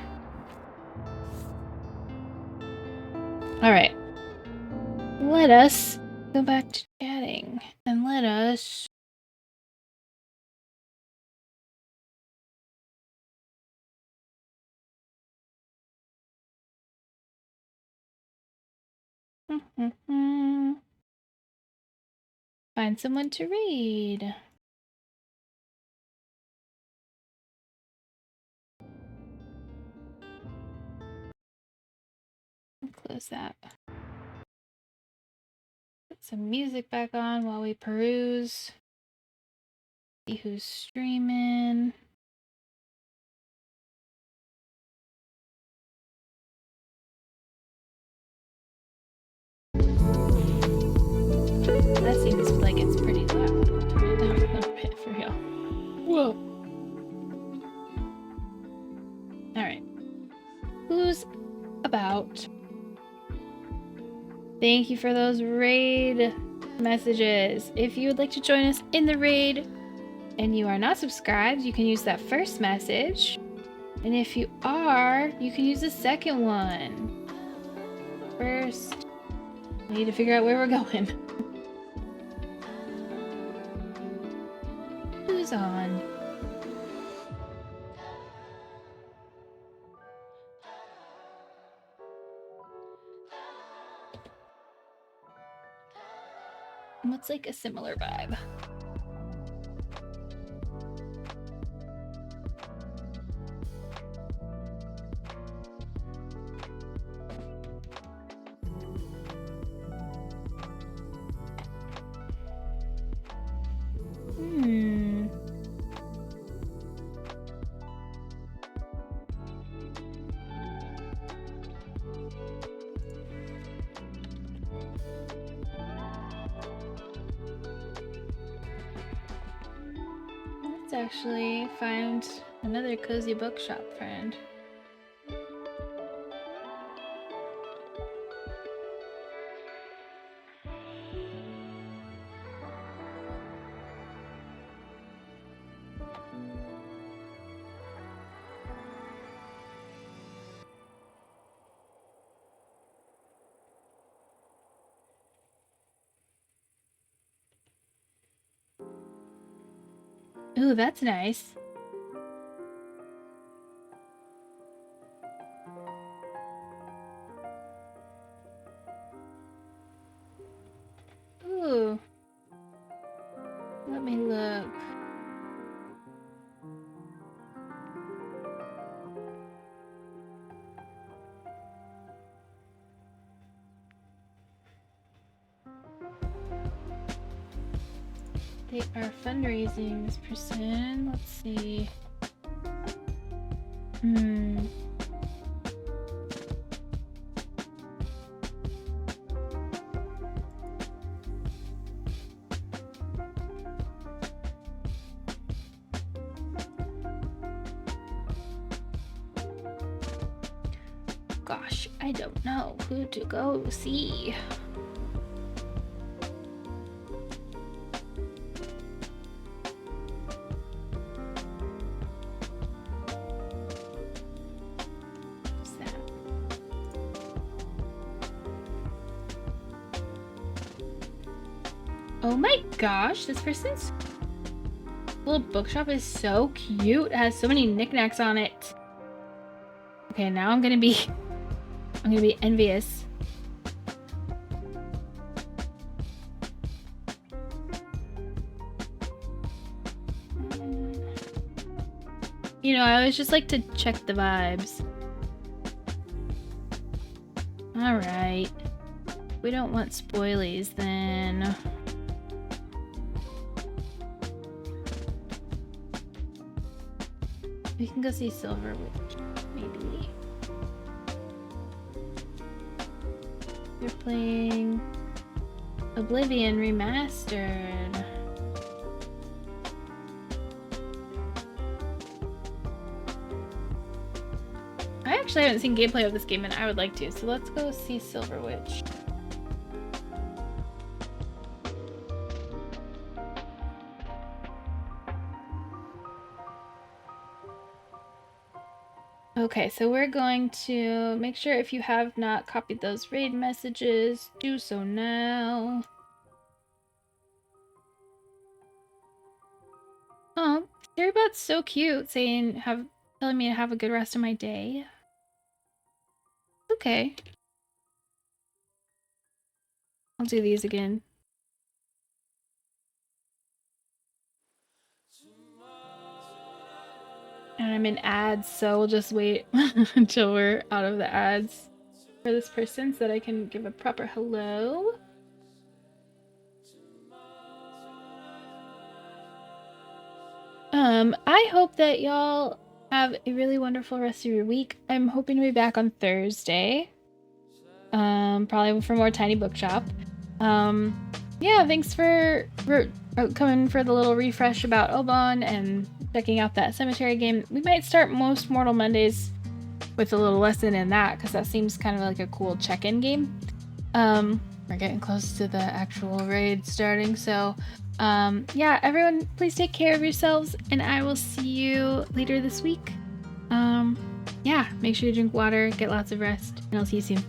Alright. Let us go back to chatting and let us... Find someone to read. Close that. Put some music back on while we peruse. See who's streaming. That seems like it's pretty loud. Turn it down a little bit for real. Whoa. Alright. Who's about? Thank you for those raid messages. If you would like to join us in the raid and you are not subscribed, you can use that first message. And if you are, you can use the second one. First, we need to figure out where we're going. Who's on? What's like a similar vibe? Let's actually find another cozy bookshop friend. Ooh, that's nice. me look. They are fundraising this person. Let's see. Gosh, I don't know who to go see. What's that? Oh my gosh, this person's little bookshop is so cute. It has so many knickknacks on it. Okay, now I'm gonna be envious. You know, I always just like to check the vibes. Alright. We don't want spoilies then. We can go see Silver Witch, maybe. You're playing Oblivion Remastered. I actually haven't seen gameplay of this game and I would like to, so let's go see Silver Witch. Okay, so we're going to make sure if you have not copied those raid messages, do so now. Oh, Cherrybot's so cute, telling me to have a good rest of my day. Okay. I'll do these again. And I'm in ads, so we'll just wait until we're out of the ads for this person so that I can give a proper hello. I hope that y'all have a really wonderful rest of your week. I'm hoping to be back on Thursday. Probably for more Tiny Bookshop. Yeah, thanks for coming for the little refresh about Obon and checking out that cemetery game. We might start most Mortal Mondays with a little lesson in that because that seems kind of like a cool check-in game. We're getting close to the actual raid starting, so yeah, everyone please take care of yourselves and I will see you later this week. Yeah, make sure you drink water, get lots of rest, and I'll see you soon.